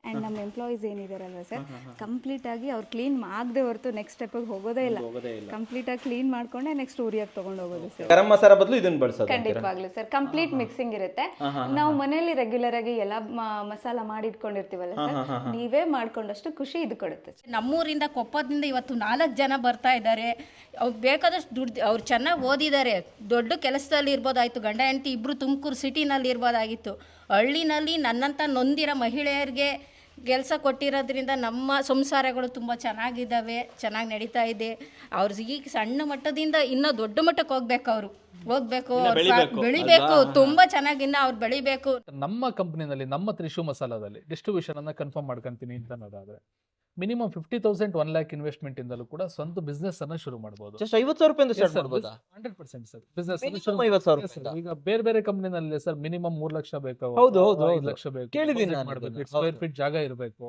And ನಮ್ಮ employees ಏನಿದಾರಲ್ವ sir ಕಂಪ್ಲೀಟಾಗಿ ಅವ್ರು ಕ್ಲೀನ್ ಆಗದೆ ಹೊರತು ನೆಕ್ಸ್ಟ್ ಸ್ಟೆಪ್ಪಿಗೆ ಹೋಗೋದೇ ಇಲ್ಲ. ಕಂಪ್ಲೀಟಾಗಿ ಕ್ಲೀನ್ ಮಾಡ್ಕೊಂಡೆ ನೆಕ್ಸ್ಟ್ ಊರಿಯಾಗಿ ತೊಗೊಂಡು ಹೋಗೋದು ಸರ್. ಗರಂ ಮಸಾಲ ಬದಲು ಇದನ್ನು ಬಳಸೋದು? ಖಂಡಿತವಾಗ್ಲೂ ಸರ್, ಕಂಪ್ಲೀಟ್ ಮಿಕ್ಸಿಂಗ್ ಇರುತ್ತೆ. ನಾವು ಮನೆಯಲ್ಲಿ ರೆಗ್ಯುಲರ್ ಆಗಿ ಎಲ್ಲ ಮಸಾಲ ಮಾಡಿಟ್ಕೊಂಡಿರ್ತೀವಲ್ಲ ಸರ್, ನೀವೇ ಮಾಡ್ಕೊಂಡಷ್ಟು ಖುಷಿ ಇದು ಕೊಡುತ್ತೆ. ನಮ್ಮೂರಿಂದ ಕೊಪ್ಪದಿಂದ ಇವತ್ತು 4 ಜನ ಬರ್ತಾ ಇದ್ದಾರೆ. ಅವ್ರು ಬೇಕಾದಷ್ಟು ದುಡ್ಡು, ಅವ್ರು ಚೆನ್ನಾಗಿ ಓದಿದ್ದಾರೆ, ದೊಡ್ಡ ಕೆಲಸದಲ್ಲಿ ಇರ್ಬೋದಾಯಿತು, ಗಂಡ ಹೆಂಡತಿ ಇಬ್ಬರು ತುಮಕೂರು ಸಿಟಿನಲ್ಲಿ ಇರ್ಬೋದಾಗಿತ್ತು. ಹಳ್ಳಿನಲ್ಲಿ ನನ್ನಂಥ ನೊಂದಿರೋ ಮಹಿಳೆಯರಿಗೆ ಕೆಲಸ ಕೊಟ್ಟಿರೋದ್ರಿಂದ ನಮ್ಮ ಸಂಸಾರಗಳು ತುಂಬ ಚೆನ್ನಾಗಿದ್ದಾವೆ, ಚೆನ್ನಾಗಿ ನಡೀತಾ ಇದೆ. ಅವ್ರು ಈಗ ಸಣ್ಣ ಮಟ್ಟದಿಂದ ಇನ್ನೂ ದೊಡ್ಡ ಮಟ್ಟಕ್ಕೆ ಹೋಗ್ಬೇಕು, ಬೆಳಿಬೇಕು, ತುಂಬಾ ಚೆನ್ನಾಗಿ ಇನ್ನ ಅವ್ರು ಬೆಳಿಬೇಕು. ನಮ್ಮ ಕಂಪನಿನಲ್ಲಿ ನಮ್ಮ ತ್ರಿಶು ಮಸಾಲದಲ್ಲಿ ಡಿಸ್ಟ್ರಿಬ್ಯೂಷನ್ ಅನ್ನ ಕನ್ಫರ್ಮ್ ಮಾಡ್ಕೊಂತೀನಿ ಅಂತ ಅನ್ನೋದಾದ್ರೆ ಮಿನಿಮಮ್ 50,000 1 lakh ಇನ್ವೆಸ್ಟ್ಮೆಂಟ್ ಇಂದಲೂ ಕೂಡ ಸ್ವಂತ ಬಿಸ್ನೆಸ್ ಅನ್ನ ಶುರು ಮಾಡಬಹುದು. ಜಸ್ಟ್ 50,000 ರೂಪಾಯಿಂದ ಸ್ಟಾರ್ಟ್ ಮಾಡಬಹುದಾ? 100% ಸರ್. Business minimum 50,000. ಈಗ ಬೇರೆ ಕಂಪನಿನಲ್ಲಿ ಸರ್ ಮಿನಿಮಮ್ 3 ಲಕ್ಷ ಬೇಕು, 5 ಲಕ್ಷ ಬೇಕು, ಕೇಳಿದೀನಿ ಸ್ಕ್ವೇರ್ ಫೀಟ್ ಜಾಗ ಇರಬೇಕು,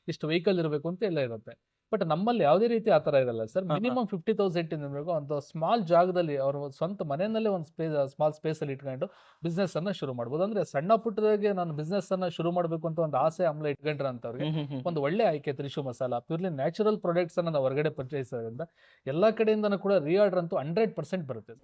ಇಷ್ಟು ವೆಹಿಕಲ್ ಇರಬೇಕು ಅಂತ ಎಲ್ಲ ಇರುತ್ತೆ. ಬಟ್ ನಮ್ಮಲ್ಲಿ ಯಾವುದೇ ರೀತಿ ಆ ತರ ಇರಲ್ಲ ಸರ್. ಮಿನಿಮಮ್ 50,000 ಇರಬೇಕು. ಒಂದು ಸ್ಮಾಲ್ ಜಾಗದಲ್ಲಿ ಅವರು ಸ್ವಂತ ಮನೆಯಲ್ಲೇ ಒಂದು ಸ್ಮಾಲ್ ಸ್ಪೇಸ್ ಅಲ್ಲಿ ಇಟ್ಕೊಂಡು ಬಿಸ್ನೆಸ್ ಅನ್ನ ಶುರು ಮಾಡಬಹುದು. ಅಂದ್ರೆ ಸಣ್ಣ ಪುಟ್ಟದಾಗೆ ನಾನು ಬಿಸ್ನೆಸ್ ಅನ್ನ ಶುರು ಮಾಡಬೇಕು ಅಂತ ಒಂದು ಆಸೆ ಆಮ್ಲ ಇಟ್ಕೊಂಡ್ರೆ ಅಂತವ್ರಿಗೆ ಒಂದು ಒಳ್ಳೆ ಆಯ್ಕೆ Trishu masala. Purely natural products ಅನ್ನ ನಾವು ಹೊರಗಡೆ ಪರ್ಚೇಸ್ ಆಗೋದ್ರಿಂದ ಎಲ್ಲಾ ಕಡೆಯಿಂದ ಕೂಡ ರೀಆರ್ಡರ್ ಅಂತೂ 100% ಬರುತ್ತೆ.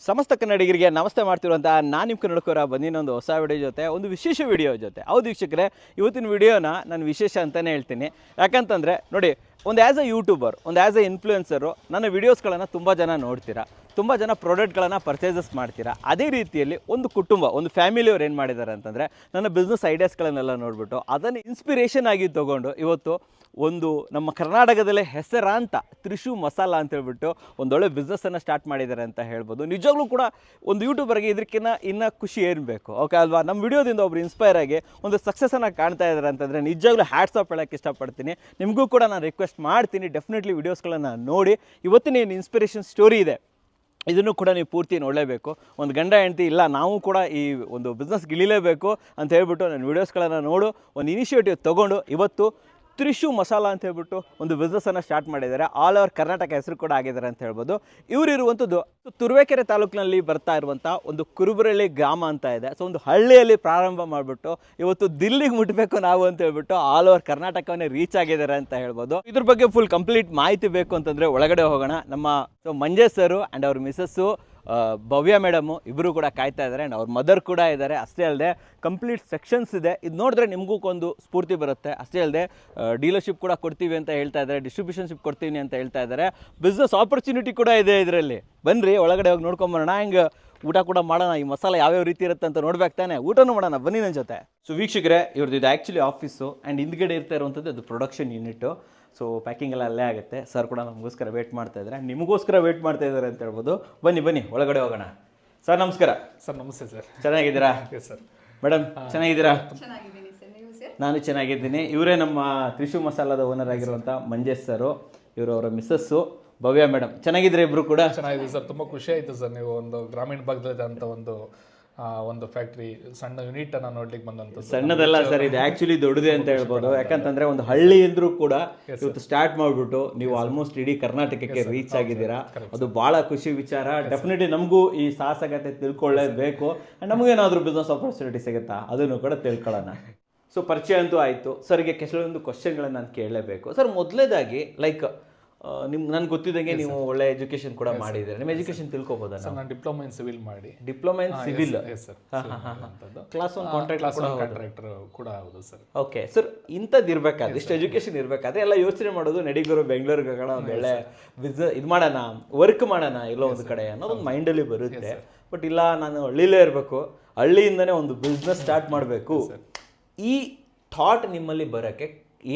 ಸಮಸ್ತ ಕನ್ನಡಿಗರಿಗೆ ನಮಸ್ತೆ ಮಾಡ್ತಿರುವಂಥ ನಾನು ನಿಮ್ಮ ಕನ್ನಡಕರ ಬಂದಿನೊಂದು ಹೊಸ ವಿಡಿಯೋ ಜೊತೆ, ಒಂದು ವಿಶೇಷ ವಿಡಿಯೋ ಜೊತೆ. ಹೌದು ವೀಕ್ಷಕರೇ, ಇವತ್ತಿನ ವಿಡಿಯೋನ ನಾನು ವಿಶೇಷ ಅಂತಲೇ ಹೇಳ್ತೀನಿ. ಯಾಕಂತಂದರೆ ನೋಡಿ, ಒಂದು ಆ್ಯಸ್ ಅ ಯೂಟ್ಯೂಬರ್, ಒಂದು ಆ್ಯಸ್ ಅ ಇನ್ಫ್ಲೂಯೆನ್ಸರು ನನ್ನ ವೀಡಿಯೋಸ್ಗಳನ್ನು ತುಂಬ ಜನ ನೋಡ್ತೀರಾ, ತುಂಬ ಜನ ಪ್ರಾಡಕ್ಟ್ಗಳನ್ನು ಪರ್ಚೇಸಸ್ ಮಾಡ್ತೀರಾ. ಅದೇ ರೀತಿಯಲ್ಲಿ ಒಂದು ಕುಟುಂಬ, ಒಂದು ಫ್ಯಾಮಿಲಿಯವ್ರು ಏನು ಮಾಡಿದ್ದಾರೆ ಅಂತಂದರೆ ನನ್ನ ಬಿಸ್ನೆಸ್ ಐಡಿಯಾಸ್ಗಳನ್ನೆಲ್ಲ ನೋಡಿಬಿಟ್ಟು ಅದನ್ನು ಇನ್ಸ್ಪಿರೇಷನ್ ಆಗಿ ತೊಗೊಂಡು ಇವತ್ತು ಒಂದು ನಮ್ಮ ಕರ್ನಾಟಕದಲ್ಲೇ ಹೆಸರಾಂತ ತ್ರಿಶು ಮಸಾಲ ಅಂತ ಹೇಳ್ಬಿಟ್ಟು ಒಂದೊಳ್ಳೆ ಬಿಸ್ನೆಸ್ಸನ್ನು ಸ್ಟಾರ್ಟ್ ಮಾಡಿದ್ದಾರೆ ಅಂತ ಹೇಳ್ಬೋದು. ನಿಜವಾಗ್ಲೂ ಕೂಡ ಒಂದು ಯೂಟ್ಯೂಬರ್ಗೆ ಇದಕ್ಕಿಂತ ಇನ್ನೂ ಖುಷಿ ಏನು ಬೇಕು, ಓಕೆ ಅಲ್ವಾ? ನಮ್ಮ ವಿಡಿಯೋದಿಂದ ಒಬ್ರು ಇನ್ಸ್ಪೈರ್ ಆಗಿ ಒಂದು ಸಕ್ಸಸ್ಸನ್ನು ಕಾಣ್ತಾ ಇದ್ದಾರೆ ಅಂತಂದರೆ ನಿಜವಾಗ್ಲೂ ಹ್ಯಾಟ್ಸ್ ಆಫ್ ಹೇಳೋಕ್ಕೆ ಇಷ್ಟಪಡ್ತೀನಿ. ನಿಮಗೂ ಕೂಡ ನಾನು ರಿಕ್ವೆಸ್ಟ್ ಮಾಡ್ತೀನಿ, ಡೆಫಿನೆಟ್ಲಿ ವೀಡಿಯೋಸ್ಗಳನ್ನು ನೋಡಿ. ಇವತ್ತಿನ ಏನು ಇನ್ಸ್ಪಿರೇಷನ್ ಸ್ಟೋರಿ ಇದೆ ಇದನ್ನು ಕೂಡ ನೀವು ಪೂರ್ತಿ ನೋಡಲೇಬೇಕು. ಒಂದು ಗಂಡ ಹೆಂಡತಿ ಇಲ್ಲ, ನಾವು ಕೂಡ ಈ ಒಂದು ಬಿಸ್ನೆಸ್ಗೆ ಇಳಿಲೇಬೇಕು ಅಂತ ಹೇಳ್ಬಿಟ್ಟು ನನ್ನ ವೀಡಿಯೋಸ್ಗಳನ್ನು ನೋಡು ಒಂದು ಇನಿಷಿಯೇಟಿವ್ ತೊಗೊಂಡು ಇವತ್ತು ತ್ರಿಶು ಮಸಾಲ ಅಂತ ಹೇಳ್ಬಿಟ್ಟು ಒಂದು ಬಿಸ್ನೆಸ್ಸನ್ನು ಸ್ಟಾರ್ಟ್ ಮಾಡಿದ್ದಾರೆ. ಆಲ್ ಓವರ್ ಕರ್ನಾಟಕ ಹೆಸರು ಕೂಡ ಆಗಿದ್ದಾರೆ ಅಂತ ಹೇಳ್ಬೋದು. ಇವರಿರುವಂಥದ್ದು ತುರುವೇಕೆರೆ ತಾಲೂಕಿನಲ್ಲಿ ಬರ್ತಾ ಇರುವಂಥ ಒಂದು ಕುರುಬರಳ್ಳಿ ಗ್ರಾಮ ಅಂತ ಇದೆ. ಸೊ ಒಂದು ಹಳ್ಳಿಯಲ್ಲಿ ಪ್ರಾರಂಭ ಮಾಡಿಬಿಟ್ಟು ಇವತ್ತು ದಿಲ್ಲಿಗೆ ಮುಟ್ಟಬೇಕು ನಾವು ಅಂತ ಹೇಳ್ಬಿಟ್ಟು ಆಲ್ ಓವರ್ ಕರ್ನಾಟಕವನ್ನೇ ರೀಚ್ ಆಗಿದ್ದಾರೆ ಅಂತ ಹೇಳ್ಬೋದು. ಇದ್ರ ಬಗ್ಗೆ ಫುಲ್ ಕಂಪ್ಲೀಟ್ ಮಾಹಿತಿ ಬೇಕು ಅಂತಂದರೆ ಒಳಗಡೆ ಹೋಗೋಣ. ನಮ್ಮ ಮಂಜೇಶ್ ಸರು ಆ್ಯಂಡ್ ಅವ್ರ ಮಿಸಸ್ಸು ಭವ್ಯ ಮೇಡಮು ಇಬ್ಬರು ಕೂಡ ಕಾಯ್ತಾ ಇದ್ದಾರೆ. ಆ್ಯಂಡ್ ಅವ್ರ ಮದರ್ ಕೂಡ ಇದ್ದಾರೆ. ಅಷ್ಟೇ ಅಲ್ಲದೆ ಕಂಪ್ಲೀಟ್ ಸೆಕ್ಷನ್ಸ್ ಇದೆ. ಇದು ನೋಡಿದ್ರೆ ನಿಮಗೂ ಒಂದು ಸ್ಫೂರ್ತಿ ಬರುತ್ತೆ. ಅಷ್ಟೇ ಅಲ್ಲದೆ ಡೀಲರ್ಶಿಪ್ ಕೂಡ ಕೊಡ್ತೀವಿ ಅಂತ ಹೇಳ್ತಾ ಇದ್ದಾರೆ, ಡಿಸ್ಟ್ರಿಬ್ಯೂಷನ್ಶಿಪ್ ಕೊಡ್ತೀವಿ ಅಂತ ಹೇಳ್ತಾ ಇದ್ದಾರೆ. ಬಿಸ್ನೆಸ್ ಆಪರ್ಚುನಿಟಿ ಕೂಡ ಇದೆ ಇದರಲ್ಲಿ. ಬನ್ನಿರಿ ಒಳಗಡೆ ಹೋಗಿ ನೋಡ್ಕೊಂಬರೋಣ. ಹೆಂಗೆ ಊಟ ಕೂಡ ಮಾಡೋಣ, ಈ ಮಸಾಲ ಯಾವ್ಯಾವ ರೀತಿ ಇರುತ್ತೆ ಅಂತ ನೋಡ್ಬೇಕು ತಾನೆ, ಊಟನೂ ಮಾಡೋಣ ಬನ್ನಿ ನನ್ನ ಜೊತೆ. ಸೊ ವೀಕ್ಷಕರೇ, ಇವ್ರದ್ದು ಇದು ಆ್ಯಕ್ಚುಲಿ ಆಫೀಸು ಆ್ಯಂಡ್ ಹಿಂದ್ಗಡೆ ಇರ್ತಾ ಇರುವಂಥದ್ದು ಅದು ಪ್ರೊಡಕ್ಷನ್ ಯೂನಿಟ್ಟು. ಸೊ ಪ್ಯಾಕಿಂಗ್ ಎಲ್ಲ ಅಲ್ಲೇ ಆಗುತ್ತೆ. ಸರ್ ಕೂಡ ನಮಗೋಸ್ಕರ ವೇಟ್ ಮಾಡ್ತಾ ಇದ್ದಾರೆ, ನಿಮಗೋಸ್ಕರ ವೇಟ್ ಮಾಡ್ತಾ ಇದ್ದಾರೆ ಅಂತ ಹೇಳ್ಬೋದು. ಬನ್ನಿ ಒಳಗಡೆ ಹೋಗೋಣ. ಸರ್ ನಮಸ್ಕಾರ. ಸರ್ ನಮಸ್ತೆ ಸರ್. ಚೆನ್ನಾಗಿದ್ದೀರಾ? ಸರ್. ಮೇಡಮ್ ಚೆನ್ನಾಗಿದ್ದೀರಾ? ಚೆನ್ನಾಗಿದ್ದೀನಿ ಸರ್, ನೀವು ಸರ್? ನಾನು ಚೆನ್ನಾಗಿದ್ದೀನಿ. ಇವರೇ ನಮ್ಮ ತ್ರಿಶು ಮಸಾಲದ ಓನರ್ ಆಗಿರುವಂಥ ಮಂಜೇಶ್ ಸರು, ಇವರು ಅವರ ಮಿಸ್ಸಸ್ಸು ಭವ್ಯ ಮೇಡಮ್. ಚೆನ್ನಾಗಿದ್ರೆ ಇಬ್ರು ಕೂಡ? ಚೆನ್ನಾಗಿದೆ ಸರ್, ತುಂಬ ಖುಷಿ ಆಯಿತು ಸರ್. ನೀವು ಒಂದು ಗ್ರಾಮೀಣ ಭಾಗದಲ್ಲಿದ್ದಂಥ ಒಂದು ಫ್ಯಾಕ್ಟ್ರಿ ಸಣ್ಣ ಯೂನಿಟ್ ಅನ್ನ ನೋಡ್ಲಿಕ್ಕೆ ಬಂದಂತ. ಸಣ್ಣದಲ್ಲ ಸರ್, ಇದು ಆಕ್ಚುಲಿ ದೊಡ್ಡದೇ ಅಂತ ಹೇಳ್ಬೋದು. ಯಾಕಂತಂದ್ರೆ ಒಂದು ಹಳ್ಳಿ ಅಂದ್ರೂ ಕೂಡ ಇವತ್ತು ಸ್ಟಾರ್ಟ್ ಮಾಡ್ಬಿಟ್ಟು ನೀವು ಆಲ್ಮೋಸ್ಟ್ ಇಡೀ ಕರ್ನಾಟಕಕ್ಕೆ ರೀಚ್ ಆಗಿದ್ದೀರಾ. ಅದು ಬಹಳ ಖುಷಿ ವಿಚಾರ. ಡೆಫಿನೆಟ್ಲಿ ನಮಗೂ ಈ ಸಾಹಸಕತೆ ತಿಳ್ಕೊಳ್ಳೇಬೇಕು. ನಮಗೇನಾದ್ರೂ ಬಿಸ್ನೆಸ್ ಆಪರ್ಚುನಿಟಿ ಸಿಗುತ್ತಾ ಅದನ್ನು ಕೂಡ ತಿಳ್ಕೊಳ್ಳೋಣ. ಸೊ ಪರಿಚಯ ಅಂತೂ ಆಯಿತು. ಸರ್ಗೆ ಕೆಲವೊಂದು ಕ್ವಶನ್ಗಳನ್ನು ನಾನು ಕೇಳಲೇಬೇಕು. ಸರ್ ಮೊದಲೇದಾಗಿ ಲೈಕ್ ನನ್ಗೆ ಗೊತ್ತಿದ್ದಂಗೆ ನೀವು ಒಳ್ಳೆ ಎಜುಕೇಶನ್ ಕೂಡ ಮಾಡಿದ್ದೀರಾ. ನಿಮ್ಮ ಎಜುಕೇಶನ್ ತಿಳ್ಕೊಬೋದಾ? ನಾನು ಡಿಪ್ಲೊಮಾ ಇನ್ ಸಿವಿಲ್ ಮಾಡಿ. Diploma in civil, class 1 contractor ಕೂಡ ಹೌದು ಸರ್. ಓಕೆ ಸರ್, ಇಂಥದ್ದು ಇರಬೇಕಾದ್ರೆ ಇಷ್ಟು ಎಜುಕೇಶನ್ ಇರಬೇಕಾದ್ರೆ ಎಲ್ಲ ಯೋಚನೆ ಮಾಡೋದು ನಡಿಗರು ಬೆಂಗಳೂರಿಗೆ ಹೋಗೋಣ, ಒಂದು ಒಳ್ಳೆ ಬಿಸ್ನೆಸ್ ಇದು ಮಾಡೋಣ, ವರ್ಕ್ ಮಾಡೋಣ ಎಲ್ಲೋ ಒಂದು ಕಡೆ ಅನ್ನೋದೊಂದು ಮೈಂಡಲ್ಲಿ ಬರುತ್ತೆ. ಬಟ್ ಇಲ್ಲ, ನಾನು ಹಳ್ಳಿಲೇ ಇರಬೇಕು, ಹಳ್ಳಿಯಿಂದನೇ ಒಂದು ಬಿಸ್ನೆಸ್ ಸ್ಟಾರ್ಟ್ ಮಾಡಬೇಕು. ಈ ಥಾಟ್ ನಿಮ್ಮಲ್ಲಿ ಬರೋಕ್ಕೆ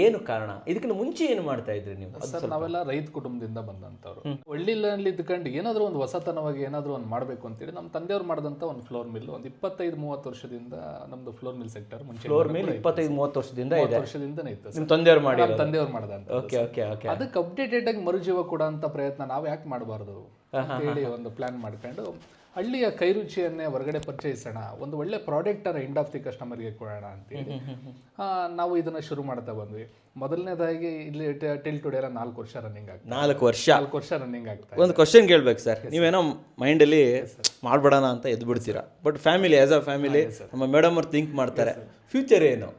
ಏನು ಕಾರಣ? ಇದಕ್ಕಿಂತ ಮುಂಚೆ ಏನು ಮಾಡ್ತಾ ಇದ್ರಿ ನೀವು? ಸರ್ ನಾವೆಲ್ಲ ರೈತ ಕುಟುಂಬದಿಂದ ಬಂದಂಥವ್ರು. ಹಳ್ಳಿನಲ್ಲಿ ಇದ್ಕೊಂಡು ಏನಾದರೂ ಒಂದು ಹೊಸತನವಾಗಿ ಏನಾದರೂ ಒಂದು ಮಾಡಬೇಕು ಅಂತೇಳಿ ನಮ್ಮ ತಂದೆಯವ್ರು ಮಾಡಿದಂಥ ಒಂದು ಫ್ಲೋರ್ ಮಿಲ್ ಒಂದು 25-30 ವರ್ಷದಿಂದ ನಮ್ಮದು ಫ್ಲೋರ್ ಮಿಲ್ ಸೆಕ್ಟರ್ ಮುಂಚೆ ಫ್ಲೋರ್ ಮಿಲ್ 25-30 ವರ್ಷದಿಂದ ಇದೆ. ವರ್ಷದಿಂದನೇ ಇತ್ತು ನಿಮ್ಮ ತಂದೆಯವ್ರು ಮಾಡಿ? ನಮ್ಮ ತಂದೆಯವ್ರು ಮಾಡಿದಂಥ. Okay okay okay. ಅದಕ್ಕೆ ಅಪ್ಡೇಟೆಡ್ ಆಗಿ ಮರುಜೀವ ಕೊಡೋಂಥ ಪ್ರಯತ್ನ ನಾವು ಯಾಕೆ ಮಾಡಬಾರ್ದು ಅಂತೇಳಿ ಒಂದು ಪ್ಲಾನ್ ಮಾಡ್ಕೊಂಡು ಹಳ್ಳಿಯ ಕೈರುಚಿಯನ್ನೇ ಹೊರಗಡೆ ಪರಿಚಯಿಸೋಣ, ಒಂದು ಒಳ್ಳೆ ಪ್ರಾಡಕ್ಟನ್ನು ಎಂಡ್ ಆಫ್ ದಿ ಕಸ್ಟಮರ್ಗೆ ಕೊಡೋಣ ಅಂತೇಳಿ ನಾವು ಇದನ್ನು ಶುರು ಮಾಡ್ತಾ ಬಂದ್ವಿ. ಮೊದಲನೇದಾಗಿ ಇಲ್ಲಿ ಟಿಲ್ ಟುಡೇ 4 ವರ್ಷ ರನ್ನಿಂಗ್ ಆಗ್ತದೆ. 4 ವರ್ಷ ರನ್ನಿಂಗ್ ಆಗ್ತದೆ. ಒಂದು ಕ್ವಶನ್ ಕೇಳ್ಬೇಕು ಸರ್, ನೀವೇನೋ ಮೈಂಡಲ್ಲಿ ಮಾಡ್ಬಿಡೋಣ ಅಂತ ಎದ್ದು ಬಿಡ್ತೀರಾ, but family as a family ನಮ್ಮ ಮೇಡಮ್ ಅವ್ರು ಥಿಂಕ್ ಮಾಡ್ತಾರೆ ಫ್ಯೂಚರ್ ಏನು,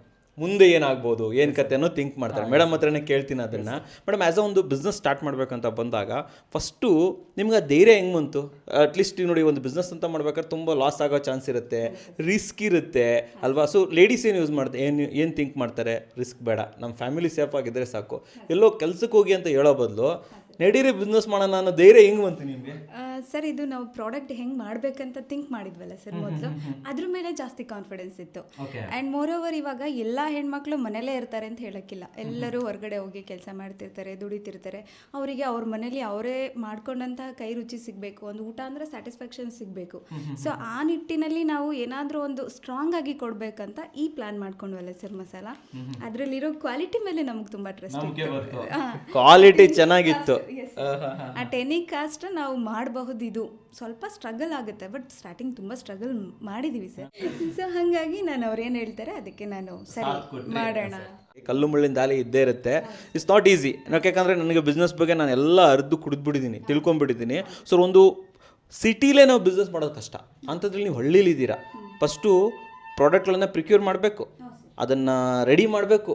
ಮುಂದೆ ಏನಾಗ್ಬೋದು, ಏನು ಕತೆ ಅನ್ನೋ ಥಿಂಕ್ ಮಾಡ್ತಾರೆ. ಮೇಡಮ್ ಹತ್ರನೇ ಕೇಳ್ತೀನಿ ಅದನ್ನು. ಮೇಡಮ್ ಆ್ಯಸ್ ಅ ಒಂದು ಬಿಸ್ನೆಸ್ ಸ್ಟಾರ್ಟ್ ಮಾಡಬೇಕಂತ ಬಂದಾಗ ಫಸ್ಟು ನಿಮ್ಗೆ ಆ ಧೈರ್ಯ ಹೆಂಗೆ ಬಂತು? ಅಟ್ಲೀಸ್ಟ್ ನೋಡಿ, ಒಂದು ಬಿಸ್ನೆಸ್ ಅಂತ ಮಾಡ್ಬೇಕಾದ್ರೆ ತುಂಬ ಲಾಸ್ ಆಗೋ ಚಾನ್ಸ್ ಇರುತ್ತೆ, ರಿಸ್ಕ್ ಇರುತ್ತೆ ಅಲ್ವಾ? ಸೊ ಲೇಡೀಸ್ ಏನು ಯೂಸ್ ಮಾಡ್ತಾರೆ, ಏನು ಥಿಂಕ್ ಮಾಡ್ತಾರೆ, ರಿಸ್ಕ್ ಬೇಡ, ನಮ್ಮ ಫ್ಯಾಮಿಲಿ ಸೇಫ್ ಆಗಿದ್ದರೆ ಸಾಕು, ಎಲ್ಲೋ ಕೆಲ್ಸಕ್ಕೆ ಹೋಗಿ ಅಂತ ಹೇಳೋ ಬದಲು ನಡೀರಿ ಬಿಸ್ನೆಸ್ ಮಾಡೋಣ ಅನ್ನೋ ಧೈರ್ಯ ಹೆಂಗೆ ಬಂತು ನಿಮಗೆ? ಸರ್ ಇದು ನಾವು ಪ್ರಾಡಕ್ಟ್ ಹೆಂಗೆ ಮಾಡಬೇಕಂತ ಥಿಂಕ್ ಮಾಡಿದ್ವಲ್ಲ ಸರ್ ಮೊದಲು, ಅದ್ರ ಮೇಲೆ ಜಾಸ್ತಿ ಕಾನ್ಫಿಡೆನ್ಸ್ ಇತ್ತು. ಆ್ಯಂಡ್ ಮೋರ್ ಓವರ್ ಇವಾಗ ಎಲ್ಲ ಹೆಣ್ಮಕ್ಳು ಮನೇಲೇ ಇರ್ತಾರೆ ಅಂತ ಹೇಳೋಕ್ಕಿಲ್ಲ, ಎಲ್ಲರೂ ಹೊರಗಡೆ ಹೋಗಿ ಕೆಲಸ ಮಾಡ್ತಿರ್ತಾರೆ, ದುಡಿತಿರ್ತಾರೆ. ಅವರಿಗೆ ಅವ್ರ ಮನೇಲಿ ಅವರೇ ಮಾಡ್ಕೊಂಡಂತಹ ಕೈ ರುಚಿ ಸಿಗಬೇಕು, ಒಂದು ಊಟ ಅಂದರೆ ಸ್ಯಾಟಿಸ್ಫ್ಯಾಕ್ಷನ್ ಸಿಗಬೇಕು. ಸೊ ಆ ನಿಟ್ಟಿನಲ್ಲಿ ನಾವು ಏನಾದರೂ ಒಂದು ಸ್ಟ್ರಾಂಗ್ ಆಗಿ ಕೊಡಬೇಕಂತ ಈ ಪ್ಲಾನ್ ಮಾಡ್ಕೊಂಡ್ವಲ್ಲ ಸರ್ ಮಸಾಲ. ಅದರಲ್ಲಿರೋ ಕ್ವಾಲಿಟಿ ಮೇಲೆ ನಮ್ಗೆ ತುಂಬ ಟ್ರಸ್ಟ್ ಇತ್ತು. ಕ್ವಾಲಿಟಿ ಚೆನ್ನಾಗಿತ್ತು. ಅಟ್ ಎನಿ ಕಾಸ್ಟ್ ನಾವು ಮಾಡಬಹುದು. ಇದು ಸ್ವಲ್ಪ ಸ್ಟ್ರಗಲ್ ಆಗುತ್ತೆ, ಬಟ್ ಸ್ಟಾರ್ಟಿಂಗ್ ತುಂಬ ಸ್ಟ್ರಗಲ್ ಮಾಡಿದೀವಿ ಸರ್. ಸೊ ಹಾಗಾಗಿ ನಾನು ಅವ್ರು ಏನು ಹೇಳ್ತಾರೆ ಅದಕ್ಕೆ ನಾನು ಸರಿ ಮಾಡೋಣ. ಕಲ್ಲು ಮುಳ್ಳಿನ ದಾಳಿ ಇದ್ದೇ ಇರುತ್ತೆ. It's not easy. ಯಾಕೆಂದರೆ ನನಗೆ ಬಿಸ್ನೆಸ್ ಬಗ್ಗೆ ನಾನು ಎಲ್ಲ ಅರ್ದು ಕುಡಿದ್ಬಿಟ್ಟಿದ್ದೀನಿ, ತಿಳ್ಕೊಂಬಿಟ್ಟಿದ್ದೀನಿ. ಸೊ ಒಂದು ಸಿಟಿಲೇ ನಾವು ಬಿಸ್ನೆಸ್ ಮಾಡೋದು ಕಷ್ಟ, ಅಂಥದ್ರಲ್ಲಿ ನೀವು ಹಳ್ಳಿಲಿದ್ದೀರಾ. ಫಸ್ಟು ಪ್ರಾಡಕ್ಟ್ಗಳನ್ನು ಪ್ರಿಕ್ಯೂರ್ ಮಾಡಬೇಕು, ಅದನ್ನು ರೆಡಿ ಮಾಡಬೇಕು,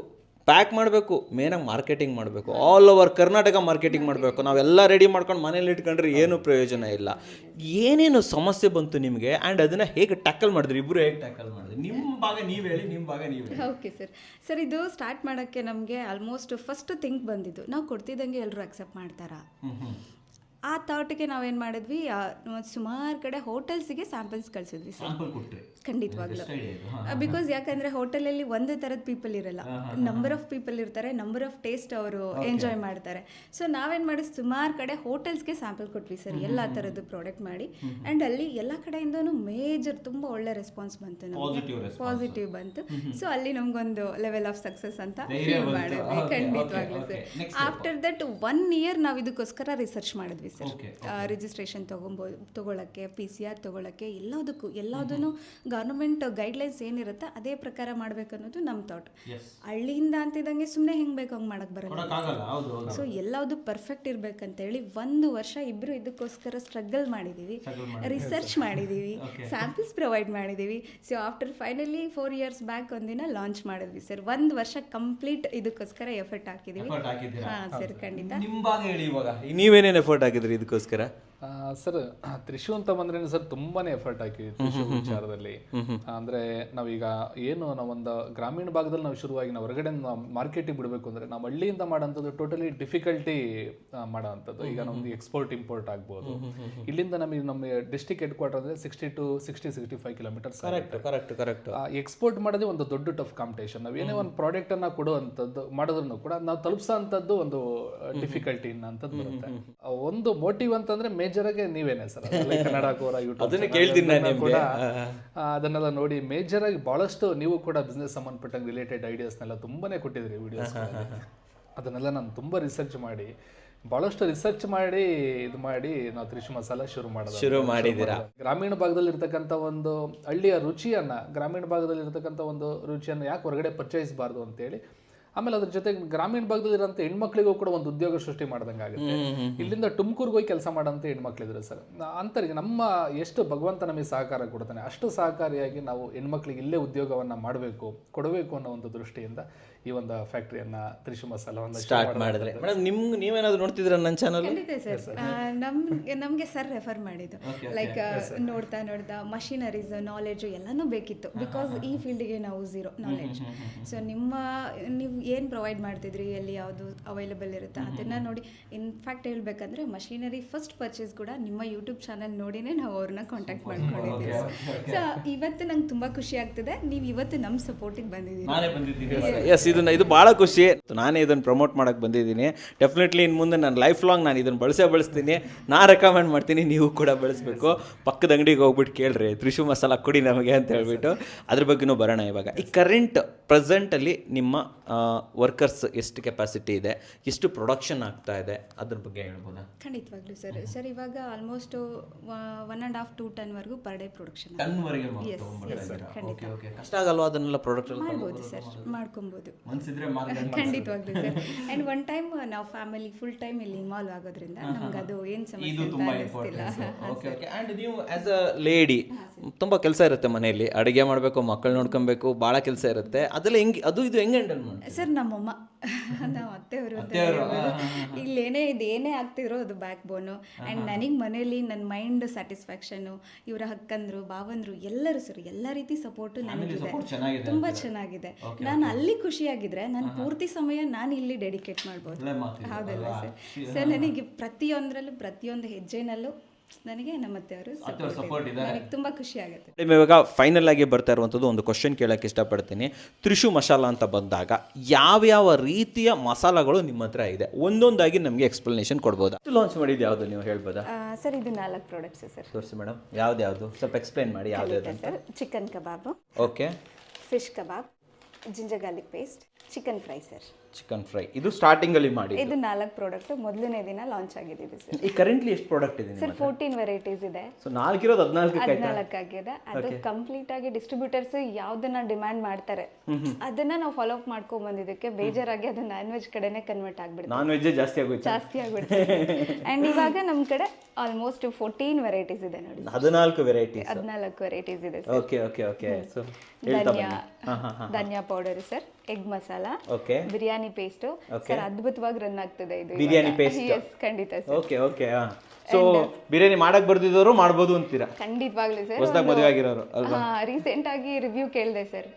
ಪ್ಯಾಕ್ ಮಾಡಬೇಕು, ಮೇನಾಗಿ ಮಾರ್ಕೆಟಿಂಗ್ ಮಾಡಬೇಕು, ಆಲ್ ಓವರ್ ಕರ್ನಾಟಕ ಮಾರ್ಕೆಟಿಂಗ್ ಮಾಡಬೇಕು. ನಾವೆಲ್ಲ ರೆಡಿ ಮಾಡ್ಕೊಂಡು ಮನೇಲಿ ಇಟ್ಕೊಂಡ್ರೆ ಏನೂ ಪ್ರಯೋಜನ ಇಲ್ಲ. ಏನೇನು ಸಮಸ್ಯೆ ಬಂತು ನಿಮಗೆ ಆ್ಯಂಡ್ ಅದನ್ನು ಹೇಗೆ ಟ್ಯಾಕಲ್ ಮಾಡಿದ್ರಿ? ಇಬ್ಬರು ಹೇಗೆ ಟ್ಯಾಕಲ್ ಮಾಡಿದ್ರಿ? ನಿಮ್ಮ ಭಾಗ ನೀವು ಹೇಳಿ, ನಿಮ್ಮ ಭಾಗ ನೀವು ಹೇಳಿ. ಓಕೆ ಸರ್ ಇದು ಸ್ಟಾರ್ಟ್ ಮಾಡೋಕ್ಕೆ ನಮಗೆ ಆಲ್ಮೋಸ್ಟ್ ಫಸ್ಟ್ ಥಿಂಕ್ ಬಂದಿದ್ದು, ನಾವು ಕೊಡ್ತಿದ್ದಂಗೆ ಎಲ್ಲರೂ ಅಕ್ಸೆಪ್ಟ್ ಮಾಡ್ತಾರಾ? ಆ ಥಾಟ್ಗೆ ನಾವೇನು ಮಾಡಿದ್ವಿ, ಸುಮಾರು ಕಡೆ ಹೋಟೆಲ್ಸಿಗೆ ಸ್ಯಾಂಪಲ್ಸ್ ಕಳಿಸಿದ್ವಿ ಸರ್. ಖಂಡಿತವಾಗ್ಲೂ. ಬಿಕಾಸ್ ಯಾಕಂದರೆ ಹೋಟೆಲಲ್ಲಿ ಒಂದೇ ಥರದ ಪೀಪಲ್ ಇರಲ್ಲ, ನಂಬರ್ ಆಫ್ ಪೀಪಲ್ ಇರ್ತಾರೆ, ನಂಬರ್ ಆಫ್ ಟೇಸ್ಟ್ ಅವರು ಎಂಜಾಯ್ ಮಾಡ್ತಾರೆ. ಸೊ ನಾವೇನು ಮಾಡಿ ಸುಮಾರು ಕಡೆ ಹೋಟೆಲ್ಸ್ಗೆ ಸ್ಯಾಂಪಲ್ ಕೊಟ್ವಿ ಸರ್, ಎಲ್ಲ ಥರದ್ದು ಪ್ರಾಡಕ್ಟ್ ಮಾಡಿ. ಆ್ಯಂಡ್ ಅಲ್ಲಿ ಎಲ್ಲ ಕಡೆಯಿಂದನೂ ಮೇಜರ್ ತುಂಬ ಒಳ್ಳೆ ರೆಸ್ಪಾನ್ಸ್ ಬಂತು, ನಮಗೆ ಪಾಸಿಟಿವ್ ಬಂತು. ಸೊ ಅಲ್ಲಿ ನಮಗೊಂದು ಲೆವೆಲ್ ಆಫ್ ಸಕ್ಸಸ್ ಅಂತ ಫೀಲ್ ಮಾಡಿದ್ವಿ. ಖಂಡಿತವಾಗ್ಲೂ ಸರ್. ಆಫ್ಟರ್ ದಟ್ 1 year ನಾವು ಇದಕ್ಕೋಸ್ಕರ ರಿಸರ್ಚ್ ಮಾಡಿದ್ವಿ ಸರ್. ರಿಜಿಸ್ಟ್ರೇಷನ್ ತಗೊಳ್ಳೋಕ್ಕೆ, PCR ತಗೊಳ್ಳೋಕ್ಕೆ, ಎಲ್ಲದೂ ಗೌರ್ಮೆಂಟ್ ಗೈಡ್ಲೈನ್ಸ್ ಏನಿರುತ್ತೆ ಅದೇ ಪ್ರಕಾರ ಮಾಡ್ಬೇಕನ್ನೋದು ನಮ್ಮ ಥಾಟ್. ಹಳ್ಳಿಯಿಂದ ಅಂತಿದ್ದಂಗೆ ಸುಮ್ಮನೆ ಹೆಂಗೆ ಬೇಕು ಹಂಗೆ ಮಾಡಕ್ಕೆ ಬರಲ್ಲ. ಸೊ ಎಲ್ಲವುದು ಪರ್ಫೆಕ್ಟ್ ಇರಬೇಕಂತೇಳಿ 1 ವರ್ಷ ಇಬ್ಬರು ಇದಕ್ಕೋಸ್ಕರ ಸ್ಟ್ರಗಲ್ ಮಾಡಿದ್ದೀವಿ, ರಿಸರ್ಚ್ ಮಾಡಿದ್ದೀವಿ, ಸ್ಯಾಂಪಲ್ಸ್ ಪ್ರೊವೈಡ್ ಮಾಡಿದ್ದೀವಿ. So after finally 4 years back ಒಂದಿನ ಲಾಂಚ್ ಮಾಡಿದ್ವಿ ಸರ್. 1 ವರ್ಷ ಕಂಪ್ಲೀಟ್ ಇದಕ್ಕೋಸ್ಕರ ಎಫರ್ಟ್ ಹಾಕಿದ್ದೀವಿ. ಹಾಂ ಸರ್, ಖಂಡಿತ. ನಿಮ್ಮ ಭಾಗ ಹೇಳಿ, ಇವಾಗ ನೀವೇನೇನು ಎಫರ್ಟ್ ಹಾಕಿದ್ರಿ ಇದಕ್ಕೋಸ್ಕರ? ಸರ್ ತ್ರಿಶು ಅಂತ ಬಂದ್ರೆ ಸರ್ ತುಂಬಾನೇ ಎಫರ್ಟ್ ಹಾಕಿದ್ವಿ ತ್ರಿಶು ವಿಚಾರದಲ್ಲಿ. ಅಂದ್ರೆ ನಾವೀಗ ಏನು ನಾವೊಂದು ಗ್ರಾಮೀಣ ಭಾಗದಲ್ಲಿ ನಾವು ಶುರುವಾಗಿ ನಾವು ಹೊರಗಡೆ ಮಾರ್ಕೆಟಿಗೆ ಬಿಡಬೇಕು ಅಂದ್ರೆ ನಾವು ಹಳ್ಳಿಯಿಂದ ಮಾಡೋಂಥದ್ದು ಟೋಟಲಿ ಡಿಫಿಕಲ್ಟಿ ಮಾಡೋವಂಥದ್ದು. ಈಗ ನಮ್ದು ಎಕ್ಸ್ಪೋರ್ಟ್ ಇಂಪೋರ್ಟ್ ಆಗ್ಬೋದು. ಇಲ್ಲಿಂದ ನಮಗೆ ನಮ್ಮ ಡಿಸ್ಟ್ರಿಕ್ಟ್ ಹೆಡ್ ಕ್ವಾರ್ಟರ್ ಅಂದ್ರೆ 60 to 65 ಕಿಲೋಮೀಟರ್ಸ್. ಕರೆಕ್ಟ್. ಎಕ್ಸ್ಪೋರ್ಟ್ ಮಾಡೋದೇ ಒಂದು ದೊಡ್ಡ ಟಫ್ ಕಾಂಪಿಟೇಷನ್. ನಾವು ಏನೇ ಒಂದು ಪ್ರಾಡಕ್ಟ್ ಅನ್ನ ಕೊಡುವಂಥದ್ದು ಮಾಡಿದ್ರು ಕೂಡ ನಾವು ತಲುಪಿಸೋಂಥದ್ದು ಒಂದು ಡಿಫಿಕಲ್ಟಿ ಅಂತದ್ದು ಬರುತ್ತೆ. ಒಂದು ಮೋಟಿವ್ ಅಂತಂದ್ರೆ ಮೇಜರ್ ಆಗಿ ನೀವೇನೆ ಸರ್, ಕನ್ನಡ ಕೋರ ಯೂಟ್ಯೂಬ್ ಕೂಡ ಅದನ್ನೆಲ್ಲ ನೋಡಿ ಮೇಜರ್ ಆಗಿ ಬಹಳಷ್ಟು ನೀವು ಕೂಡ ಬಿಸ್ನೆಸ್ ಸಂಬಂಧಪಟ್ಟಂಗೆ ರಿಲೇಟೆಡ್ ಐಡಿಯಾಸ್ನೆಲ್ಲ ತುಂಬಾನೇ ಕೊಟ್ಟಿದ್ರಿ ವಿಡಿಯೋಸ್. ಅದನ್ನೆಲ್ಲ ನಾನು ತುಂಬಾ ರಿಸರ್ಚ್ ಮಾಡಿ ಇದು ಮಾಡಿ ನಾವು ತ್ರಿಶು ಮಸಾಲ ಶುರು ಮಾಡಿದ್ದೀರಾ. ಗ್ರಾಮೀಣ ಭಾಗದಲ್ಲಿ ಇರ್ತಕ್ಕಂಥ ಒಂದು ಹಳ್ಳಿಯ ರುಚಿಯನ್ನ, ಗ್ರಾಮೀಣ ಭಾಗದಲ್ಲಿ ಇರ್ತಕ್ಕಂಥ ಒಂದು ರುಚಿಯನ್ನು ಯಾಕೆ ಹೊರಗಡೆ ಪರಿಚಯಿಸಬಾರ್ದು ಅಂತೇಳಿ, ಆಮೇಲೆ ಅದ್ರ ಜೊತೆಗೆ ಗ್ರಾಮೀಣ ಭಾಗದಲ್ಲಿ ಇರೋಂಥ ಹೆಣ್ಮಕ್ಳಿಗೂ ಕೂಡ ಒಂದು ಉದ್ಯೋಗ ಸೃಷ್ಟಿ ಮಾಡ್ದಂಗೆ ಆಗುತ್ತೆ. ಇಲ್ಲಿಂದ ತುಮಕೂರ್ಗೆ ಹೋಗಿ ಕೆಲಸ ಮಾಡೋಂಥ ಹೆಣ್ಮಕ್ಳಿದ್ರು ಸರ್. ಅಂತರಿಗೆ ನಮ್ಮ ಎಷ್ಟು ಭಗವಂತ ನಮಗೆ ಸಹಕಾರ ಕೊಡ್ತಾನೆ ಅಷ್ಟು ಸಹಕಾರಿಯಾಗಿ ನಾವು ಹೆಣ್ಮಕ್ಳಿಗೆ ಇಲ್ಲೇ ಉದ್ಯೋಗವನ್ನು ಕೊಡಬೇಕು ಅನ್ನೋ ಒಂದು ದೃಷ್ಟಿಯಿಂದ ಈ ಒಂದು ಫ್ಯಾಕ್ಟ್ರಿಯನ್ನ ತ್ರಿಶು ಮಸಾಲವನ್ನು ಸ್ಟಾರ್ಟ್ ಮಾಡಿದ್ರೆ. ಮೇಡಮ್ ನೀವೇನಾದ್ರು ನೋಡ್ತಿದ್ರ ನನ್ನ ಚಾನಲ್? ಸರ್ ನಮಗೆ ಸರ್ ರೆಫರ್ ಮಾಡಿದ್ದು, ಲೈಕ್ ನೋಡ್ತಾ ಮಷಿನರೀಸ್ ನಾಲೆಡ್ಜು ಎಲ್ಲನೂ ಬೇಕಿತ್ತು. ಬಿಕಾಸ್ ಈ ಫೀಲ್ಡ್ಗೆ ನಾವು ಝೀರೋ ನಾಲೆಡ್ಜ್. ಸೊ ನೀವು ಏನು ಪ್ರೊವೈಡ್ ಮಾಡ್ತಿದ್ರಿ, ಎಲ್ಲಿ ಯಾವುದು ಅವೈಲೇಬಲ್ ಇರುತ್ತೆ ಅದನ್ನು ನೋಡಿ. ಇನ್ಫ್ಯಾಕ್ಟ್ ಹೇಳ್ಬೇಕಂದ್ರೆ ಮಷಿನರಿ ಫಸ್ಟ್ ಪರ್ಚೇಸ್ ಕೂಡ ನಿಮ್ಮ ಯೂಟ್ಯೂಬ್ ಚಾನಲ್ ನೋಡಿನೇ ನಾವು ಅವ್ರನ್ನ ಕಾಂಟ್ಯಾಕ್ಟ್ ಮಾಡ್ಕೊಂಡಿದ್ದೀವಿ. ಸೊ ಇವತ್ತು ನಂಗೆ ತುಂಬ ಖುಷಿ ಆಗ್ತಿದೆ, ನೀವು ಇವತ್ತು ನಮ್ಮ ಸಪೋರ್ಟಿಗೆ ಬಂದಿದ್ದೀರಿ. ಎಸ್, ಇದು ಭಾಳ ಖುಷಿ. ನಾನೇ ಇದನ್ನು ಪ್ರಮೋಟ್ ಮಾಡೋಕ್ಕೆ ಬಂದಿದ್ದೀನಿ. ಡೆಫಿನೆಟ್ಲಿ ಇನ್ನು ಮುಂದೆ ನಾನು ಲೈಫ್ ಲಾಂಗ್ ನಾನು ಇದನ್ನು ಬಳಸ್ತೀನಿ. ನಾನು ರೆಕಮೆಂಡ್ ಮಾಡ್ತೀನಿ, ನೀವು ಕೂಡ ಬಳಸಬೇಕು. ಪಕ್ಕದ ಅಂಗಡಿಗೆ ಹೋಗ್ಬಿಟ್ಟು ಕೇಳ್ರಿ, ತ್ರಿಶು ಮಸಾಲ ಕೊಡಿ ನಮಗೆ ಅಂತ ಹೇಳ್ಬಿಟ್ಟು. ಅದ್ರ ಬಗ್ಗೆನೂ ಬರೋಣ. ಇವಾಗ ಈ ಪ್ರೆಸೆಂಟಲ್ಲಿ ನಿಮ್ಮ ವರ್ಕರ್ಸ್ ಎಷ್ಟು ಕೆಪಾಸಿಟಿ ಇದೆ, ಎಷ್ಟು ಪ್ರೊಡಕ್ಷನ್ ಆಗ್ತಾ ಇದೆ, ಅದ್ರ ಬಗ್ಗೆ ಹೇಳ್ಬೋದಾ? ಖಂಡಿತವಾಗ್ಲೂ ಸರ್ ಇವಾಗ ಆಲ್ಮೋಸ್ಟ್ 1.5 to 2 ton ವರೆಗೂ ಪರ್ ಡೇ ಪ್ರೊಡಕ್ಷನ್ ಕಷ್ಟ ಆಗಲ್ವಾ ಅದನ್ನೆಲ್ಲ ಪ್ರಾಡಕ್ಟ್ ಮಾಡ್ಬೋದು ಸರ್, ಮಾಡ್ಕೊಬೋದು ಖಂಡಿತವಾಗ್ಲೂ ಸರ್. ಆ್ಯಂಡ್ ಒನ್ ಟೈಮ್ ನಾವು ಫ್ಯಾಮಿಲಿ ಫುಲ್ ಟೈಮ್ ಇಲ್ಲಿ ಇನ್ವಾಲ್ವ್ ಆಗೋದ್ರಿಂದ ನಮ್ಗೆ ಅದು ಏನು ಸಮಸ್ಯೆ ಅಂತ ಅನಿಸ್ತಿಲ್ಲ. ಆ್ಯಂಡ್ ನೀವು ಆ್ಯಸ್ ಅ ಲೇಡಿ ತುಂಬ ಕೆಲಸ ಇರುತ್ತೆ ಮನೆಯಲ್ಲಿ, ಅಡುಗೆ ಮಾಡಬೇಕು, ಮಕ್ಕಳು ನೋಡ್ಕೊಬೇಕು, ಭಾಳ ಕೆಲಸ ಇರುತ್ತೆ. ಅದೆಲ್ಲ ಹೆಂಗೆ ಇದು ಹೆಂಗೆ ಹ್ಯಾಂಡಲ್ ಮಾಡಿ? ಸರ್ ನಮ್ಮಮ್ಮ ನಮ್ಮ ಅತ್ತೆಯವರು ಇಲ್ಲೇನೇ ಏನೇ ಆಗ್ತಿರೋ ಅದು ಬ್ಯಾಕ್ ಬೋನು. ಆ್ಯಂಡ್ ನನಗೆ ಮನೇಲಿ ನನ್ನ ಮೈಂಡ್ ಸ್ಯಾಟಿಸ್ಫ್ಯಾಕ್ಷನು, ಇವರ ಹಕ್ಕಂದ್ರು ಭಾವಂದ್ರು ಎಲ್ಲರೂ ಸರ್ ಎಲ್ಲ ರೀತಿ ಸಪೋರ್ಟು ನನಗಿದೆ, ತುಂಬ ಚೆನ್ನಾಗಿದೆ. ನಾನು ಅಲ್ಲಿ ಖುಷಿಯಾಗಿದ್ರೆ ನಾನು ಪೂರ್ತಿ ಸಮಯ ನಾನು ಇಲ್ಲಿ ಡೆಡಿಕೇಟ್ ಮಾಡ್ಬೋದು. ಹೌದಲ್ಲ ಸರ್? ಸರ್ ನನಗೆ ಪ್ರತಿಯೊಂದು ಹೆಜ್ಜೆನಲ್ಲೂ ನನಗೆ ನಮ್ಮ ಅತ್ತೆಯವರು ಸಪೋರ್ಟ್ ಇದೆ, ನನಗೆ ತುಂಬ ಖುಷಿ ಆಗುತ್ತೆ. ಇವಾಗ ಫೈನಲ್ ಆಗಿ ಬರ್ತಾ ಇರುವಂಥದ್ದು ಒಂದು ಕ್ವಶನ್ ಕೇಳೋಕ್ಕೆ ಇಷ್ಟಪಡ್ತೀನಿ. ತ್ರಿಶು ಮಸಾಲ ಅಂತ ಬಂದಾಗ ಯಾವ್ಯಾವ ರೀತಿಯ ಮಸಾಲಗಳು ನಿಮ್ಮ ಹತ್ರ ಇದೆ, ಒಂದೊಂದಾಗಿ ನಮಗೆ ಎಕ್ಸ್ಪ್ಲನೇಷನ್ ಕೊಡ್ಬೋದಾ? ಲಾಂಚ್ ಮಾಡಿದ್ದು ಯಾವುದು ನೀವು ಹೇಳ್ಬೋದಾ? ಸರ್ ಇದು 4 ಪ್ರಾಡಕ್ಟ್ಸ್ ಸರ್. ತೋರಿಸಿ ಮೇಡಮ್, ಯಾವ್ದು ಸ್ವಲ್ಪ ಎಕ್ಸ್ಪ್ಲೈನ್ ಮಾಡಿ. ಯಾವ್ದು sir? Chicken kebab, okay, fish kebab, ginger garlic paste, chicken fry sir. Chicken fry ಇದು ಸ್ಟಾರ್ಟಿಂಗ್ ಅಲ್ಲಿ ಮಾಡಿ. ಇದು 4 ಪ್ರಾಡಕ್ಟ್ ಮೊದಲನೇ ದಿನ ಲಾಂಚ್ ಆಗಿದ್ದೀವಿ ಸರ್. ಈ ಕರೆಂಟ್ಲಿ ಎಷ್ಟು ಪ್ರಾಡಕ್ಟ್ ಇದೆ ಸರ್? 14 ವೆರೈಟೀಸ್ ಇದೆ. ಸೊ 4 ಇರೋದು 14 ಆಗಿದೆ. ಅದು ಕಂಪ್ಲೀಟ್ ಆಗಿ ಡಿಸ್ಟ್ರಿಬ್ಯೂಟರ್ಸ್ ಯಾವ್ದನ್ನ ಡಿಮ್ಯಾಂಡ್ ಮಾಡ್ತಾರೆ ಅದನ್ನ ನಾವು ಫಾಲೋ ಅಪ್ ಮಾಡ್ಕೊಂಡ್ ಬಂದಿದ್ದಕ್ಕೆ ಬೇಜಾರಾಗಿ ಅದು ನಾನ್ ವೆಜ್ ಕಡೆನೆ ಕನ್ವರ್ಟ್ ಆಗ್ಬಿಡುತ್ತೆ. ನಾನ್ ವೆಜ್ ಜಾಸ್ತಿ ಆಗ್ಬಿಡುತ್ತೆ. ಅಂಡ್ ಇವಾಗ ನಮ್ ಕಡೆ ಆಲ್ಮೋಸ್ಟ್ 14 ವೆರೈಟೀಸ್ ಇದೆ ನೋಡಿ. 14 ವೆರೈಟೀಸ್ ಇದೆ sir. Okay okay okay. So dhaniya powder sir, egg masala, okay, biryani paste sir. ಅದ್ಭುತವಾಗಿ ರನ್ ಆಗ್ತದೆ ಇದು ಬಿರಿಯಾನಿ ಪೇಸ್ಟ್. ಎಸ್ ಖಂಡಿತ sir. Okay okay. So biryani ಮಾಡಕ್ ಬರ್ದಿದ್ದವರು ಮಾಡ್ಬೋದು ಅಂತೀರಾ? ಖಂಡಿತವಾಗ್ಲೂ ಸರ್. ಹೊಸದಾಗಿ ಮದುವೆ ಆಗಿರೋರು ಅಲ್ವಾ? ರೀಸೆಂಟ್ ಆಗಿ ರಿವ್ಯೂ ಕೇಳಿದೆ ಸರ್,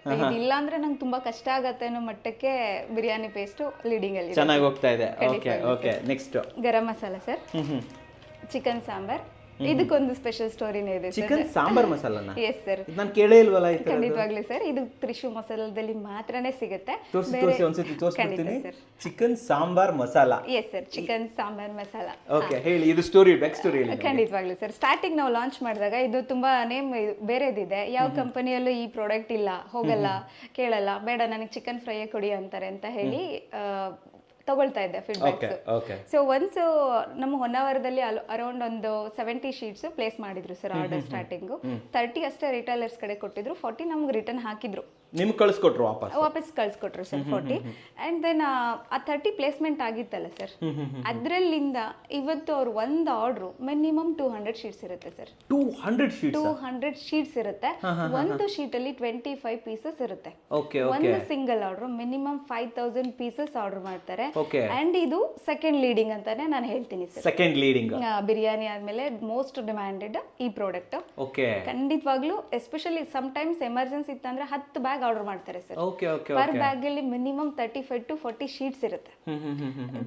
ಇಲ್ಲ ಅಂದ್ರೆ ನಂಗೆ ತುಂಬಾ ಕಷ್ಟ ಆಗತ್ತೆ ಅನ್ನೋ ಮಟ್ಟಕ್ಕೆ ಬಿರಿಯಾನಿ ಪೇಸ್ಟ್ ಲೀಡಿಂಗ್ ಅಲ್ಲಿ ಚೆನ್ನಾಗಿ ಹೋಗ್ತಾ ಇದೆ. Okay okay. Next garam masala sir, chicken sambar. ಇದಕ್ಕೊಂದು ಸ್ಪೆಷಲ್ ಸ್ಟೋರಿನೇ ಇದೆ. ಚಿಕನ್ ಸಾಂಬಾರ್ ಮಸಾಲಾನ? Yes sir. ನಾನು ಕೇಳೇ ಇಲ್ವಲ್ಲ. ಖಂಡಿತವಾಗ್ಲೂ ಸರ್, ಇದು ತ್ರಿಶು ಮಸಾಲದಲ್ಲಿ ಮಾತ್ರನೇ ಸಿಗುತ್ತೆ. ತೋರಿಸಿ ಒಂದ್ಸತಿ ತೋರಿಸ್ಬಿಡ್ತೀನಿ. Chicken sambar masala. Yes sir, chicken sambar masala. Okay, ಹೇಳಿ ಇದು ಸ್ಟೋರಿ, ಬ್ಯಾಕ್ ಸ್ಟೋರಿ ಹೇಳಿ. ಖಂಡಿತವಾಗ್ಲೂ ಸರ್. ಸ್ಟಾರ್ಟಿಂಗ್ ನಾವು ಲಾಂಚ್ ಮಾಡಿದಾಗ ಇದು ತುಂಬಾ ನೇಮ್ ಬೇರೆದಿದೆ, ಯಾವ ಕಂಪನಿಯಲ್ಲೂ ಈ ಪ್ರಾಡಕ್ಟ್ ಇಲ್ಲ, ಹೋಗಲ್ಲ, ಕೇಳಲ್ಲ, ಬೇಡ ನನಗೆ ಚಿಕನ್ ಫ್ರೈ ಕೊಡಿ ಅಂತಾರೆ ಅಂತ ಹೇಳಿ ತಗೊಳ್ತಾ ಇದ್ದೆ ಫೀಡ್ಬ್ಯಾಕ್ಸ್. ಸೊ ಒನ್ಸ್ ನಮ್ಮ ಹೊನ್ನಾವರದಲ್ಲಿ ಅರೌಂಡ್ ಒಂದು 70 ಶೀಟ್ಸ್ ಪ್ಲೇಸ್ ಮಾಡಿದ್ರು ಸರ್ ಆರ್ಡರ್. ಸ್ಟಾರ್ಟಿಂಗು 30 ಅಷ್ಟೇ ರಿಟೇಲರ್ಸ್ ಕಡೆ ಕೊಟ್ಟಿದ್ರು, 40 ನಮ್ಗೆ ರಿಟರ್ನ್ ಹಾಕಿದ್ರು, ನಿಮ್ಗೆ ಕಳಿಸ್ಕೊಟ್ರು, ವಾಪಸ್ ಕಳ್ಸಿಕೊಟ್ರು ಸರ್ 40. ಅಂಡ್ ದೆನ್ ಆ 30 ಪ್ಲೇಸ್ಮೆಂಟ್ ಆಗಿತ್ತಲ್ಲ ಸರ್, ಅದ್ರಲ್ಲಿಂದ ಇವತ್ತು ಅವ್ರು ಒಂದು ಆರ್ಡ್ರು ಮಿನಿಮಮ್ 200 ಶೀಟ್ಸ್ ಇರುತ್ತೆ ಸರ್. 200 ಶೀಟ್ಸ್ ಇರುತ್ತೆ. ಒಂದು ಶೀಟ್ ಅಲ್ಲಿ 25 ಪೀಸಸ್ ಇರುತ್ತೆ. ಒಂದು single order minimum 5000 pieces order ಮಾಡ್ತಾರೆ. ಅಂಡ್ ಇದು ಸೆಕೆಂಡ್ ಲೀಡಿಂಗ್ ಅಂತಾನೆ ನಾನು ಹೇಳ್ತೀನಿ ಸರ್. ಸೆಕೆಂಡ್ ಲೀಡಿಂಗ್ ಬಿರಿಯಾನಿ ಆದ್ಮೇಲೆ ಮೋಸ್ಟ್ ಡಿಮ್ಯಾಂಡೆಡ್ ಈ ಪ್ರಾಡಕ್ಟ್. ಖಂಡಿತವಾಗ್ಲೂ ಎಸ್ಪೆಷಲಿ ಸಮ್ ಟೈಮ್ಸ್ ಎಮರ್ಜೆನ್ಸಿ ಇತ್ತಂದ್ರೆ 10 ಬ್ಯಾಗ್ ಆರ್ಡರ್ ಮಾಡ್ತಾರೆ ಸರ್. ಪರ್ ಬ್ಯಾಗ್ ಅಲ್ಲಿ ಮಿನಿಮಮ್ 35 to 40 ಶೀಟ್ಸ್ ಇರುತ್ತೆ.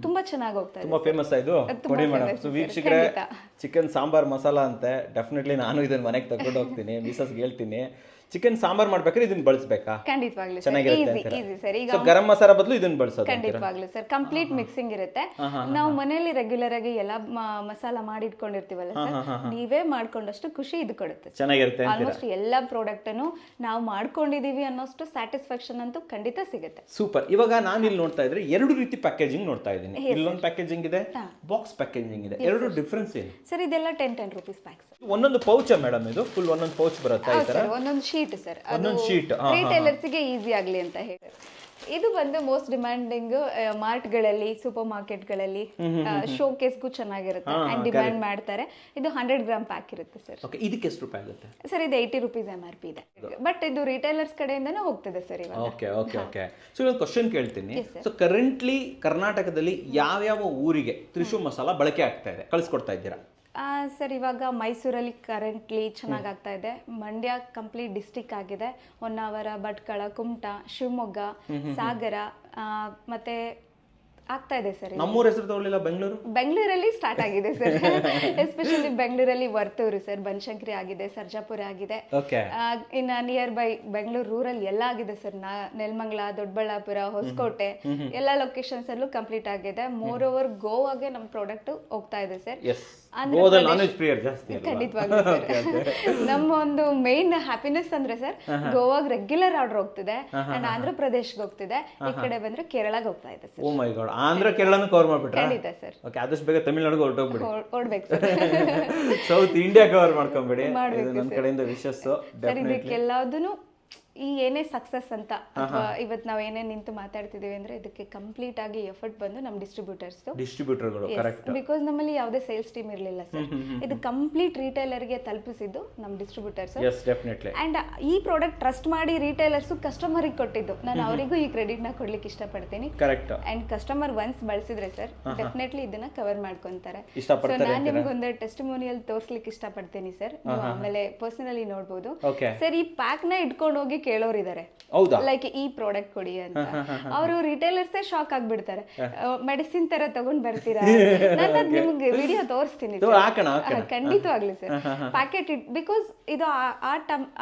ತುಂಬಾ ಚೆನ್ನಾಗಿ ಹೋಗ್ತಾ ಇದೆ, ತುಂಬಾ ಫೇಮಸ್ ಆಯ್ತು. ಕೊಡಿ ಮೇಡಮ್. ಸೊ ವೀಕ್ಷಕರೇ, ಚಿಕನ್ ಸಾಂಬಾರ್ ಮಸಾಲಾ ಅಂತೆ. ಡೆಫಿನೆಟ್ಲಿ ನಾನು ಇದನ್ನ ಮನೆಗೆ ತಗೊಂಡು ಹೋಗ್ತೀನಿ, ಮಿಸಸ್ಗೆ ಹೇಳ್ತೀನಿ. ಚಿಕನ್ ಸಾಂಬಾರ್ ಮಾಡ್ಬೇಕಾದ್ರೆ ಇದನ್ನ ಬಳಸಬೇಕಾ? ಖಂಡಿತವಾಗ್ಲೂ ಚೆನ್ನಾಗಿರುತ್ತೆ ಸರ್. ಈಗ ಗರಂ ಮಸಾಲಾ ಬದಲು ಇದನ್ನ ಬಳಸೋದು? ಖಂಡಿತವಾಗ್ಲೂ ಸರ್, ಕಂಪ್ಲೀಟ್ ಮಿಕ್ಸಿಂಗ್ ಇರುತ್ತೆ. ನಾವು ಮನೆಯಲ್ಲಿ ರೆಗ್ಯುಲರ್ ಆಗಿ ಎಲ್ಲ ಮಸಾಲ ಮಾಡಿ ಇಟ್ಕೊಂಡಿರ್ತೀವಲ್ಲ ಸರ್, ನೀವೇ ಮಾಡ್ಕೊಂಡಷ್ಟು ಖುಷಿ ಇದು ಕೊಡುತ್ತೆ. ಚೆನ್ನಾಗಿರುತ್ತೆ. ಆಲ್ಮೋಸ್ಟ್ ಎಲ್ಲಾ ಪ್ರಾಡಕ್ಟ್ ಅನ್ನು ನಾವು ಮಾಡ್ಕೊಂಡಿದೀವಿ ಅನ್ನೋಷ್ಟು ಸ್ಯಾಟಿಸ್ಫ್ಯಾಕ್ಷನ್ ಅಂತೂ ಖಂಡಿತ ಸಿಗುತ್ತೆ. ಸೂಪರ್. ಇವಾಗ ನಾನು ಇಲ್ಲಿ ನೋಡ್ತಾ ಇದ್ರೆ 2 ರೀತಿ ಪ್ಯಾಕೇಜಿಂಗ್ ನೋಡ್ತಾ ಇದ್ದೀನಿ. ಇಲ್ಲೊಂದು ಪ್ಯಾಕೇಜಿಂಗ್ ಇದೆ, ಬಾಕ್ಸ್ ಪ್ಯಾಕೇಜಿಂಗ್ ಇದೆ. ಎರಡು ಡಿಫರೆನ್ಸ್ ಏನು ಸರ್? ಇದೆಲ್ಲ 10 ರೂಪೀಸ್ ಪ್ಯಾಕ್ಸ್. ಒಂದೊಂದು ಪೌಚ್ ಮೇಡಮ್, ಇದು ಫುಲ್ ಒಂದೊಂದು ಪೌಚ್ ಬರುತ್ತೆ ಈ ತರ. ಒಂದೊಂದು ಶೀಟ್ ಸರ್, ಒಂದೊಂದು ಶೀಟ್ ರಿಟೇಲರ್ಸ್ಗೆ ಈಸಿ ಆಗಲಿ ಅಂತ ಹೇಳಿ. ಇದು ಬಂದು ಮೋಸ್ಟ್ ಡಿಮ್ಯಾಂಡಿಂಗ್ ಮಾರ್ಟ್ಗಳಲ್ಲಿ, ಸೂಪರ್ ಮಾರ್ಕೆಟ್ಗಳಲ್ಲಿ ಶೋಕೇಸ್ಗೂ ಚೆನ್ನಾಗಿರುತ್ತೆ ಅಂಡ್ ಡಿಮ್ಯಾಂಡ್ ಮಾಡ್ತಾರೆ. ಇದು 100 ಗ್ರಾಮ್ ಪ್ಯಾಕ್ ಇರುತ್ತೆ ಸರ್. ಇದಕ್ಕೆ ಎಷ್ಟು ರೂಪಾಯಿ ಆಗುತ್ತೆ ಸರ್? ಇದು 80 ರೂಪೀಸ್ MRP ಇದೆ, ಬಟ್ ಇದು ರಿಟೇಲರ್ಸ್ ಕಡೆಯಿಂದನೇ ಹೋಗ್ತದೆ ಸರ್ ಇವಾಗ. Okay okay okay. ಸೊ ಒಂದು ಕ್ವಶನ್ ಕೇಳ್ತೀನಿ. ಸೊ ಕರೆಂಟ್ಲಿ ಕರ್ನಾಟಕದಲ್ಲಿ ಯಾವ್ಯಾವ ಊರಿಗೆ ತ್ರಿಶು ಮಸಾಲ ಬಳಕೆ ಆಗ್ತಾ ಇದೆ, ಕಳಿಸ್ಕೊಡ್ತಾ ಇದ್ದೀರಾ? ಸರ್ ಇವಾಗ ಮೈಸೂರಲ್ಲಿ ಕರೆಂಟ್ಲಿ ಚೆನ್ನಾಗಿ ಆಗ್ತಾ ಇದೆ. ಮಂಡ್ಯ ಕಂಪ್ಲೀಟ್ ಡಿಸ್ಟಿಕ್ ಆಗಿದೆ. ಹೊನ್ನಾವರ, ಭಟ್ಕಳ, ಕುಮಟಾ, ಶಿವಮೊಗ್ಗ, ಸಾಗರ ಮತ್ತೆ ಆಗ್ತಾ ಇದೆ ಸರ್. ನಮ್ಮೂರ ಹೆಸರು ತಗೊಳ್ಳಿಲ್ಲ, ಬೆಂಗಳೂರಲ್ಲಿ ಸ್ಟಾರ್ಟ್ ಆಗಿದೆ ಸರ್. ಎಸ್ಪೆಷಲಿ ಬೆಂಗಳೂರಲ್ಲಿ ವರ್ತೂರು ಸರ್, ಬನಶಂಕರಿ ಆಗಿದೆ, ಸರ್ಜಾಪುರ ಆಗಿದೆ. ಇನ್ನು ನಿಯರ್ ಬೈ ಬೆಂಗಳೂರು ರೂರಲ್ ಎಲ್ಲ ಆಗಿದೆ ಸರ್. ನೆಲಮಂಗಲ, ದೊಡ್ಡಬಳ್ಳಾಪುರ, ಹೊಸಕೋಟೆ ಎಲ್ಲ ಲೊಕೇಶನ್ಸ್ ಅಲ್ಲೂ ಕಂಪ್ಲೀಟ್ ಆಗಿದೆ. ಮೋರ್ ಓವರ್ ಗೋವಾಗೆ ನಮ್ಮ ಪ್ರಾಡಕ್ಟ್ ಹೋಗ್ತಾ ಇದೆ ಸರ್. ಖಂಡಿತವಾಗ್ಲೂ ಸರ್. ನಮ್ಮ ಒಂದು ಮೇನ್ ಹ್ಯಾಪಿನೆಸ್ ಅಂದ್ರೆ ಸರ್, ಗೋವಾಗ್ ರೆಗ್ಯುಲರ್ ಆರ್ಡರ್ ಹೋಗ್ತಿದೆ ಅಂಡ್ ಆಂಧ್ರ ಪ್ರದೇಶ್ಗೆ ಹೋಗ್ತಿದೆ. ಈ ಕಡೆ ಬಂದ್ರೆ ಕೇರಳಗೆ ಹೋಗ್ತಾ ಇದೆ sir. Oh my god, Andhra ಕೇರಳನ ಕವರ್ ಮಾಡ್ಬಿಟ್ರಾ? ಖಂಡಿತ ಸರ್. ಓಕೆ, ಆದಷ್ಟು ಬೇಗ ತಮಿಳ್ನಾಡಿಗೆ ಹೊರಟೋಗ್ಬಿಡಿ. ಓಡ್ಬೇಕು ಸರ್. ಸೌತ್ ಇಂಡಿಯಾ ಕವರ್ ಮಾಡ್ಕೊಂಬಿಡಿ. ಇದು ನನ್ನ ಕಡೆಯಿಂದ ವಿಶಸ್. ಸರ್ ಇದಕ್ಕೆಲ್ಲದೂ ಈ ಏನೇ ಸಕ್ಸಸ್ ಅಂತ ಅಥವಾ ಇವತ್ತು ನಾವು ಏನೇ ನಿಂತು ಮಾತಾಡ್ತಿದೀವಿ ಅಂದ್ರೆ ಇದಕ್ಕೆ ಕಂಪ್ಲೀಟ್ ಆಗಿ ಎಫರ್ಟ್ ಬಂದು ನಮ್ಮ ಡಿಸ್ಟ್ರಿಬ್ಯೂಟರ್ಸ್ಗಳು. ಬಿಕಾಸ್ ನಮ್ಮಲ್ಲಿ ಯಾವುದೇ ಸೇಲ್ಸ್ ಟೀಮ್ ಇರಲಿಲ್ಲ ಸರ್. ಇದು ಕಂಪ್ಲೀಟ್ ರಿಟೇಲರ್ಗೆ ತಲುಪಿಸಿದ್ದು ನಮ್ಮ ಡಿಸ್ಟ್ರಿಬ್ಯೂಟರ್ಸ್. ಅಂಡ್ ಈ ಪ್ರಾಡಕ್ಟ್ ಟ್ರಸ್ಟ್ ಮಾಡಿ ರಿಟೇಲರ್ಸ್ ಕಸ್ಟಮರಿಗೆ ಕೊಟ್ಟಿದ್ದು. ನಾನು ಅವರಿಗೂ ಈ ಕ್ರೆಡಿಟ್ ನ ಕೊಡ್ಲಿಕ್ಕೆ ಇಷ್ಟಪಡ್ತೀನಿ. ಅಂಡ್ ಕಸ್ಟಮರ್ ಒನ್ಸ್ ಬಳಸಿದ್ರೆ ಸರ್ ಡೆಫಿನೆಟ್ಲಿ ಇದನ್ನ ಕವರ್ ಮಾಡ್ಕೊಂತಾರೆ. ಸೊ ನಾನು ನಿಮ್ಗೆ ಒಂದು ಟೆಸ್ಟಿಮೋನಿಯಲ್ ತೋರ್ಸ್ಲಿಕ್ಕೆ ಇಷ್ಟಪಡ್ತೀನಿ ಸರ್. ನೀವು ಆಮೇಲೆ ಪರ್ಸನಲಿ ನೋಡ್ಬೋದು ಸರ್. ಈ ಪ್ಯಾಕ್ ನ ಇಟ್ಕೊಂಡು ಹೋಗಿ ಕೇಳೋರಿದ್ದಾರೆ, ಲೈಕ್ ಈ ಪ್ರಾಡಕ್ಟ್ ಕೊಡಿ ಅಂತ. ಅವರು ರಿಟೇಲರ್ಸ್ ಶಾಕ್ ಆಗ್ಬಿಡ್ತಾರೆ. ಮೆಡಿಸಿನ್ ತರ ತಗೊಂಡ್ ಬರ್ತೀರಾ? ನಾನು ನಿಮ್ಗೆ ವಿಡಿಯೋ ತೋರಿಸ್ತೀನಿ ಖಂಡಿತವಾಗ್ಲಿ ಸರ್. ಪ್ಯಾಕೆಟ್ ಬಿಕಾಸ್ ಇದು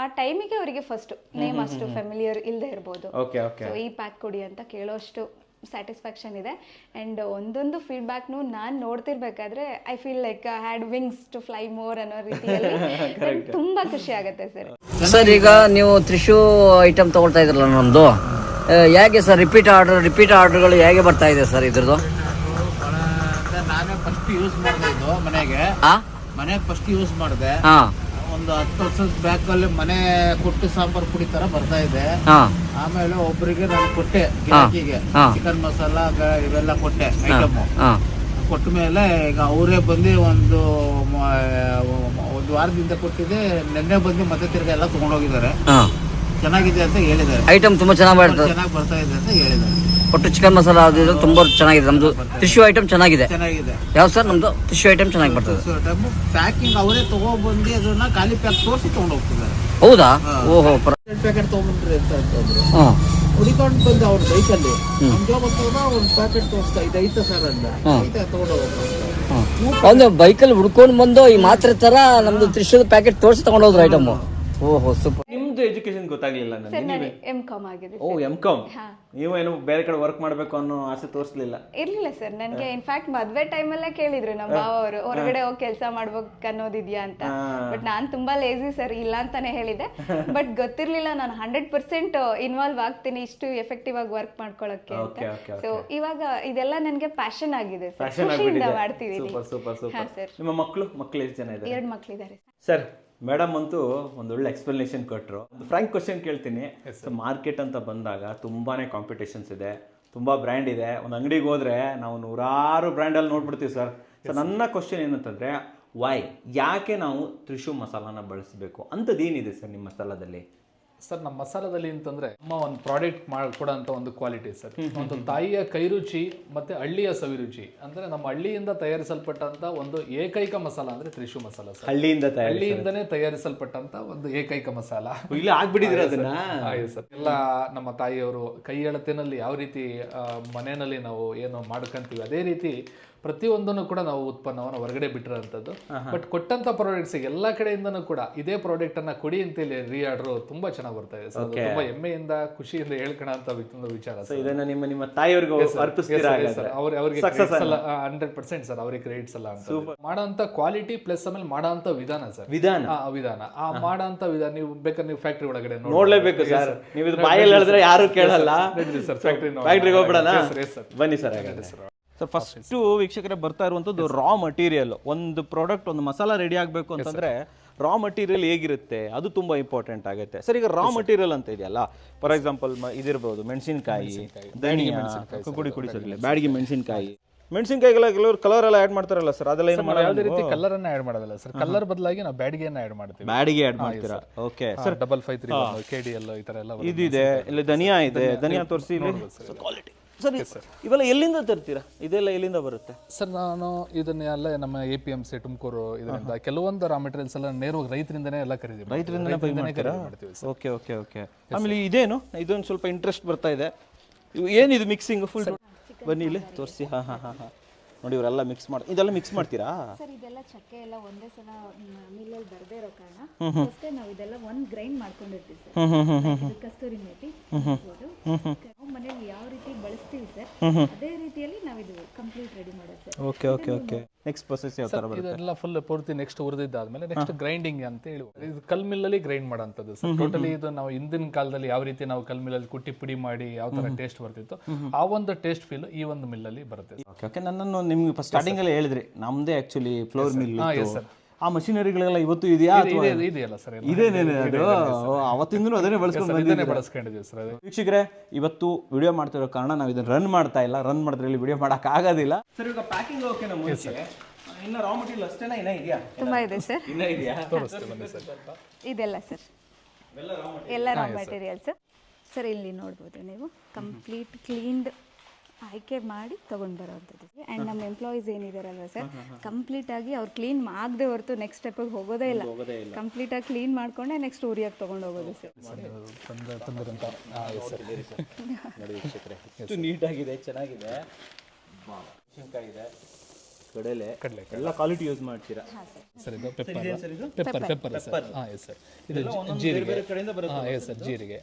ಆ ಟೈಮಿಗೆ ಅವರಿಗೆ ಫಸ್ಟ್ ನೇಮ್ ಅಷ್ಟು ಫೆಮಿಲಿಯರ್ ಇಲ್ಲದೆ ಇರ್ಬೋದು. ಸೊ ಈ ಪ್ಯಾಕ್ ಕೊಡಿ ಅಂತ ಕೇಳೋಷ್ಟು ಸ್ಯಾಟಿಸ್ಫ್ಯಾಕ್ಷನ್ ಇದೆ. ಅಂಡ್ ಒಂದೊಂದು ಫೀಡ್ಬ್ಯಾಕ್ನು ನಾನು ನೋಡ್ತಿರ್ಬೇಕಾದ್ರೆ I feel like had wings to fly more ಅನ್ನೋ ರೀತಿಯಲ್ಲಿ ತುಂಬಾ ಖುಷಿ ಆಗುತ್ತೆ ಸರ್. ಸರ್ ಈಗ ನೀವು ತ್ರಿಶೂ ಐಟಮ್ ತಗೊಳ್ತಾ ಇದ್ರಲ್ಲ ನಮ್ಮದು, ಹೇಗೆ ಸರ್ ರಿಪೀಟ್ ಆರ್ಡರ್ಗಳು ಹೇಗೆ ಬರ್ತಾ ಇದೆ ಸರ್ ಇದ್ರದ್ದು? ನಾನೇ ಫಸ್ಟ್ ಯೂಸ್ ಮಾಡಿದೆ ಇದು ಮನೆಗೆ ಫಸ್ಟ್ ಯೂಸ್ ಮಾಡಿದೆ. ಒಂದು 10 ವರ್ಷದ ಬ್ಯಾಕ್ ಅಲ್ಲಿ ಮನೆ ಕೊಟ್ಟು ಸಾಂಬಾರ್ ಪುಡಿ ತರ ಬರ್ತಾ ಇದೆ. ಆಮೇಲೆ ಒಬ್ಬರಿಗೆ ನಾನು ಕೊಟ್ಟೆ, ಗಿರಾಕಿಗೆ ಚಿಕನ್ ಮಸಾಲ ಇವೆಲ್ಲ ಕೊಟ್ಟೆ ಐಟಮ್. ಕೊಟ್ಟ ಮೇಲೆ ಈಗ ಅವರೇ ಬಂದು ಒಂದು ವಾರದಿಂದ ಕೊಟ್ಟಿದೆ. ನೆನ್ನೆ ಬಂದು ಮತ್ತೆ ತಿರ್ಗಾ ಎಲ್ಲ ತಗೊಂಡೋಗಿದ್ದಾರೆ. ಚೆನ್ನಾಗಿದೆ ಅಂತ ಹೇಳಿದ್ದಾರೆ. ಐಟಮ್ ತುಂಬಾ ಚೆನ್ನಾಗಿ ಬರ್ತಾ ಇದೆ ಅಂತ ಹೇಳಿದ್ದಾರೆ. ಒಟ್ಟು ಚಿಕನ್ ಮಸಾಲ ಅದು ತುಂಬಾ ಚೆನ್ನಾಗಿದೆ. ನಮ್ದು ಟಿಶ್ಯೂ ಐಟಮ್ ಚೆನ್ನಾಗಿದೆ. ಯಾವ ಸರ್ ನಮ್ದು ಟಿಶ್ಯೂ ಐಟಮ್ ಚೆನ್ನಾಗಿ ಬರ್ತದೆ. ಪ್ಯಾಕಿಂಗ್ ಅವರೇ ತಗೊಬಂದು ಅದನ್ನ ಖಾಲಿ ಪ್ಯಾಕ್ ತೋರಿಸಿ ತಗೊಂಡು ಹೋಗ್ತಿದ್ದಾರೆ. ಹೌದಾ? ಓಹೋ, ಪ್ಯಾಕೆಟ್ ತಗೊಂಡ್ರಿ ಅಂತ ಅಂತಂದ್ರು. ಹುಡಿಕೊಂಡು ಬಂದು ಅವ್ರ ಬೈಕಲ್ಲಿ ಒಂದು ಪ್ಯಾಕೆಟ್ ತೋರಿಸ್ತಾ ಇದು ಐತೆ ಸರ್ ಅಂತ ತಗೊಂಡು ಹೋಗ್ತಾರೆ. ಒಂದು ಬೈಕಲ್ಲಿ ಹುಡ್ಕೊಂಡು ಬಂದು ಈ ಮಾತ್ರೆ ತರ ನಮ್ದು ತ್ರಿಶ್ಯೂದ ಪ್ಯಾಕೆಟ್ ತೋರಿಸಿ ತಗೊಂಡು ಹೋದ್ರು ಐಟಮ್. ಓಹೋ, ಸೂಪರ್. ನಿಮ್ದು ಎಜುಕೇಶನ್ ಗೊತ್ತಾಗ್ಲಿಲ್ಲ ನನಗೆ. ಎಂ.ಕಾಮ್ ಆಗಿದೆ. ಓ, ಎಂ.ಕಾಮ್. ನೀವು ಏನು ಬೇರೆ ಕಡೆ ವರ್ಕ್ ಮಾಡ್ಬೇಕು ಅನ್ನೋ ಆಸೆ ತೋರಿಸ್ಲಿಲ್ಲ? ಇರ್ಲಿಲ್ಲ ಸರ್. ನನಗೆ ಇನ್ಫ್ಯಾಕ್ಟ್ ಮದ್ವೆ ಟೈಮಲ್ಲೇ ಕೇಳಿದ್ರು ನಮ್ಮ ಭಾವ ಅವರು, ಹೊರಗಡೆ ಹೋಗಿ ಕೆಲಸ ಮಾಡ್ಬೇಕು ಅನ್ನೋದಿದ್ಯಾ ಅಂತ. ಬಟ್ ನಾನ್ ತುಂಬಾ ಲೇಜಿ ಸರ್, ಇಲ್ಲ ಅಂತಾನೆ ಹೇಳಿದೆ. ಬಟ್ ಗೊತ್ತಿರ್ಲಿಲ್ಲ ನಾನು 100% ಇನ್ವಾಲ್ವ್ ಆಗ್ತೀನಿ ಇಷ್ಟು ಎಫೆಕ್ಟಿವ್ ಆಗಿ ವರ್ಕ್ ಮಾಡ್ಕೊಳಕ್ಕೆ ಅಂತ. ಸೊ ಇವಾಗ ಇದೆಲ್ಲ ನನಗೆ ಪ್ಯಾಷನ್ ಆಗಿದೆ ಸರ್. ಖುಷಿಯಿಂದ ಮಾಡ್ತಿದ್ದೀನಿ. ನಿಮ್ಮ ಮಕ್ಕಳು ಎಷ್ಟು ಜನ ಇದ್ದಾರೆ? 2 ಮಕ್ಕಳಿದ್ದಾರೆ ಸರ್. ಮೇಡಮ್ ಅಂತೂ ಒಂದು ಒಳ್ಳೆ ಎಕ್ಸ್ಪ್ಲನೇಷನ್ ಕೊಟ್ಟರು. ಒಂದು ಫ್ರ್ಯಾಂಕ್ ಕ್ವಶನ್ ಕೇಳ್ತೀನಿ. ಮಾರ್ಕೆಟ್ ಅಂತ ಬಂದಾಗ ತುಂಬಾ ಕಾಂಪಿಟೇಷನ್ಸ್ ಇದೆ, ತುಂಬ ಬ್ರ್ಯಾಂಡ್ ಇದೆ. ಒಂದು ಅಂಗಡಿಗೆ ಹೋದರೆ ನಾವು 100 ಬ್ರ್ಯಾಂಡಲ್ಲಿ ನೋಡ್ಬಿಡ್ತೀವಿ ಸರ್. ಸೊ ನನ್ನ ಕ್ವಶನ್ ಏನಂತಂದರೆ, ಯಾಕೆ ನಾವು ತ್ರಿಶೂ ಮಸಾಲಾನ ಬಳಸಬೇಕು? ಅಂಥದ್ದೇನಿದೆ ಸರ್ ನಿಮ್ಮ ಮಸಾಲದಲ್ಲಿ? ಸರ್, ನಮ್ಮ ಮಸಾಲದಲ್ಲಿ ಅಂತಂದ್ರೆ ನಮ್ಮ ಒಂದು ಪ್ರಾಡಕ್ಟ್ ಕೊಡೋಂಥ ಒಂದು ಕ್ವಾಲಿಟಿ ಸರ್. ಒಂದು ತಾಯಿಯ ಕೈರುಚಿ ಮತ್ತೆ ಹಳ್ಳಿಯ ಸವಿರುಚಿ ಅಂದ್ರೆ ನಮ್ಮ ಹಳ್ಳಿಯಿಂದ ತಯಾರಿಸಲ್ಪಟ್ಟಂತ ಒಂದು ಏಕೈಕ ಮಸಾಲ ಅಂದ್ರೆ ತ್ರಿಶೂ ಮಸಾಲ ಸರ್. ಹಳ್ಳಿಯಿಂದನೇ ತಯಾರಿಸಲ್ಪಟ್ಟಂತ ಒಂದು ಏಕೈಕ ಮಸಾಲ. ಇಲ್ಲಿ ಆಗ್ಬಿಟ್ಟಿದ್ರೆ ಅದನ್ನ ಸರ್ ಎಲ್ಲ ನಮ್ಮ ತಾಯಿಯವರು ಕೈ ಎಳತಿನಲ್ಲಿ ಯಾವ ರೀತಿ ಮನೆಯಲ್ಲಿ ನಾವು ಏನು ಮಾಡ್ಕೊಂತೀವಿ ಅದೇ ರೀತಿ ಪ್ರತಿಯೊಂದನ್ನು ಕೂಡ ನಾವು ಉತ್ಪನ್ನವನ್ನು ಹೊರಗಡೆ ಬಿಟ್ಟಿರೋಂಥದ್ದು. ಬಟ್ ಕೊಟ್ಟಂತ ಪ್ರಾಡಕ್ಟ್ಸ್ ಎಲ್ಲ ಕಡೆಯಿಂದನೂ ಕೂಡ ಇದೇ ಪ್ರಾಡಕ್ಟ್ ಅನ್ನ ಕೊಡಿ ಅಂತೇಳಿ ರೀಆರ್ಡರ್ ತುಂಬಾ ಚೆನ್ನಾಗಿ ಬರ್ತಾ ಇದೆ ಸರ್. ತುಂಬಾ ಹೆಮ್ಮೆಯಿಂದ ಖುಷಿಯಿಂದ ಹೇಳ್ಕೊಳ್ಳೋಂತ ಒಂದು ವಿಚಾರ ಸರ್. ಇದನ್ನ ನಿಮ್ಮ ತಾಯಿಯವರಿಗೆ ಅರ್ಪಿಸ್ತೀರಾ ಸರ್? ಅವ್ರಿಗೆ 100% ಸರ್, ಅವ್ರಿಗೆ ಕ್ರೆಡಿಟ್ಸ್ ಅಲ್ಲ ಅಂತ. ಮಾಡೋಂತ ಕ್ವಾಲಿಟಿ ಪ್ಲಸ್ ಆಮೇಲೆ ಮಾಡೋಂತ ವಿಧಾನ ಸರ್. ವಿಧಾನ ಮಾಡೋಂತ ವಿಧಾನ ನೀವು ಬೇಕಾದ್ರೆ ನೀವು ಫ್ಯಾಕ್ಟ್ರಿ ಒಳಗಡೆ ನೋಡ್ಲೇಬೇಕು ಸರ್. ನೀವು ಬಾಯಲ್ಲಿ ಹೇಳಿದ್ರೆ ಯಾರು ಕೇಳಲ್ಲ ಸರ್. ಫ್ಯಾಕ್ಟ್ರಿಗೆ ಹೋಗ್ಬಿಡೋಣ, ಬನ್ನಿ ಸರ್. ಸರ್, ಫಸ್ಟು ವೀಕ್ಷಕರೇ ಬರ್ತಾ ಇರುವಂಥದ್ದು ರಾ ಮಟೀರಿಯಲ್. ಒಂದು ಪ್ರಾಡಕ್ಟ್, ಒಂದು ಮಸಾಲ ರೆಡಿ ಆಗಬೇಕು ಅಂತಂದರೆ ರಾ ಮಟೀರಿಯಲ್ ಹೇಗಿರುತ್ತೆ ಅದು ತುಂಬ ಇಂಪಾರ್ಟೆಂಟ್ ಆಗುತ್ತೆ ಸರ್. ಈಗ ರಾ ಮಟೀರಿಯಲ್ ಅಂತ ಇದೆಯಲ್ಲ, ಫಾರ್ ಎಕ್ಸಾಂಪಲ್ ಇದಿರ್ಬೋದು ಮೆಣಸಿನ್ಕಾಯಿ, ಧನಿಯಾ, ಕುಡಿ ಸರ್, ಬ್ಯಾಡಗಿ ಮೆಣಸಿನ್ಕಾಯಿಗೆಲ್ಲ ಕೆಲವರು ಕಲರ್ ಎಲ್ಲ ಆ್ಯಡ್ ಮಾಡ್ತಾರಲ್ಲ ಸರ್, ಅದೆಲ್ಲ ಏನು ಯಾವುದೇ ರೀತಿ ಕಲರ್ ಅನ್ನ ಆ್ಯಡ್ ಮಾಡೋದಿಲ್ಲ ಸರ್. ಕಲರ್ ಬದಲಾಗಿ ನಾವು ಬ್ಯಾಡಗಿಯನ್ನು ಆ್ಯಡ್ ಮಾಡ್ತೀವಿ. ಬ್ಯಾಡಗಿ ಆ್ಯಡ್ ಮಾಡ್ತೀರಾ? Okay sir. 5531 KDL ಈ ಥರ ಎಲ್ಲ ಇದಿದೆ. ಇಲ್ಲಿ ಧನಿಯಾ ಇದೆ, ಧನಿಯಾ ತೋರಿಸಿ. ಕ್ವಾಲಿಟಿ ಸರ್ ಇವೆಲ್ಲ ಎಲ್ಲಿಂದ ತರ್ತೀರಾ? ಇದೆಲ್ಲ ಎಲ್ಲಿಂದ ಬರುತ್ತೆ ಸರ್ ನಾನು ಇದನ್ನೆಲ್ಲ ನಮ್ಮ APMC ತುಮಕೂರು ಇದರಿಂದ ಕೆಲವೊಂದು ರಾ ಮೆಟೀರಿಯಲ್ಸ್ ಎಲ್ಲ ನೇರವಾಗಿ ರೈತರಿಂದನೇ ಎಲ್ಲ ಖರೀದಿ ಮಾಡ್ತೀವಿ ಸರ್. Okay okay okay. ಆಮೇಲೆ ಇದೇನು ಇದೊಂದು ಸ್ವಲ್ಪ ಇಂಟ್ರೆಸ್ಟ್ ಬರ್ತಾ ಇದೆ. ಏನಿದು ಮಿಕ್ಸಿಂಗ್ ಫುಲ್? ಬನ್ನಿ ಇಲ್ಲಿ ತೋರಿಸಿ. ಹಾಂ ಹಾಂ ಹಾಂ ಹಾಂ ನೋಡಿ ಇವರೆಲ್ಲ ಮಿಕ್ಸ್ ಮಾಡಿ ಇದೆಲ್ಲ ಮಿಕ್ಸ್ ಮಾಡ್ತೀರಾ? ಸರ್ ಇದೆಲ್ಲ ಚಕ್ಕೆ ಎಲ್ಲ ಒಂದೇ ಸಲ ಮಿಲ್ಲಲ್ಲಿ ಬರದೇ ಇರೋ ಕಾರಣ ಅಷ್ಟೇ ನಾವು ಇದೆಲ್ಲ ಒಂದು ಗ್ರೈಂಡ್ ಮಾಡ್ಕೊಂಡಿರ್ತೀವಿ ಸರ್. ಇದು ಕಸ್ತೂರಿ ಮೇಥಿ ನಾವು ಮನೇಲಿ ಯಾವ ರೀತಿ ಬಳಸ್ತೀವಿ ಸರ್ ಅದೇ ರೀತಿಯಲ್ಲಿ ನಾವು ಇದು ಕಂಪ್ಲೀಟ್ ರೆಡಿ ಮಾಡೋದು sir. Okay okay okay. Next process ಯಾವ ಥರ ಬರುತ್ತೆ? ಇದೆಲ್ಲ ಫುಲ್ ಪೂರ್ತಿ ನೆಕ್ಸ್ಟ್ ಹುರಿದಿದ್ದಾದ್ಮೇಲೆ ನೆಕ್ಸ್ಟ್ ಗ್ರೈಂಡಿಂಗ್ ಅಂತ ಹೇಳಿ ಇದು ಕಲ್ ಮಿಲ್ಲಲ್ಲಿ ಗ್ರೈಂಡ್ ಮಾಡೋಂಥದ್ದು ಸರ್. ಟೋಟಲಿ ಇದು ನಾವು ಹಿಂದಿನ ಕಾಲದಲ್ಲಿ ಯಾವ ರೀತಿ ನಾವು ಕಲ್ ಮಿಲ್ಲಲ್ಲಿ ಕುಟ್ಟಿ ಪುಡಿ ಮಾಡಿ ಯಾವ ತರ ಟೇಸ್ಟ್ ಬರ್ತಿತ್ತು ಆ ಒಂದು ಟೇಸ್ಟ್ ಫೀಲ್ ಈ ಒಂದು ಮಿಲ್ಲಲ್ಲಿ ಬರುತ್ತೆ. Okay okay. ನನ್ನನ್ನು ನಿಮ್ಗೆ ಫಸ್ಟ್ ಸ್ಟಾರ್ಟಿಂಗಲ್ಲಿ ಹೇಳಿದ್ರಿ ನಮ್ಮದೇ ಆ್ಯಕ್ಚುಲಿ ಫ್ಲೋರ್ ಮಿಲ್. ಆ ಮಷಿನರಿಗಳೆಲ್ಲ ಇವತ್ತು ಇದೆಯಾ? ಇದೆಯಲ್ಲ ಸರ್, ಇದೇನೇನು ಅದು ಅವತ್ತಿಂದಲೂ ಅದನ್ನೇ ಬಳಸ್ಕೊಂಡಿದ್ದೀವಿ ಸರ್. ವೀಕ್ಷಕರೇ, ಇವತ್ತು ವಿಡಿಯೋ ಮಾಡ್ತಿರೋ ಕಾರಣ ನಾವು ಇದನ್ನ ರನ್ ಮಾಡ್ತಾ ಇಲ್ಲ. ರನ್ ಮಾಡಿದ್ರೆ ಇಲ್ಲಿ ವಿಡಿಯೋ ಮಾಡೋಕ್ಕಾಗೋದಿಲ್ಲ ಸರ್. ಈಗ ಪ್ಯಾಕಿಂಗ್ ಓಕೆ ನಮ್ಮ ಇನ್ನು ರಾ ಮೆಟೀರಿಯಲ್ ಅಷ್ಟೇನಾ ಇನ್ನೂ ಇದೆಯಾ? ತುಂಬ ಇದೆ ಸರ್. ಇನ್ನೂ ಇದೆಯಾ? ಇದೆಲ್ಲ ಸರ್ ಎಲ್ಲ ರಾ ಮೆಟೀರಿಯಲ್ಸ್ ಸರ್. ಇಲ್ಲಿ ನೋಡ್ಬೋದು ನೀವು ಕಂಪ್ಲೀಟ್ ಕ್ಲೀನ್ಡ್ ಆಯ್ಕೆ ಮಾಡಿ ತೊಗೊಂಡು ಬರೋವಂಥದ್ದು. ಆ್ಯಂಡ್ ನಮ್ಮ ಎಂಪ್ಲಾಯೀಸ್ ಏನಿದಾರಲ್ವ ಸರ್ ಕಂಪ್ಲೀಟಾಗಿ ಅವ್ರು ಕ್ಲೀನ್ ಆಗದೆ ಹೊರತು ನೆಕ್ಸ್ಟ್ ಸ್ಟೆಪ್ಪಿಗೆ ಹೋಗೋದೇ ಇಲ್ಲ. ಕಂಪ್ಲೀಟಾಗಿ ಕ್ಲೀನ್ ಮಾಡ್ಕೊಂಡೆ ನೆಕ್ಸ್ಟ್ ಊರಿಯಾಗಿ ತೊಗೊಂಡು ಹೋಗೋದು ಸರ್. ಎಷ್ಟು ನೀಟಾಗಿದೆ, ಚೆನ್ನಾಗಿದೆ. ಇದೆ ಕಡಲೆ ಎಲ್ಲ ಕ್ವಾಲಿಟಿ ಯೂಸ್ ಮಾಡ್ತೀರಾ ಸರ್? ಇದು ಪೆಪ್ಪರ್ ಸರ್. ಹಾಂ ಎಸ್ ಸರ್. ಇದು ಜೀರಿಗೆ ಎಸ್ ಸರ್, ಜೀರಿಗೆ.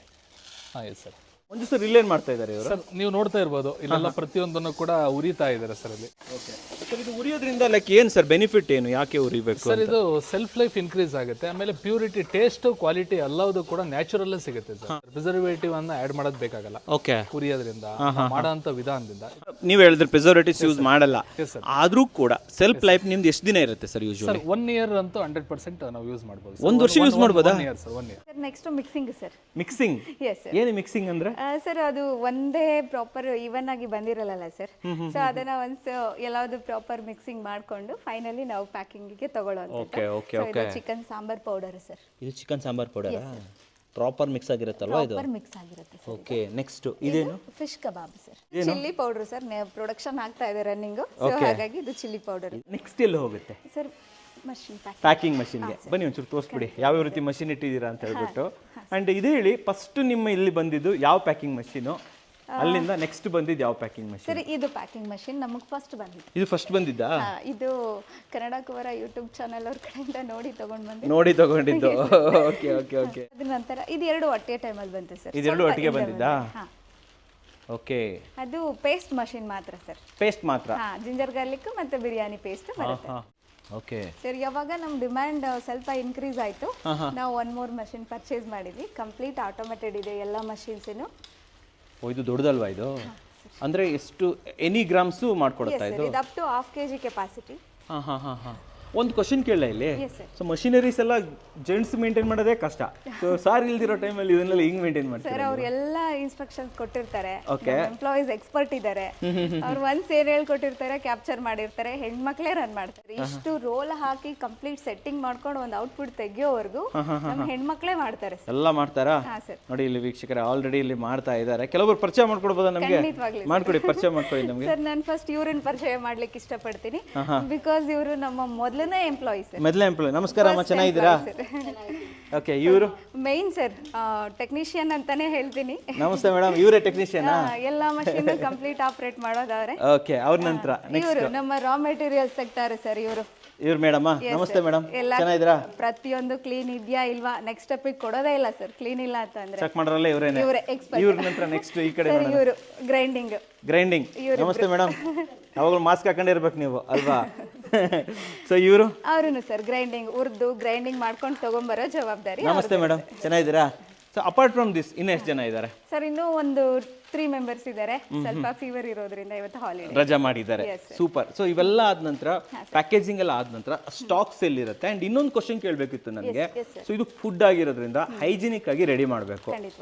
ಹಾಂ ಎಸ್ ಸರ್. ಒಂದು ಸರ್ ಇಲ್ಲೇನು ಮಾಡ್ತಾ ಇದ್ದಾರೆ ಇವರು? ಸರ್ ನೀವು ನೋಡ್ತಾ ಇರ್ಬೋದು ಇಲ್ಲೆಲ್ಲ ಪ್ರತಿಯೊಂದನ್ನು ಕೂಡ ಉರಿತಾ ಇದ್ದಾರೆ ಸರ್ ಅಲ್ಲಿ. Okay sir. ಇದು ಉರಿಯೋದ್ರಿಂದ ಲೈಕ್ ಏನು ಸರ್ ಬೆನಿಫಿಟ್ ಏನು? ಯಾಕೆ ಉರಿಬೇಕು ಸರ್? ಇದು ಸೆಲ್ಫ್ ಲೈಫ್ ಇನ್ಕ್ರೀಸ್ ಆಗುತ್ತೆ. ಆಮೇಲೆ ಪ್ಯೂರಿಟಿ, ಟೇಸ್ಟ್, ಕ್ವಾಲಿಟಿ ಎಲ್ಲವೂ ಕೂಡ ನ್ಯಾಚುರಲ್ ಸಿಗುತ್ತೆ ಸರ್. ಪ್ರಿಸರ್ವೇಟಿವ್ ಅನ್ನ ಆಡ್ ಮಾಡೋದು ಬೇಕಾಗಲ್ಲ. ಓಕೆ. ಉರಿಯೋದ್ರಿಂದ ಮಾಡೋಂಥ ವಿಧಾನದಿಂದ. ನೀವು ಹೇಳಿದ್ರೆ ಪ್ರಿಸರ್ವೇಟಿವ್ಸ್ ಯೂಸ್ ಮಾಡಲ್ಲ, ಆದ್ರೂ ಕೂಡ ಸೆಲ್ಫ್ ಲೈಫ್ ನಿಮ್ದು ಎಷ್ಟು ದಿನ ಇರುತ್ತೆ ಸರ್ ಯೂಶುವಲಿ? ಸರ್ 1 year ಅಂತೂ 100% ನಾವು ಯೂಸ್ ಮಾಡ್ಬೋದು. 1 ವರ್ಷ ಯೂಸ್ ಮಾಡ್ಬೋದಾ? 1 year sir. 1 year. Sir next mixing sir. Mixing? Yes sir. ಏನು ಮಿಕ್ಸಿಂಗ್ ಅಂದ್ರೆ? ಸರ್ ಅದು ಒಂದೇ ಪ್ರಾಪರ್ ಈವನ್ ಆಗಿ ಬಂದಿರಲ್ಲ ಸರ್. ಸೊ ಅದನ್ನ ಒಂದ್ಸ ಎಲ್ಲಾವುದು ಪ್ರಾಪರ್ ಮಿಕ್ಸಿಂಗ್ ಮಾಡ್ಕೊಂಡು ಫೈನಲಿ ನಾವು ಪ್ಯಾಕಿಂಗಿಗೆ ತಗೊಳ್ಳೋದು. Chicken sambar powder sir. ಇದು chicken sambar powder proper mix ಆಗಿರುತ್ತಲ್ವಾ ಇದು? ಪ್ರಾಪರ್ ಮಿಕ್ಸ್ ಆಗಿರುತ್ತೆ ಸರ್. ಓಕೆ. ನೆಕ್ಸ್ಟ್ ಇದೇನು? Fish kebab sir. Chilli powder sir. Production ಆಗ್ತಾ ಇದೆ ರನ್ನಿಂಗ್, ಸೊ ಹಾಗಾಗಿ ಇದು ಚಿಲ್ಲಿ ಪೌಡರ್. ನೆಕ್ಸ್ಟ್ ಎಲ್ಲಿ ಹೋಗುತ್ತೆ ಸರ್? ಮಷಿನ್ ಪ್ಯಾಕಿಂಗ್ ಮಷಿನ್ಗೆ ಬನ್ನಿ ಒಂಚೂರು ತೋರಿಸ್ಬಿಡಿ ಯಾವ್ಯಾವ ರೀತಿ ಮಷಿನ್ ಇಟ್ಟಿದ್ದೀರಾ ಅಂತ ಹೇಳ್ಬಿಟ್ಟು. ಆ್ಯಂಡ್ ಇದು ಹೇಳಿ ಫಸ್ಟ್ ನಿಮ್ಮ ಇಲ್ಲಿ ಬಂದಿದ್ದು ಯಾವ ಪ್ಯಾಕಿಂಗ್ ಮಷೀನು, ಅಲ್ಲಿಂದ ನೆಕ್ಸ್ಟ್ ಬಂದಿದ್ದು ಯಾವ ಪ್ಯಾಕಿಂಗ್ ಮಷೀನ್? ಸರ್ ಇದು ಪ್ಯಾಕಿಂಗ್ ಮಷಿನ್ ನಮಗೆ ಫಸ್ಟ್ ಬಂದಿದ್ದು. ಇದು ಫಸ್ಟ್ ಬಂದಿದ್ದಾ? ಇದು ಕನ್ನಡ ಕುವರ ಯೂಟ್ಯೂಬ್ ಚಾನಲ್ ಅವ್ರ ಕಡೆಯಿಂದ ನೋಡಿ ತಗೊಂಡಿದ್ದು. Okay okay okay. ಅದ್ರ ನಂತರ ಇದು ಎರಡು ಒಟ್ಟಿಗೆ ಟೈಮಲ್ಲಿ ಬಂತು ಸರ್. ಇದೆರಡು ಒಟ್ಟಿಗೆ ಬಂದಿದ್ದಾ? ಓಕೆ. ಅದು ಪೇಸ್ಟ್ ಮಷಿನ್ ಮಾತ್ರ ಸರ್. ಪೇಸ್ಟ್ ಮಾತ್ರ? ಜಿಂಜರ್ ಗಾರ್ಲಿಕ್ ಮತ್ತೆ ಬಿರಿಯಾನಿ ಪೇಸ್ಟ್ ಬರುತ್ತೆ. Okay sir. ಯಾವಾಗ ನಮ್ಮ ಡಿಮ್ಯಾಂಡ್ ಸ್ವಲ್ಪ ಇನ್ಕ್ರೀಸ್ ಆಯಿತು, ನಾವು 1 more ಮಷಿನ್ ಪರ್ಚೇಸ್ ಮಾಡಿದ್ವಿ. ಕಂಪ್ಲೀಟ್ ಆಟೋಮೇಟೆಡ್ ಇದೆ ಎಲ್ಲ ಮಷಿನ್ಸಿನು. ಓ ಇದು ದೊಡ್ಡದಲ್ವಾ ಇದು? ಅಂದರೆ ಎಷ್ಟು ಎನಿ ಗ್ರಾಮ್ಸು ಮಾಡ್ಕೊಡುತ್ತಾ ಇದು? ಇದು ಅಪ್ ಟು 1/2 kg ಕೆಪಾಸಿಟಿ. ಹಾಂ ಹಾಂ ಹಾಂ ಹಾಂ. ಒಂದು ಕ್ವಶನ್ ಕೇಳಲ್ಲ ಇಲ್ಲಿ. ಸೊ ಮಷಿನರೀಸ್ ಎಲ್ಲ ಜೆಂಟ್ಸ್ ಮೇಂಟೈನ್ ಮಾಡೋದೇ ಕಷ್ಟ. ಸೊ ಸಾರ್ ಇಲ್ದಿರೋ ಟೈಮಲ್ಲಿ ಇದನ್ನೆಲ್ಲ ಹಿಂಗ್ ಮೇಂಟೈನ್ ಮಾಡ್ತಾರೆ ಸರ್? ಅವ್ರು ಎಲ್ಲ ಇನ್ಸ್ಟ್ರಕ್ಷನ್ಸ್ ಕೊಟ್ಟಿರ್ತಾರೆ. ಎಂಪ್ಲಾಯೀಸ್ ಎಕ್ಸ್ಪರ್ಟ್ ಇದ್ದಾರೆ. ಅವ್ರು ಒಂದ್ಸ್ ಏನ್ ಹೇಳ್ಕೊಟ್ಟಿರ್ತಾರೆ ಕ್ಯಾಪ್ಚರ್ ಮಾಡಿರ್ತಾರೆ. ಹೆಣ್ಮಕ್ಳೇ ರನ್ ಮಾಡ್ತಾರೆ. ಇಷ್ಟು ರೋಲ್ ಹಾಕಿ ಕಂಪ್ಲೀಟ್ ಸೆಟ್ಟಿಂಗ್ ಮಾಡ್ಕೊಂಡು ಒಂದು ಔಟ್ಪುಟ್ ತೆಗಿಯೋವರೆಗೂ ನಮ್ಮ ಹೆಣ್ಮಕ್ಳೇ ಮಾಡ್ತಾರೆ. ಎಲ್ಲ ಮಾಡ್ತಾರಾ? ನೋಡಿ ಇಲ್ಲಿ ವೀಕ್ಷಕರೇ ಆಲ್ರೆಡಿ ಇಲ್ಲಿ ಮಾಡ್ತಾ ಇದ್ದಾರೆ. ಕೆಲವರು ಪರಿಚಯ ಮಾಡ್ಕೊಡ್ಬೋದಾ ನಮಗೆ? ಮಾಡ್ಕೊಡಿ, ಪರಿಚಯ ಮಾಡ್ಕೊಡಿ ನಮಗೆ. ಸರ್ ನಾನು ಫಸ್ಟ್ ಇವ್ರನ್ನ ಪರಿಚಯ ಮಾಡ್ಲಿಕ್ಕೆ ಇಷ್ಟಪಡ್ತೀನಿ. ಬಿಕಾಸ್ ಇವರು ನಮ್ಮ ಮೊದಲನೇ ಎಂಪ್ಲಾಯೀಸ್. ನಮಸ್ಕಾರ ಅಮ್ಮ, ಚೆನ್ನಾಗಿದ್ದೀರಾ? ಓಕೆ. ಇವರು ಮೈನ್ ಸರ್ ಟೆಕ್ನಿಷಿಯನ್ ಅಂತಾನೆ ಹೇಳ್ತೀನಿ. ನಮಸ್ತೆ ಮೇಡಮ್. ಇವರೇ ಟೆಕ್ನಿಷಿಯನ್? ಎಲ್ಲ ಮಷೀನ್ ಕಂಪ್ಲೀಟ್ ಆಪರೇಟ್ ಮಾಡೋದವ್ರೆ. ಓಕೆ. ಅವ್ರ ನಂತರ ಇವರು ನಮ್ಮ ರಾ ಮೆಟೀರಿಯಲ್ಸ್ ತೆಗ್ತಾರೆ ಸರ್. ಇವ್ರು ಮೇಡಮ್. ನಮಸ್ತೆ ಮೇಡಮ್, ಚೆನ್ನಾಗಿದ್ದೀರಾ? ಪ್ರತಿಯೊಂದು ಕ್ಲೀನ್ ಇದೆಯಾ ಇಲ್ವಾ ನೆಕ್ಸ್ಟ್ ಸ್ಟೆಪ್ಪಿಗೆ ಕೊಡೋದೇ ಇಲ್ಲ ಸರ್. ಕ್ಲೀನ್ ಇಲ್ಲ ಅಂತಂದ್ರೆ ಚೆಕ್ ಮಾಡೋರಲ್ಲ ಇವರೇನೆ. ಇವರೇ ಎಕ್ಸ್ಪರ್ಟ್. ಇವ್ರ ನಂತರ ನೆಕ್ಸ್ಟ್ ಈ ಕಡೆ ಇವರು ಗ್ರೈಂಡಿಂಗ್. ನಮಸ್ತೆ ಮೇಡಮ್. ಯಾವಾಗಲೂ ಮಾಸ್ಕ್ ಹಾಕೊಂಡಿರ್ಬೇಕು ನೀವು ಅಲ್ವಾ? ಸೊ ಇವರು? ಅವರು ಸರ್ ಗ್ರೈಂಡಿಂಗ್ ಗ್ರೈಂಡಿಂಗ್ ಮಾಡ್ಕೊಂಡು ತಗೊಂಡ್ಬರೋ ಜವಾಬ್ದಾರಿ. ನಮಸ್ತೆ ಮೇಡಮ್, ಚೆನ್ನಾಗಿದ್ದೀರಾ? ಸೊ ಅಪಾರ್ಟ್ ಫ್ರಮ್ ದಿಸ್ ಇನ್ನು ಎಷ್ಟು ಜನ ಇದ್ದಾರೆ ಸರ್? ಇನ್ನೂ ಒಂದು 3 members ಇದ್ದಾರೆ. ಸ್ವಲ್ಪ ಫೀವರ್ ಇರೋದ್ರಿಂದ ಇವತ್ತು ಹಾಲಿಡೇ ರಜಾ ಮಾಡಿದ್ದಾರೆ. ಸೂಪರ್. ಸೊ ಇವೆಲ್ಲ ಆದ ನಂತರ ಪ್ಯಾಕೇಜಿಂಗ್ ಎಲ್ಲ ಆದ ನಂತರ ಸ್ಟಾಕ್ಸ್ ಎಲ್ಲಿರುತ್ತೆ? ಅಂಡ್ ಇನ್ನೊಂದು ಕ್ವಶನ್ ಕೇಳಬೇಕಿತ್ತು ನನಗೆ. ಸೊ ಇದು ಫುಡ್ ಆಗಿರೋದ್ರಿಂದ ಹೈಜಿನಿಕ್ ಆಗಿ ರೆಡಿ ಮಾಡಬೇಕು.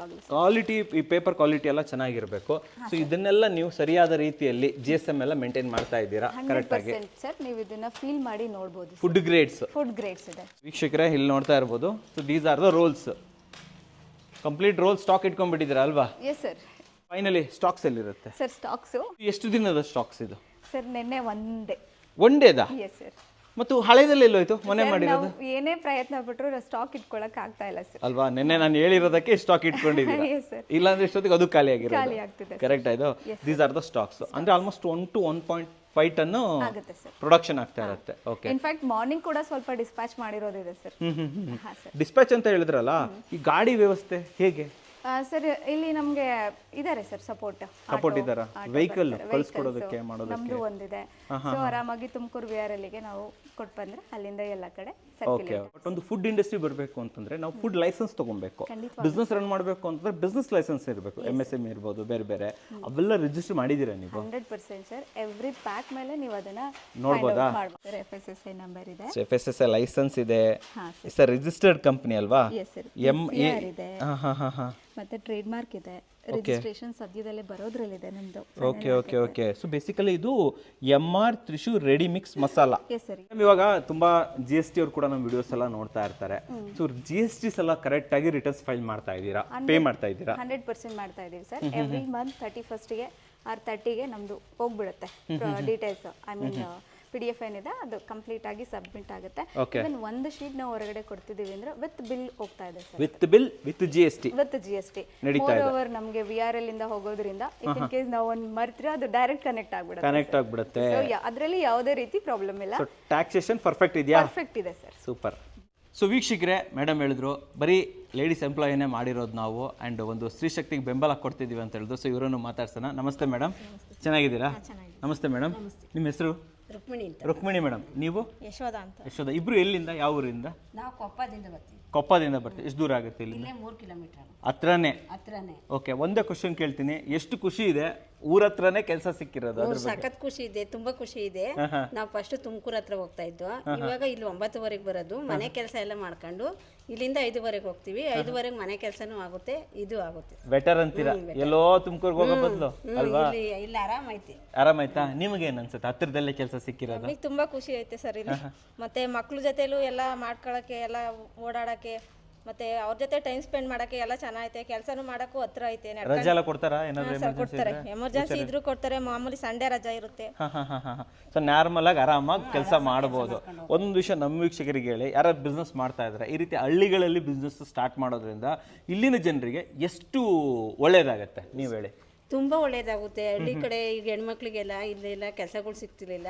ಕ್ವಾಲಿಟಿ, ಈ ಪೇಪರ್ ಕ್ವಾಲಿಟಿ ಎಲ್ಲ ಚೆನ್ನಾಗಿರಬೇಕು. ಸೊ ಇದನ್ನೆಲ್ಲ ನೀವು ಸರಿಯಾದ ರೀತಿಯಲ್ಲಿ GSM ಎಲ್ಲ ಮೇಂಟೈನ್ ಮಾಡ್ತಾ ಇದ್ದೀರಾ ಕರೆಕ್ಟ್ ಆಗಿ? ಸರ್ ನೀವು ಇದನ್ನ ಫೀಲ್ ಮಾಡಿ ನೋಡಬಹುದು. ಫುಡ್ ಗ್ರೇಡ್ಸ್ ಇದೆ ವೀಕ್ಷಕರೇ, ಇಲ್ಲಿ ನೋಡ್ತಾ ಇರ್ಬೋದು. So these are the rolls. Complete roll stock ಇಟ್ಕೊಂಡ್ಬಿಟ್ಟಿದ್ದೀರಾ ಅಲ್ವಾ? Yes sir. ಫೈನಲಿ ಸ್ಟಾಕ್ಸ್ ಎಲ್ಲಿರುತ್ತೆ ಸರ್ ಸ್ಟಾಕ್ಸು ಎಷ್ಟು ದಿನದ ಸ್ಟಾಕ್ಸ್ ಇದು ಸರ್ ನಿನ್ನೆ ಒಂದೇ. ಒನ್ ಡೇದಾ ಎಸ್ ಸರ್. ಮತ್ತು ಹಳೆದಲ್ಲಿ ಎಲ್ಲೋಯ್ತು ಮೊನ್ನೆ ಮಾಡಿರೋದು ನಾವು ಏನೇ ಪ್ರಯತ್ನ ಪಟ್ಟರು ಸ್ಟಾಕ್ ಇಟ್ಕೊಳಕ್ ಆಗ್ತಾ ಇಲ್ಲ ಸರ್. ಅಲ್ವಾ ನಿನ್ನೆ ನಾನು ಹೇಳಿರೋದಕ್ಕೆ ಸ್ಟಾಕ್ ಇಟ್ಕೊಂಡಿದ್ದೀರಾ Yes, sir. ಇಲ್ಲಾಂದ್ರೆ ಇಷ್ಟೊತ್ತಿಗೆ ಅದು ಖಾಲಿ ಖಾಲಿ ಆಗಿರೋದು ಆಗ್ತಿದೆ ಕರೆಕ್ಟ್ ಆಯ್ತು. ದೀಸ್ ಆರ್ ದ ಸ್ಟಾಕ್ಸ್ ಅಂದ್ರೆ ಆಲ್ಮೋಸ್ಟ್ 1 to 1.5 ಟನ್ ಆಗುತ್ತೆ ಸರ್. ಪ್ರೊಡಕ್ಷನ್ ಆಗ್ತಾ ಇರುತ್ತೆ. ಓಕೆ. ಇನ್ಫ್ಯಾಕ್ಟ್ ಮಾರ್ನಿಂಗ್ ಕೂಡ ಸ್ವಲ್ಪ ಡಿಸ್ಪ್ಯಾಚ್ ಮಾಡಿರೋದಿದೆ ಸರ್. ಹಾ ಸರ್. ಡಿಸ್ಪ್ಯಾಚ್ ಅಂತ ಹೇಳಿದ್ರಲ್ಲ, ಈ ಗಾಡಿ ವ್ಯವಸ್ಥೆ ಹೇಗೆ? ಸರ್ ಇಲ್ಲಿ ನಮಗೆ ಇದಾರೆ ಸರ್ ಸಪೋರ್ಟ್ ಇದ್ದಾರಾ? ವೆಹಿಕಲ್ ಕಳಿಸ್ಕೊಡೋದಕ್ಕೆ ಮಾಡೋದಕ್ಕೆ ನಮ್ದು ಒಂದಿದೆ. ಸೊ ಆರಾಮಾಗಿ ತುಮಕೂರು VRLಗೆ ನಾವು ಕೊಟ್ಟು ಬಂದ್ರೆ ಅಲ್ಲಿಂದ ಎಲ್ಲ ಕಡೆ ಓಕೆ. ಬಟ್ ಒಂದು ಫುಡ್ ಇಂಡಸ್ಟ್ರಿ ಬರಬೇಕು ಅಂತಂದ್ರೆ ನಾವು ಫುಡ್ ಲೈಸೆನ್ಸ್ ತಗೊಬೇಕು. ಬಿಸ್ನೆಸ್ ರನ್ ಮಾಡಬೇಕು ಅಂತಂದ್ರೆ ಬಿಸ್ನೆಸ್ ಲೈಸೆನ್ಸ್ ಇರಬೇಕು. MSME ಇರ್ಬೋದು, ಬೇರೆ ಬೇರೆ ಅವೆಲ್ಲ ರಿಜಿಸ್ಟರ್ ಮಾಡಿದ್ದೀರಾ ನೀವು? 100% ಸರ್. ಎವ್ರಿ ಪ್ಯಾಕ್ ಮೇಲೆ ನೀವು ಅದನ್ನ ನೋಡ್ಬೋದಾ? ಮಾಡ್ಬೋದು. FSSAI ನಂಬರ್ ಇದೆ. FSSAI ಲೈಸೆನ್ಸ್ ಇದೆ. ಹಾ ಇಟ್ಸ್ ಅ ರಿಜಿಸ್ಟರ್ಡ್ ಕಂಪನಿ ಅಲ್ವಾ? Yes sir. MA ಇದೆ. ಹಾ. ಮತ್ತೆ ಟ್ರೇಡ್ ಮಾರ್ಕ್ ಇದೆ. ರಿಜಿಸ್ಟ್ರೇಷನ್ ಸದ್ಯದಲ್ಲೇ ಬರೋದ್ರಲ್ಲಿದೆ ನಮ್ದು. ಓಕೆ. ಸೊ ಬೇಸಿಕಲಿ ಇದು MR Thrissur ready mix masala. Yes sir. ಇವಾಗ ತುಂಬಾ GST ಅವ್ರು ಕೂಡ ನಮ್ಮ ವಿಡಿಯೋಸ್ ಎಲ್ಲ ನೋಡ್ತಾ ಇರ್ತಾರೆ. ಸೊ GSTs ಎಲ್ಲ ಕರೆಕ್ಟ್ ಆಗಿ ರಿಟರ್ನ್ಸ್ ಫೈಲ್ ಮಾಡ್ತಾ ಇದ್ದೀರಾ, ಪೇ ಮಾಡ್ತಾ ಇದ್ದೀರಾ? 100% ಮಾಡ್ತಾ ಇದೀವಿ sir. Every month 31st or 30ಗೆ ನಮ್ದು ಹೋಗ್ಬಿಡುತ್ತೆ ಡೀಟೇಲ್ಸ್. ಐ ಮೀನ್ PDF ಏನಿದೆ ಅದು ಕಂಪ್ಲೀಟ್ ಆಗಿ ಸಬ್ಮಿಟ್ ಆಗುತ್ತೆ. ಇವನ್ ಒಂದು ಶೀಟ್ ನಾವು ಹೊರಗಡೆ ಕೊಡ್ತಿದೀವಿ ಅಂದ್ರೆ ವಿತ್ ಬಿಲ್ ಹೋಗ್ತಾ ಇದೆ sir. With bill with GST more ನಮಗೆ VRL ಇಂದ ಹೋಗೋದ್ರಿಂದ ಇನ್ ಕೇಸ್ ನಾವು ಒಂದು ಮರ್ತ್ರೆ ಅದು ಡೈರೆಕ್ಟ್ ಕನೆಕ್ಟ್ ಆಗ್ಬಿಡುತ್ತೆ. ಸೊ ಅದರಲ್ಲಿ ಯಾವುದೇ ರೀತಿ ಪ್ರಾಬ್ಲಮ್ ಇಲ್ಲ. ಸೊ ಟ್ಯಾಕ್ಸೇಷನ್ ಪರ್ಫೆಕ್ಟ್ ಇದೆಯಾ? ಪರ್ಫೆಕ್ಟ್ ಇದೆ ಸರ್. ಸೂಪರ್. ಸೊ ವೀಕ್ಷಕರೇ, ಮೇಡಮ್ ಹೇಳಿದ್ರು ಬರೀ ಲೇಡೀಸ್ ಎಂಪ್ಲಾಯಿನೇ ಮಾಡಿರೋದು ನಾವು, ಆ್ಯಂಡ್ ಒಂದು ಸ್ತ್ರೀ ಶಕ್ತಿಗೆ ಬೆಂಬಲ ಕೊಡ್ತಿದ್ದೀವಿ ಅಂತ ಹೇಳಿದ್ರು. ಸೊ ಇವರನ್ನು ಮಾತಾಡ್ಸೋಣ. ನಮಸ್ತೆ ಮೇಡಮ್, ಚೆನ್ನಾಗಿದ್ದೀರಾ? ನಮಸ್ತೆ ಮೇಡಮ್, ನಿಮ್ಮ ಹೆಸರು? ರುಕ್ಮಿಣಿ ಮೇಡಮ್. ನೀವು? ಯಶೋಧ. ಇಬ್ರು ಎಲ್ಲಿಂದ, ಯಾವ ಊರಿಂದ? ನಾವು ಕೊಪ್ಪದಿಂದ ಬರ್ತೀವಿ. ಕೊಪ್ಪದಿಂದ ಬರ್ತೀವಿ. ಎಷ್ಟು ದೂರ ಆಗುತ್ತೆ ಇಲ್ಲಿಂದ? 3 ಕಿಲೋಮೀಟರ್ ಹತ್ರನೇ. ಹತ್ರನೇ. ಓಕೆ. ಒಂದೇ ಕ್ವಶನ್ ಕೇಳ್ತೀನಿ, ಎಷ್ಟು ಖುಷಿ ಇದೆ ಊರ ಹತ್ರನೇ ಕೆಲಸ ಸಿಕ್ಕಿರೋದು? ಅದ್ರ ಬಗ್ಗೆ ಸಖತ್ ಖುಷಿ ಇದೆ, ತುಂಬಾ ಖುಷಿ ಇದೆ. ನಾವು ಫಸ್ಟ್ ತುಮಕೂರು ಹತ್ರ ಹೋಗ್ತಾ ಇದ್ವು, ಇವಾಗ ಇಲ್ಲಿ 9:00ವರೆಗೆ ಬರೋದು. ಮನೆ ಕೆಲಸ ಎಲ್ಲ ಮಾಡ್ಕೊಂಡು ಇಲ್ಲಿಂದ 5:00ವರೆಗೆ ಹೋಗ್ತೀವಿ. 5:00ವರೆಗೆ ಮನೆ ಕೆಲಸನೂ ಆಗುತ್ತೆ, ಇದು ಆಗುತ್ತೆ. ಬೆಟರ್ ಅಂತೀರಾ? ಎಲ್ಲೋ ತುಮಕೂರ್ಗೆ ಹೋಗೋ ಬದಲು ಅಲ್ವಾ? ಇಲ್ಲಿ ಆರಾಮೈತಿ. ಆರಾಮಾಯ್ತಾ? ನಿಮಗೆ ಏನ್ ಅನ್ಸುತ್ತೆ ಹತ್ರದಲ್ಲೇ ಕೆಲಸ ಸಿಕ್ಕಿರೋದು? ನಮಗೆ ತುಂಬಾ ಖುಷಿ ಐತೆ ಸರ್ ಇಲ್ಲಿ. ಮತ್ತೆ ಮಕ್ಳ ಜೊತೆಲೂ ಎಲ್ಲ ಮಾಡ್ಕೊಳಕ್ಕೆ, ಎಲ್ಲ ಓಡಾಡಕ್ಕೆ, ಮತ್ತೆ ಅವ್ರ ಜೊತೆ ಟೈಮ್ ಸ್ಪೆಂಡ್ ಮಾಡಕ್ಕೆ ಎಲ್ಲ ಚೆನ್ನಾಗೈತೆ. ಕೆಲಸನೂ ಮಾಡಕ್ಕೂ ಹತ್ರ ಐತೆ. ರಜೆ ಎಲ್ಲ ಕೊಡ್ತಾರಾ? ಏನಾದ್ರು ಕೊಡ್ತಾರೆ, ಎಮರ್ಜೆನ್ಸಿ ಇದ್ರೂ ಕೊಡ್ತಾರೆ. ಮಾಮೂಲಿ ಸಂಡೇ ರಜಾ ಇರುತ್ತೆ. ಸೊ ನಾರ್ಮಲ್ ಆಗಿ ಆರಾಮಾಗಿ ಕೆಲಸ ಮಾಡಬಹುದು. ಒಂದು ವಿಷಯ ನಮ್ಮ ವೀಕ್ಷಕರಿಗೆ ಹೇಳಿ, ಯಾರು ಬಿಸ್ನೆಸ್ ಮಾಡ್ತಾ ಇದ್ದಾರೆ, ಈ ರೀತಿ ಹಳ್ಳಿಗಳಲ್ಲಿ ಬಿಸ್ನೆಸ್ ಸ್ಟಾರ್ಟ್ ಮಾಡೋದ್ರಿಂದ ಇಲ್ಲಿನ ಜನರಿಗೆ ಎಷ್ಟು ಒಳ್ಳೇದಾಗತ್ತೆ ನೀವು ಹೇಳಿ? ತುಂಬಾ ಒಳ್ಳೇದಾಗುತ್ತೆ. ಹಳ್ಳಿ ಕಡೆ ಈಗ ಹೆಣ್ಮಕ್ಳಿಗೆಲ್ಲ ಇಲ್ಲೆಲ್ಲ ಕೆಲಸಗಳು ಸಿಗ್ತಿರ್ಲಿಲ್ಲ.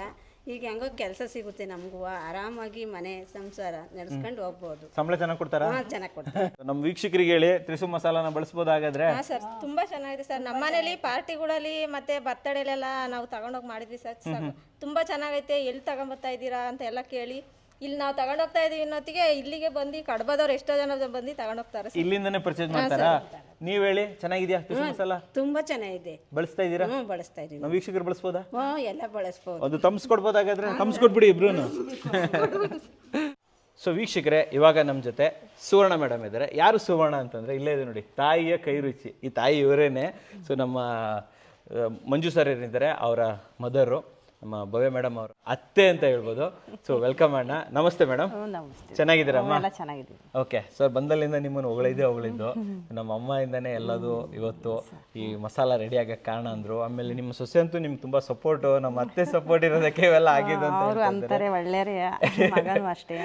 ಈಗ ಹೆಂಗೋ ಕೆಲಸ ಸಿಗುತ್ತೆ ನಮಗೂ, ಆರಾಮಾಗಿ ಮನೆ ಸಂಸಾರ ನಡೆಸ್ಕೊಂಡು ಹೋಗ್ಬೋದು. ಸಂಬಳ ಚೆನ್ನಾಗಿ ಕೊಡ್ತಾರಾ? ಚೆನ್ನಾಗಿ ಕೊಡ್ತಾರೆ. ನಮ್ಮ ವೀಕ್ಷಕರಿಗೆ ಹೇಳಿ, ತ್ರಿಶೂಲ್ ಮಸಾಲಾನ ಬಳಸ್ಬೋದಾಗಾದ್ರೆ? ಹಾ ಸರ್, ತುಂಬಾ ಚೆನ್ನಾಗಿದೆ ಸರ್. ನಮ್ಮ ಮನೇಲಿ ಪಾರ್ಟಿಗಳಲ್ಲಿ ಮತ್ತೆ ಬರ್ತಡೇಲೆಲ್ಲ ನಾವು ತಗೊಂಡೋಗಿ ಮಾಡಿದ್ವಿ ಸರ್. ತುಂಬಾ ಚೆನ್ನಾಗೈತೆ. ಎಲ್ಲಿ ತಗೊಂಬರ್ತಾ ಇದ್ದೀರಾ ಅಂತ ಎಲ್ಲ ಕೇಳಿ ಇಲ್ಲಿ ನಾವು ತಗೊಂಡೋಗ್ತಾ ಇದೀವಿ ಅನ್ನೋತ್ತಿಗೆ ಇಲ್ಲಿಗೆ ಬಂದು ಕಡಬದವ್ರು ಎಷ್ಟೋ ಜನ ಬಂದು ತಗೊಂಡೋಗ್ತಾರೆ. ಇಲ್ಲಿಂದನೇ ಪರ್ಚೇಸ್ ಮಾಡ್ತಾರಾ? ನೀವ್ ಹೇಳಿ, ಚೆನ್ನಾಗಿದ್ಯಾ ತ್ರಿಶೂಲ್ ಮಸಾಲ? ತುಂಬಾ ಚೆನ್ನಾಗಿದೆ. ಬಳಸ್ತಾ ಇದ್ದೀರಾ? ಬಳಸ್ತಾ ಇದೀವಿ. ನಮ್ಮ ವೀಕ್ಷಕರು ಬಳಸ್ಬೋದಾ? ಎಲ್ಲ ಬಳಸ್ಬೋದು. ಅದು ತಮ್ಸ್ಕೊಡ್ಬೋದಾಗಾದ್ರೆ ತಮ್ಸ್ಕೊಟ್ಬಿಡಿ ಇಬ್ರು. ಸೊ ವೀಕ್ಷಕರೇ, ಇವಾಗ ನಮ್ಮ ಜೊತೆ ಸುವರ್ಣ ಮೇಡಮ್ ಇದ್ದಾರೆ. ಯಾರು ಸುವರ್ಣ ಅಂತಂದ್ರೆ ಇಲ್ಲೇ ಇದೆ ನೋಡಿ, ತಾಯಿಯ ಕೈ ರುಚಿ. ಈ ತಾಯಿ ಇವರೇನೆ. ಸೊ ನಮ್ಮ ಮಂಜು ಸರ್ ಏನಿದ್ದಾರೆ, ಅವರ ಮದರು, ನಮ್ಮ ಭವ್ಯ ಮೇಡಮ್ ಅವರು ಅತ್ತೆ ಅಂತ ಹೇಳ್ಬೋದು. ಸೊ ವೆಲ್ಕಮ್ ಅಣ್ಣ. ನಮಸ್ತೆ ಮೇಡಮ್, ಚೆನ್ನಾಗಿದ್ದೀರಮ್ಮ? ಚೆನ್ನಾಗಿದ್ದೀವಿ. ಓಕೆ ಸರ್, ಬಂದಲ್ಲಿಂದ ನಿಮ್ಮನ್ನು ಹೊಗಳಿದ್ದು ನಮ್ಮ ಅಮ್ಮಯಿಂದನೇ ಎಲ್ಲದು ಇವತ್ತು ಈ ಮಸಾಲ ರೆಡಿ ಆಗಕ್ಕೆ ಕಾರಣ ಅಂದ್ರು. ಆಮೇಲೆ ನಿಮ್ಮ ಸೊಸೆ ಅಂತೂ ನಿಮ್ಗೆ ತುಂಬಾ ಸಪೋರ್ಟು, ನಮ್ಮ ಅತ್ತೆ ಸಪೋರ್ಟ್ ಇರೋದಕ್ಕೆ ಇವೆಲ್ಲ ಆಗಿದೆ ಅಂತ ಒಳ್ಳೆಯ ಮಗನೂ ಅಷ್ಟೇ.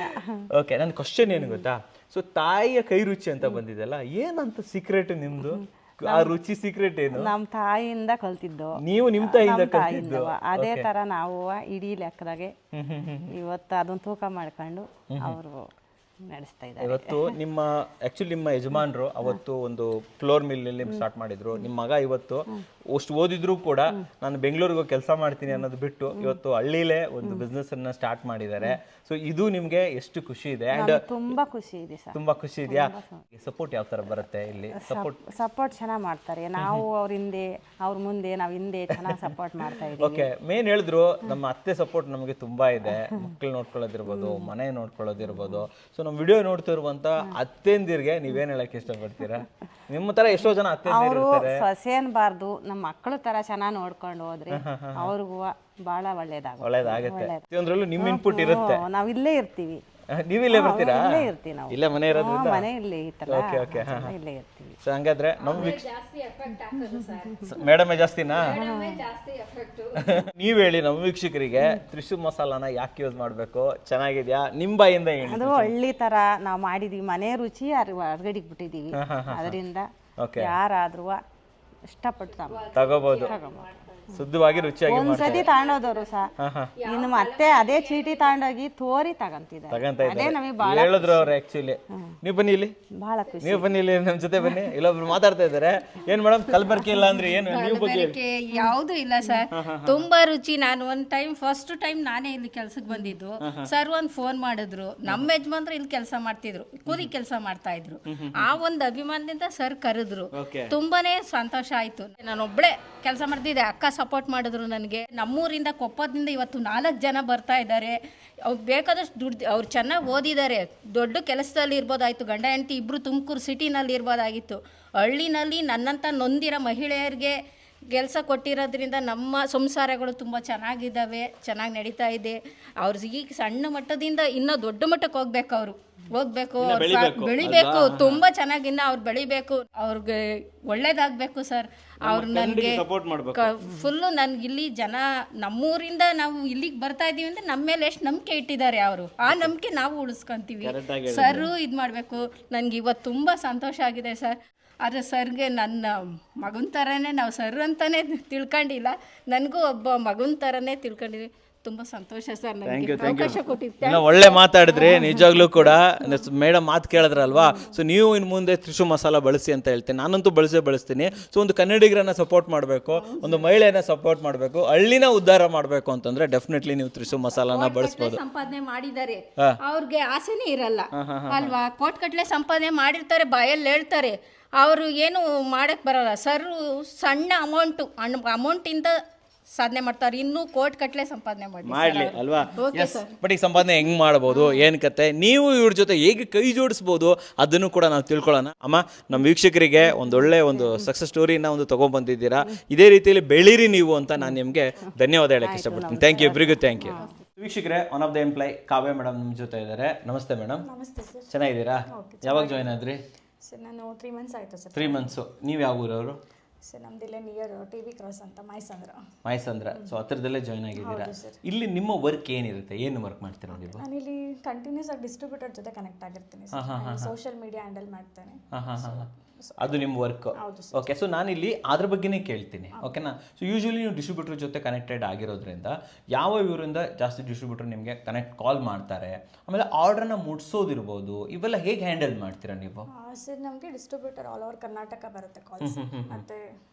ಓಕೆ, ನನ್ನ ಕ್ವಶನ್ ಏನು ಗೊತ್ತಾ? ಸೊ ತಾಯಿಯ ಕೈ ರುಚಿ ಅಂತ ಬಂದಿದೆಲ್ಲ, ಏನಂತ ಸೀಕ್ರೆಟ್ ನಿಮ್ದು? ಆ ರುಚಿ ಸೀಕ್ರೆಟ್ ಏನು? ನಮ್ಮ ತಾಯಿಯಿಂದ ಕಲ್ತಿದ್ದು. ನೀವು ನಿಮ್ಮ ತಾಯಿಯಿಂದ ಕಲ್ತಿದ್ದು? ಅದೇ ತರ ನಾವು ಇಡೀ ಲೆಕ್ಕದಾಗೆ ಇವತ್ತು ಅದನ್ನ ತೂಕ ಮಾಡ್ಕೊಂಡು ಅವರು ನಡೆಸ್ತಾ ಇದ್ದಾರೆ. ಇವತ್ತು ನಿಮ್ಮ ಆಕ್ಚುಲಿ ನಿಮ್ಮ ಯಜಮಾನ್ರು ಅವತ್ತು ಒಂದು ಫ್ಲೋರ್ ಮಿಲ್ ಸ್ಟಾರ್ಟ್ ಮಾಡಿದ್ರು. ನಿಮ್ಮ ಮಗ ಇವತ್ತು ಅಷ್ಟು ಓದಿದ್ರು ಕೂಡ ನಾನು ಬೆಂಗಳೂರಿಗೆ ಕೆಲಸ ಮಾಡ್ತೀನಿ ಅನ್ನೋದು ಬಿಟ್ಟು ಇವತ್ತು ಹಳ್ಳಿಲೇ ಒಂದು ಬಿಸ್ನೆಸ್ ಅನ್ನ ಸ್ಟಾರ್ಟ್ ಮಾಡಿದ್ದಾರೆ. ಸೊ ಇದು ನಿಮ್ಗೆ ಎಷ್ಟು ಖುಷಿ ಇದೆ? ಅಂಡ್ ತುಂಬಾ ಖುಷಿ ಇದೆ ಸರ್. ತುಂಬಾ ಖುಷಿ ಇದೆಯಾ? ಸಪೋರ್ಟ್ ಯಾವ ತರ ಬರುತ್ತೆ ಇಲ್ಲಿ? ಸಪೋರ್ಟ್ ಚೆನ್ನಾಗಿ ಮಾಡ್ತಾರೆ. ನಾವು ಅವ್ರ ಹಿಂದೆ, ಅವ್ರ ಮುಂದೆ, ನಾವು ಹಿಂದೆ ಚೆನ್ನಾಗಿ ಸಪೋರ್ಟ್ ಮಾಡ್ತಾ ಇದೀವಿ. ಓಕೆ, ಮೇನ್ ಹೇಳಿದ್ರು ನಮ್ಮ ಅತ್ತೆ ಸಪೋರ್ಟ್ ನಮಗೆ ತುಂಬಾ ಇದೆ. ಮಕ್ಕಳು ನೋಡ್ಕೊಳ್ಳೋದಿರ್ಬೋದು, ಮನೆ ನೋಡ್ಕೊಳ್ಳೋದಿರ್ಬೋದು. ಸೊ ನಮ್ಮ ವಿಡಿಯೋ ನೋಡ್ತಿರುವಂತ ಅತ್ತೆಂದಿರ್ಗೆ ನೀವೇನ್ ಹೇಳಕ್ ಇಷ್ಟಪಡ್ತೀರಾ? ನಿಮ್ಮ ತರ ಎಷ್ಟೋ ಜನ ಅತ್ತೆಂದಿರು ಇರ್ತಾರೆ. ಸೊಸೆ ಅನ್ಬಾರ್ದು, ನಮ್ಮ ಮಕ್ಕಳು ತರ ಚೆನ್ನಾಗಿ ನೋಡ್ಕೊಂಡು ಹೋದ್ರೆ ಅವ್ರಿಗೂ ಬಹಳ ಒಳ್ಳೇದಾಗುತ್ತೆ. ಪ್ರತಿಯೊಂದ್ರಲ್ಲೂ ನಿಮ್ ಇನ್ಪುಟ್ ಇರುತ್ತೆ. ನಾವು ಇಲ್ಲೇ ಇರ್ತೀವಿ, ನೀವು ಇಲ್ಲೇ ಬರ್ತೀರಾ? ಇಲ್ಲೇ ಇರ್ತೀವಿ ನಾವು. ಇಲ್ಲೇ ಮನೆ ಇರೋದ್ರಿಂದ ಮನೆ ಇಲ್ಲೇ ಇತ್ತಲ್ಲ, ಓಕೆ ಓಕೆ ಇಲ್ಲೇ ಇರ್ತೀವಿ. ಸೊ ಹಂಗಾದ್ರೆ ನಮ್ಮ ಮೇಡಮೇ ಜಾಸ್ತಿನಾ? ನೀವ್ ಹೇಳಿ ನಮ್ಮ ವೀಕ್ಷಕರಿಗೆ ತ್ರಿಶೂಲ್ ಮಸಾಲಾನ ಯಾಕೆ ಯೂಸ್ ಮಾಡಬೇಕು, ಚೆನ್ನಾಗಿದ್ಯಾ ನಿಮ್ಮ ಬಾಯಿಂದ ಹೇಳಿ. ಅದು ಹಳ್ಳಿ ತರ ನಾವು ಮಾಡಿದೀವಿ, ಮನೆ ರುಚಿ ಹೊರಗಡೆಗೆ ಬಿಟ್ಟಿದೀವಿ. ಅದರಿಂದ ಯಾರಾದ್ರೂ ಇಷ್ಟಪಟ್ಟು ತಗೋಬಹುದು, ಶುದ್ಧವಾಗಿ ರುಚಿಯಾಗಿ ಒಂದ್ಸತಿ ತಗೊಂಡೋದವ್ರು ಸಹ ಇನ್ನು ಮತ್ತೆ ಅದೇ ಚೀಟಿ ತಗೊಂಡೋಗಿ ತೋರಿ ತಗೊಂತಿದ್ದಾರೆ. ಅದೇ ನಮಗೆ ಬಹಳ ಹೇಳಿದ್ರು ಅವ್ರು. ಆಕ್ಚುಲಿ ನೀವು ಬನ್ನಿ ಇಲ್ಲಿ, ಬಹಳ ಖುಷಿ. ನೀವು ಬನ್ನಿ ಇಲ್ಲಿ ನಮ್ಮ ಜೊತೆ ಬನ್ನಿ. ಇಲ್ಲೊಬ್ರು ಮಾತಾಡ್ತಾ ಇದ್ದಾರೆ. ಏನ್ ಮೇಡಮ್ ಕಲಬೆರಕೆ ಇಲ್ಲ ಅಂದ್ರೆ ಏನು? ನೀವು ಬಗ್ಗೆ ಯಾವುದು ಇಲ್ಲ ಸರ್, ತುಂಬಾ ರುಚಿ. ನಾನು ಒಂದ್ ಟೈಮ್ ಫಸ್ಟ್ ಟೈಮ್ ನಾನೇ ಇಲ್ಲಿ ಕೆಲ್ಸಕ್ಕೆ ಬಂದಿದ್ದು. ಸರ್ ಒಂದ್ ಫೋನ್ ಮಾಡಿದ್ರು, ನಮ್ಮ ಯಜಮಾನ್ರು ಇಲ್ಲಿ ಕೆಲಸ ಮಾಡ್ತಿದ್ರು, ಕೂಲಿ ಕೆಲಸ ಮಾಡ್ತಾ ಇದ್ರು. ಆ ಒಂದು ಅಭಿಮಾನದಿಂದ ಸರ್ ಕರೆದ್ರು, ತುಂಬಾನೇ ಸಂತೋಷ ಆಯ್ತು. ನಾನು ಒಬ್ಳೆ ಕೆಲಸ ಮಾಡ್ತಿದ್ದೆ, ಅಕ್ಕ ಸಪೋರ್ಟ್ ಮಾಡಿದ್ರು ನನಗೆ. ನಮ್ಮೂರಿಂದ ಕೊಪ್ಪದಿಂದ ಇವತ್ತು 4 ಜನ ಬರ್ತಾ ಇದ್ದಾರೆ. ಅವ್ರು ಬೇಕಾದಷ್ಟು ದುಡ್ಡು, ಅವ್ರು ಚೆನ್ನಾಗಿ ಓದಿದ್ದಾರೆ, ದೊಡ್ಡ ಕೆಲಸದಲ್ಲಿ ಇರ್ಬೋದಾಯ್ತು. ಗಂಡ ಹೆಂಡತಿ ಇಬ್ಬರು ತುಮಕೂರು ಸಿಟಿನಲ್ಲಿ ಇರ್ಬೋದಾಗಿತ್ತು. ಹಳ್ಳಿನಲ್ಲಿ ನನ್ನಂಥ ನೊಂದಿರೋ ಮಹಿಳೆಯರಿಗೆ ಕೆಲಸ ಕೊಟ್ಟಿರೋದ್ರಿಂದ ನಮ್ಮ ಸಂಸಾರಗಳು ತುಂಬ ಚೆನ್ನಾಗಿದ್ದಾವೆ, ಚೆನ್ನಾಗಿ ನಡೀತಾ ಇದೆ. ಅವ್ರು ಈಗ ಸಣ್ಣ ಮಟ್ಟದಿಂದ ಇನ್ನೂ ದೊಡ್ಡ ಮಟ್ಟಕ್ಕೆ ಹೋಗ್ಬೇಕು, ಅವರು ಬೆಳಿಬೇಕು, ತುಂಬ ಚೆನ್ನಾಗಿ ಇನ್ನು ಅವ್ರು ಬೆಳಿಬೇಕು, ಅವ್ರಿಗೆ ಒಳ್ಳೇದಾಗಬೇಕು ಸರ್. ಅವ್ರು ನನಗೆ ಫುಲ್ಲು ನನ್ಗೆ ಇಲ್ಲಿ ಜನ ನಮ್ಮೂರಿಂದ ನಾವು ಇಲ್ಲಿಗೆ ಬರ್ತಾ ಇದ್ದೀವಿ ಅಂದರೆ ನಮ್ಮ ಮೇಲೆ ಎಷ್ಟು ನಂಬಿಕೆ ಇಟ್ಟಿದ್ದಾರೆ ಅವರು, ಆ ನಂಬಿಕೆ ನಾವು ಉಳಿಸ್ಕೊಂತೀವಿ. ಸರ್ ಇದು ಮಾಡಬೇಕು. ನನಗೆ ಇವತ್ತು ತುಂಬ ಸಂತೋಷ ಆಗಿದೆ ಸರ್. ಆದರೆ ಸರ್ಗೆ ನನ್ನ ಮಗನ ಥರನೇ, ನಾವು ಸರ್ ಅಂತಲೇ ತಿಳ್ಕೊಂಡಿಲ್ಲ, ನನಗೂ ಒಬ್ಬ ಮಗನ ಥರನೇ ತಿಳ್ಕೊಂಡಿದ್ವಿ. ತುಂಬ ಸಂತೋಷ ಸರ್, ನನಗೆ ಅವಕಾಶ ಕೊಟ್ಟಿದ್ದೆ. ಒಳ್ಳೆ ಮಾತಾಡಿದ್ರಿ ನಿಜವಾಗ್ಲೂ ಕೂಡ. ಮೇಡಮ್ ಮಾತು ಕೇಳಿದ್ರಲ್ವಾ, ಸೊ ನೀವು ಇನ್ನು ಮುಂದೆ ತ್ರಿಶೂಲ್ ಮಸಾಲ ಬಳಸಿ ಅಂತ ಹೇಳ್ತೀನಿ. ನಾನಂತೂ ಬಳಸ್ತೀನಿ. ಸೊ ಒಂದು ಕನ್ನಡಿಗರನ್ನ ಸಪೋರ್ಟ್ ಮಾಡಬೇಕು, ಒಂದು ಮಹಿಳೆಯನ್ನ ಸಪೋರ್ಟ್ ಮಾಡಬೇಕು, ಹಳ್ಳಿನ ಉದ್ಧಾರ ಮಾಡಬೇಕು ಅಂತಂದ್ರೆ ಡೆಫಿನೆಟ್ಲಿ ನೀವು ತ್ರಿಶೂಲ್ ಮಸಾಲಾನ ಬಳಸ್ಬೋದು. ಸಂಪಾದನೆ ಮಾಡಿದ್ದಾರೆ, ಅವ್ರಿಗೆ ಆಸೆನೇ ಇರಲ್ಲ ಅಲ್ವಾ. ಕೋಟ್ಗಟ್ಲೆ ಸಂಪಾದನೆ ಮಾಡಿರ್ತಾರೆ, ಬಾಯಲ್ಲಿ ಹೇಳ್ತಾರೆ, ಅವರು ಏನು ಮಾಡಕ್ಕೆ ಬರಲ್ಲ. ಸರ್ ಸಣ್ಣ ಅಮೌಂಟಿಂದ ಸಾಧನೆ ಮಾಡ್ತಾರೆ, ಇನ್ನೂ ಕೋಟ್ಗಟ್ಲೆ ಸಂಪಾದನೆ ಮಾಡಲಿ ಅಲ್ವಾ. ಬಟ್ ಈಗ ಸಂಪಾದನೆ ಹೆಂಗ್ ಮಾಡ್ಬೋದು, ಏನ್ ಕತೆ, ನೀವು ಇವ್ರ ಜೊತೆ ಹೇಗೆ ಕೈ ಜೋಡಿಸ್ಬೋದು ಅದನ್ನು ಕೂಡ ನಾವು ತಿಳ್ಕೊಳ್ಳೋಣ. ಅಮ್ಮ, ನಮ್ಮ ವೀಕ್ಷಕರಿಗೆ ಒಂದೊಳ್ಳೆ ಒಂದು ಸಕ್ಸಸ್ ಸ್ಟೋರಿನ ಒಂದು ತಗೊಂಡ್ಬಂದಿದ್ದೀರಾ. ಇದೇ ರೀತಿಯಲ್ಲಿ ಬೆಳೀರಿ ನೀವು ಅಂತ ನಾನು ನಿಮಗೆ ಧನ್ಯವಾದ ಹೇಳಕ್ಕೆ ಇಷ್ಟಪಡ್ತೀನಿ. ಥ್ಯಾಂಕ್ ಯು, ಇಬ್ಬರಿಗೂ ಥ್ಯಾಂಕ್ ಯು. ವೀಕ್ಷಕರೇ, one of the employ Kavya madam ನಮ್ಮ ಜೊತೆ ಇದ್ದಾರೆ. ನಮಸ್ತೆ ಮೇಡಮ್. ನಮಸ್ತೆ ಸರ್. ಚೆನ್ನಾಗಿದ್ದೀರಾ? ಯಾವಾಗ ಜಾಯ್ನ್ ಆದ್ರಿ? ಸರ್ ನಾನು 3 ಮಂತ್ಸ್ ಆಯಿತು ಸರ್. 3 ಮಂತ್ಸು. ನೀವು ಯಾವ ಊರವರು? ಸರ್ ನಮ್ದು ಇಲ್ಲೇ ನಿಯರ್ TV ಕ್ರಾಸ್ ಅಂತ ಮೈಸಂದ್ರ. ಸೊ ಹತ್ರದಲ್ಲೇ ಜಾಯ್ನ್ ಆಗಿದ್ದೀರಾ. ಇಲ್ಲಿ ನಿಮ್ಮ ವರ್ಕ್ ಏನಿರುತ್ತೆ, ಏನು ವರ್ಕ್ ಮಾಡ್ತೀರಾ ನೀವು? ನಾನು ಇಲ್ಲಿ ಕಂಟಿನ್ಯೂಸ್ ಆಗಿ ಡಿಸ್ಟ್ರಿಬ್ಯೂಟರ್ ಜೊತೆ ಕನೆಕ್ಟ್ ಆಗಿರ್ತೀನಿ. ಸೋಷಿಯಲ್ ಮೀಡಿಯಾ ಹ್ಯಾಂಡಲ್ ಮಾಡ್ತೇನೆ. ಅದು ನಿಮ್ಮ ವರ್ಕ್. ಓಕೆ, ಸೊ ನಾನಿಲ್ಲಿ ಅದ್ರ ಬಗ್ಗೆನೇ ಕೇಳ್ತೀನಿ, ಓಕೆನಾ. ಸೊ ಯೂಶಲಿ ನೀವು ಡಿಸ್ಟ್ರಿಬ್ಯೂಟರ್ ಜೊತೆ ಕನೆಕ್ಟೆಡ್ ಆಗಿರೋದ್ರಿಂದ ಯಾವ ಇವರಿಂದ ಜಾಸ್ತಿ ಡಿಸ್ಟ್ರಿಬ್ಯೂಟರ್ ನಿಮಗೆ ಕಾಲ್ ಮಾಡ್ತಾರೆ, ಆಮೇಲೆ ಆರ್ಡರ್ನ ಮುಟ್ಸೋದಿರ್ಬೋದು, ಇವೆಲ್ಲ ಹೇಗೆ ಹ್ಯಾಂಡಲ್ ಮಾಡ್ತೀರಾ ನೀವು? ಸರ್ ನಮಗೆ ಡಿಸ್ಟ್ರಿಬ್ಯೂಟರ್ ಆಲ್ ಓವರ್ ಕರ್ನಾಟಕ ಬರುತ್ತೆ ಕಾಲ್ಸ್, ಮತ್ತೆ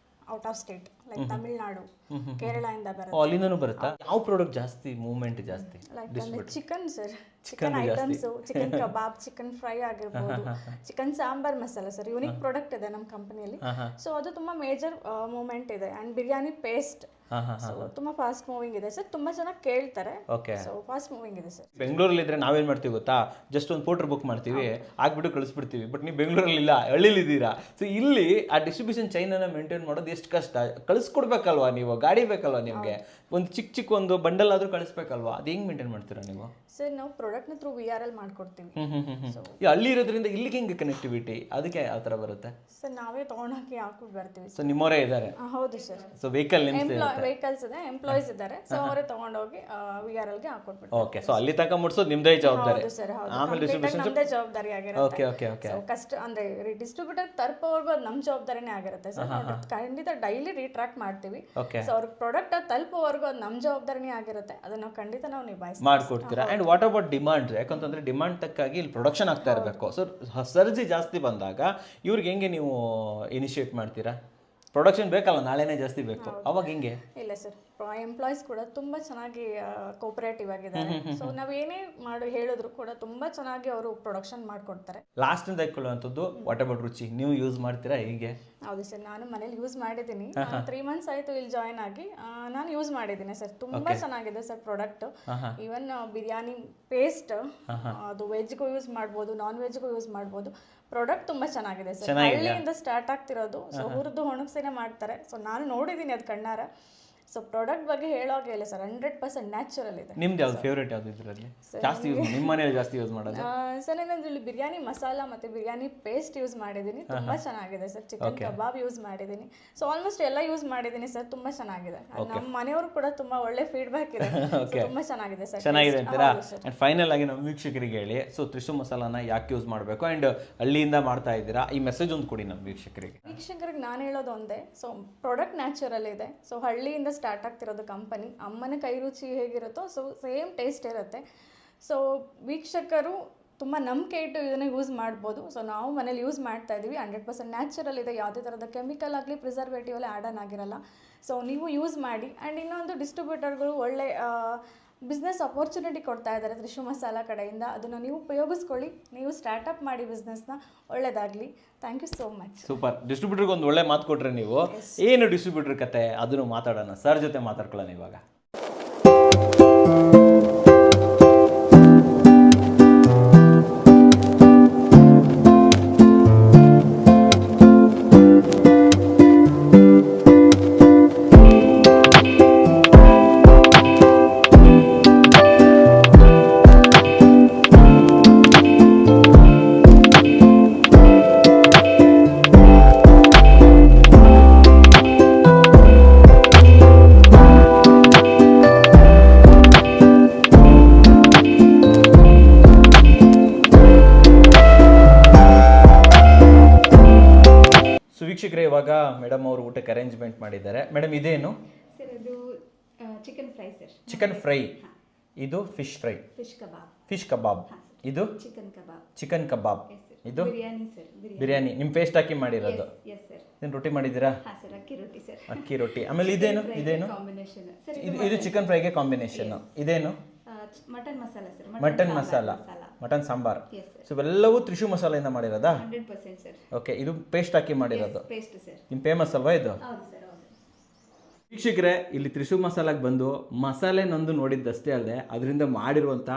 out of state like Tamil Nadu, Kerala ಇಂದ ಬರುತ್ತೆ. ಅಲ್ಲಿಂದನೂ ಬರುತ್ತಾ? ಯಾವ ಪ್ರಾಡಕ್ಟ್ ಜಾಸ್ತಿ ಮೂವ್ಮೆಂಟ್ ಜಾಸ್ತಿ? Like chicken sir, chicken items, chicken kebab, chicken fry ಆಗಿರ್ಬೋದು, chicken sambar masala sir, unique product ಇದೆ ನಮ್ಮ ಕಂಪನಿಯಲ್ಲಿ. ಸೊ ಅದು ತುಂಬಾ ಮೇಜರ್ ಮೂವ್ಮೆಂಟ್ ಇದೆ. ಅಂಡ್ ಬಿರಿಯಾನಿ ಪೇಸ್ಟ್ ತುಂಬಾ ಫಾಸ್ಟ್ ಮೂವಿಂಗ್ ಇದೆ ಸರ್, ತುಂಬಾ ಚೆನ್ನಾಗಿ ಕೇಳ್ತಾರೆ. ಸೊ ಫಾಸ್ಟ್ ಮೂವಿಂಗ್ ಇದೆ ಸರ್. ಬೆಂಗಳೂರಲ್ಲಿ ಇದ್ರೆ ನಾವೇನ್ ಮಾಡ್ತೀವಿ ಗೊತ್ತಾ, ಜಸ್ಟ್ ಒಂದು ಪೋರ್ಟರ್ ಬುಕ್ ಮಾಡ್ತೀವಿ, ಆಗ್ಬಿಟ್ಟು ಕಳಿಸ್ಬಿಡ್ತೀವಿ. ಬಟ್ ನೀವು ಬೆಂಗಳೂರಲ್ಲಿ ಇಲ್ಲ, ಹಳ್ಳಿಲಿ ಇದ್ದೀರಾ. ಸೊ ಇಲ್ಲಿ ಆ ಡಿಸ್ಟ್ರಿಬ್ಯೂಷನ್ ಚೈನ್ ಅನ್ನ ಮೇಂಟೈನ್ ಮಾಡೋದು ಎಷ್ಟು ಕಷ್ಟ. ಕಳಿಸ್ಕೊಡ್ಬೇಕಲ್ವಾ ನೀವು, ಗಾಡಿ ಬೇಕಲ್ವಾ ನಿಮಗೆ, ಒಂದು ಚಿಕ್ಕ ಒಂದು ಬಂಡಲ್ ಆದ್ರೂ ಕಳಿಸ್ಬೇಕಲ್ವಾ, ಅದು ಹೆಂಗ್ ಮೇಂಟೈನ್ ಮಾಡ್ತೀರಾ ನೀವು? ಸರ್ ನಾವು ಪ್ರಾಡಕ್ಟ್ನ ಥ್ರೂ VRL ಮಾಡ್ಕೊಡ್ತೀವಿ. ಈ ಹಳ್ಳಿ ಇರೋದ್ರಿಂದ ಇಲ್ಲಿಗೆ ಹೆಂಗೆ ಕನೆಕ್ಟಿವಿಟಿ, ಅದಕ್ಕೆ ಯಾವ ಥರ ಬರುತ್ತೆ? ಸರ್ ನಾವೇ ತಗೊಂಡೋಗಿ ಹಾಕ್ಬಿಟ್ಟು ಬರ್ತೀವಿ. ಸೊ ನಿಮ್ಮವರೇ ಇದ್ದಾರೆ? ಹೌದು ಸರ್. ಸೊ ವೆಹಿಕಲ್ಸ್ ಇದೆ, ಎಂಪ್ಲಾಯೀಸ್ ಇದ್ದಾರೆ. ಸೊ ಅವರೇ ತಗೊಂಡೋಗಿ VRL ಗೆ ಹಾಕೊಟ್ಬಿಡ್ತಾರೆ. ಓಕೆ, ಸೊ ಅಲ್ಲಿ ತನಕ ಮುಟ್ಸೋದು ನಿಮ್ದೇ ಜವಾಬ್ದಾರಿ. ಆಮೇಲೆ ಡಿಸ್ಟ್ರಿಬ್ಯೂಷನ್ ನಮ್ದೇ ಜವಾಬ್ದಾರಿ ಆಗಿರುತ್ತೆ. ಓಕೆ. ಕಷ್ಟ ಅಂದ್ರೆ ಡಿಸ್ಟ್ರಿಬ್ಯೂಟರ್ ತಲುಪೋವರೆಗೂ ಅದು ನಮ್ಮ ಜವಾಬ್ದಾರಿನೇ ಆಗಿರುತ್ತೆ ಸರ್. ಖಂಡಿತ ಡೈಲಿ ರೀಟ್ರಾಕ್ ಮಾಡ್ತೀವಿ. ಸೊ ಅವ್ರ ಪ್ರಾಡಕ್ಟ್ ತಲುಪೋವರೆಗೂ ಅದು ನಮ್ಮ ಜವಾಬ್ದಾರಿನೇ ಆಗಿರುತ್ತೆ. ಅದನ್ನ ಖಂಡಿತ ನಾವು ಮಾಡ್ಕೊಡ್ತೀರಾ. And what about demand? ಯಾಕಂತಂದ್ರೆ ಡಿಮಾಂಡ್ ತಕ್ಕಾಗಿ ಇಲ್ಲಿ ಪ್ರೊಡಕ್ಷನ್ ಆಗ್ತಾ ಇರಬೇಕು. ಸೊ ಸರ್ಜಿ ಜಾಸ್ತಿ ಬಂದಾಗ ಇವ್ರಿಗೆ ಹೆಂಗೆ ನೀವು ಇನಿಷಿಯೇಟ್ ಮಾಡ್ತೀರಾ? ಪ್ರೊಡಕ್ಷನ್ ಬೇಕಲ್ಲ, ನಾಳೆನೇ ಜಾಸ್ತಿ ಬೇಕು, ಅವಾಗ ಹೆಂಗೆ? ಇಲ್ಲ ಸರ್, ಎಂಪ್ಲಾಯೀಸ್ ಕೂಡ ತುಂಬಾ ಚೆನ್ನಾಗಿ ಕೋಪರೇಟಿವ್ ಆಗಿದ್ದಾರೆ. ಸೊ ನಾವ್ ಏನೇ ಹೇಳಿದ್ರು ಕೂಡ ತುಂಬಾ ಚೆನ್ನಾಗಿ ಅವರು ಪ್ರೊಡಕ್ಷನ್ ಮಾಡ್ಕೊಡ್ತಾರೆ. ಲಾಸ್ಟ್ ಇಂದ ಇಟ್ಕೊಳ್ಳುವಂಥದ್ದು ವಾಟ್ ಅಬೌಟ್ ರುಚಿ, ನೀವು ಯೂಸ್ ಮಾಡ್ತೀರಾ ಹೇಗೆ? ಹೌದು ಸರ್, ನಾನು ಮನೇಲಿ ಯೂಸ್ ಮಾಡಿದ್ದೀನಿ. 3 ಮಂತ್ಸ್ ಆಯ್ತು ಇಲ್ಲಿ ಜಾಯ್ನ್ ಆಗಿ. ನಾನು ಯೂಸ್ ಮಾಡಿದ್ದೀನಿ ಸರ್, ತುಂಬಾ ಚೆನ್ನಾಗಿದೆ sir product. Even biryani paste ಅದು ವೆಜ್ಗೂ ಯೂಸ್ ಮಾಡ್ಬೋದು, ನಾನ್ ವೆಜ್ಗೂ ಯೂಸ್ ಮಾಡ್ಬೋದು. ಪ್ರಾಡಕ್ಟ್ ತುಂಬಾ ಚೆನ್ನಾಗಿದೆ ಸರ್. ಹಳ್ಳಿಯಿಂದ ಸ್ಟಾರ್ಟ್ ಆಗ್ತಿರೋದು. ಸೊ ಹುರಿದು ಒಣಗ್ಸೇನೆ ಮಾಡ್ತಾರೆ. ಸೊ ನಾನು ನೋಡಿದ್ದೀನಿ ಅದು ಕಣ್ಣಾರ. ಸೊ ಪ್ರಾಡಕ್ಟ್ ಬಗ್ಗೆ ಹೇಳೋಕೆ ಇಲ್ಲ ಸರ್, 100% ನ್ಯಾಚುರಲ್ ಇದೆ. ನಿಮ್ದು ಯಾವ್ದು ಫೇವ್ರೇಟ್ ಯಾವ್ದು ಇದರಲ್ಲಿ ಜಾಸ್ತಿ ಯೂಸ್, ನಿಮ್ಮ ಮನೇಲಿ ಜಾಸ್ತಿ ಯೂಸ್ ಮಾಡೋದು? ಸರ್ ನಾನು ಇದರಲ್ಲಿ ಬಿರಿಯಾನಿ ಮಸಾಲ ಮತ್ತು ಬಿರಿಯಾನಿ ಪೇಸ್ಟ್ ಯೂಸ್ ಮಾಡಿದ್ದೀನಿ, ತುಂಬ ಚೆನ್ನಾಗಿದೆ ಸರ್. ಚಿಕನ್ ಕಬಾಬ್ ಯೂಸ್ ಮಾಡಿದ್ದೀನಿ. ಸೊ ಆಲ್ಮೋಸ್ಟ್ ಎಲ್ಲ ಯೂಸ್ ಮಾಡಿದ್ದೀನಿ ಸರ್, ತುಂಬ ಚೆನ್ನಾಗಿದೆ. ನಮ್ಮ ಮನೆಯವರು ಕೂಡ ತುಂಬ ಒಳ್ಳೆ ಫೀಡ್ಬ್ಯಾಕ್ ಇದೆ, ತುಂಬ ಚೆನ್ನಾಗಿದೆ ಸರ್. ಚೆನ್ನಾಗಿದೆ ಅಂತೀರಾ? ಆ್ಯಂಡ್ ಫೈನಲ್ ಆಗಿ ನಮ್ಮ ವೀಕ್ಷಕರಿಗೆ ಹೇಳಿ, ಸೊ ತ್ರಿಶು ಮಸಾಲಾನ ಯಾಕೆ ಯೂಸ್ ಮಾಡಬೇಕು ಆ್ಯಂಡ್ ಹಳ್ಳಿಯಿಂದ ಮಾಡ್ತಾ ಇದ್ದೀರಾ, ಈ ಮೆಸೇಜ್ ಒಂದು ಕೊಡಿ ನಮ್ಮ ವೀಕ್ಷಕರಿಗೆ. ನಾನು ಹೇಳೋದು ಒಂದೇ, ಸೊ ಪ್ರಾಡಕ್ಟ್ ನ್ಯಾಚುರಲ್ ಇದೆ. ಸೊ ಹಳ್ಳಿಯಿಂದ ಸ್ಟಾರ್ಟ್ ಆಗ್ತಿರೋದು ಕಂಪನಿ, ಅಮ್ಮನ ಕೈ ರುಚಿ ಹೇಗಿರುತ್ತೋ ಸೊ ಸೇಮ್ ಟೇಸ್ಟ್ ಇರುತ್ತೆ. ಸೊ ವೀಕ್ಷಕರು ತುಂಬ ನಂಬಿಕೆ ಇಟ್ಟು ಇದನ್ನು ಯೂಸ್ ಮಾಡ್ಬೋದು. ಸೊ ನಾವು ಮನೇಲಿ ಯೂಸ್ ಮಾಡ್ತಾ ಇದ್ದೀವಿ, 100% ನ್ಯಾಚುರಲ್ ಇದೆ, ಯಾವುದೇ ಥರದ ಕೆಮಿಕಲ್ ಆಗಲಿ ಪ್ರಿಸರ್ವೇಟಿವ್ ಎಲ್ಲ ಆ್ಯಡ್ ಆನ್ ಆಗಿರಲ್ಲ. ಸೊ ನೀವು ಯೂಸ್ ಮಾಡಿ. ಆ್ಯಂಡ್ ಇನ್ನೊಂದು ಡಿಸ್ಟ್ರಿಬ್ಯೂಟರ್ಗಳು ಒಳ್ಳೆ ಬಿಸ್ನೆಸ್ ಅಪರ್ಚುನಿಟಿ ಕೊಡ್ತಾ ಇದ್ದಾರೆ ತ್ರಿಶು ಮಸಾಲ ಕಡೆಯಿಂದ, ಅದನ್ನು ನೀವು ಉಪಯೋಗಿಸ್ಕೊಳ್ಳಿ, ನೀವು ಸ್ಟಾರ್ಟಪ್ ಮಾಡಿ ಬಿಸ್ನೆಸ್ನ, ಒಳ್ಳೆಯದಾಗಲಿ. Thank you so much. Super. ಡಿಸ್ಟ್ರಿಬ್ಯೂಟರ್ಗೆ ಒಂದು ಒಳ್ಳೆ ಮಾತು ಕೊಟ್ರೆ ನೀವು. ಏನು ಡಿಸ್ಟ್ರಿಬ್ಯೂಟರ್ ಕತೆ ಅದನ್ನು ಮಾತಾಡೋಣ, ಸರ್ ಜೊತೆ ಮಾತಾಡ್ಕೊಳ್ಳೋಣ ಇವಾಗ. ವೀಕ್ಷಕರೇ, ಇವಾಗ ಮೇಡಮ್ ಅವರು ಊಟಕ್ಕೆ ಅರೇಂಜ್ಮೆಂಟ್ ಮಾಡಿದ್ದಾರೆ. ಮೇಡಮ್ ಇದೇನು? ಸರ್ ಇದು chicken fry sir. Chicken fry. ಇದು ಫಿಶ್ ಫ್ರೈ. ಫಿಶ್ ಕಬಾಬ್. ಇದು ಚಿಕನ್ ಕಬಾಬ್. ಇದು ಬಿರಿಯಾನಿ. ನಿಮ್ಮ ಪೇಸ್ಟ್ ಹಾಕಿ ಮಾಡಿರೋದು. ಏನು ರೊಟ್ಟಿ ಮಾಡಿದ್ದೀರಾ? ಅಕ್ಕಿ ರೊಟ್ಟಿ. ಆಮೇಲೆ ಇದೇನು? ಇದು ಚಿಕನ್ ಫ್ರೈಗೆ ಕಾಂಬಿನೇಷನ್. ಇದೇನು? Mutton masala, mutton sambar. So ಇವೆಲ್ಲವೂ ತ್ರಿಶು ಮಸಾಲೆಯಿಂದ ಮಾಡಿರೋದಾ? ಓಕೆ, ಇದು ಪೇಸ್ಟ್ ಹಾಕಿ ಮಾಡಿರೋದು. ನಿಮ್ಮ ಫೇಮಸ್ ಅಲ್ವಾ ಇದು? ವೀಕ್ಷಕರೇ, ಇಲ್ಲಿ ತ್ರಿಶು ಮಸಾಲಾಗೆ ಬಂದು ಮಸಾಲೆ ನಂದು ನೋಡಿದ್ದಷ್ಟೇ ಅಲ್ಲದೆ ಅದರಿಂದ ಮಾಡಿರುವಂಥ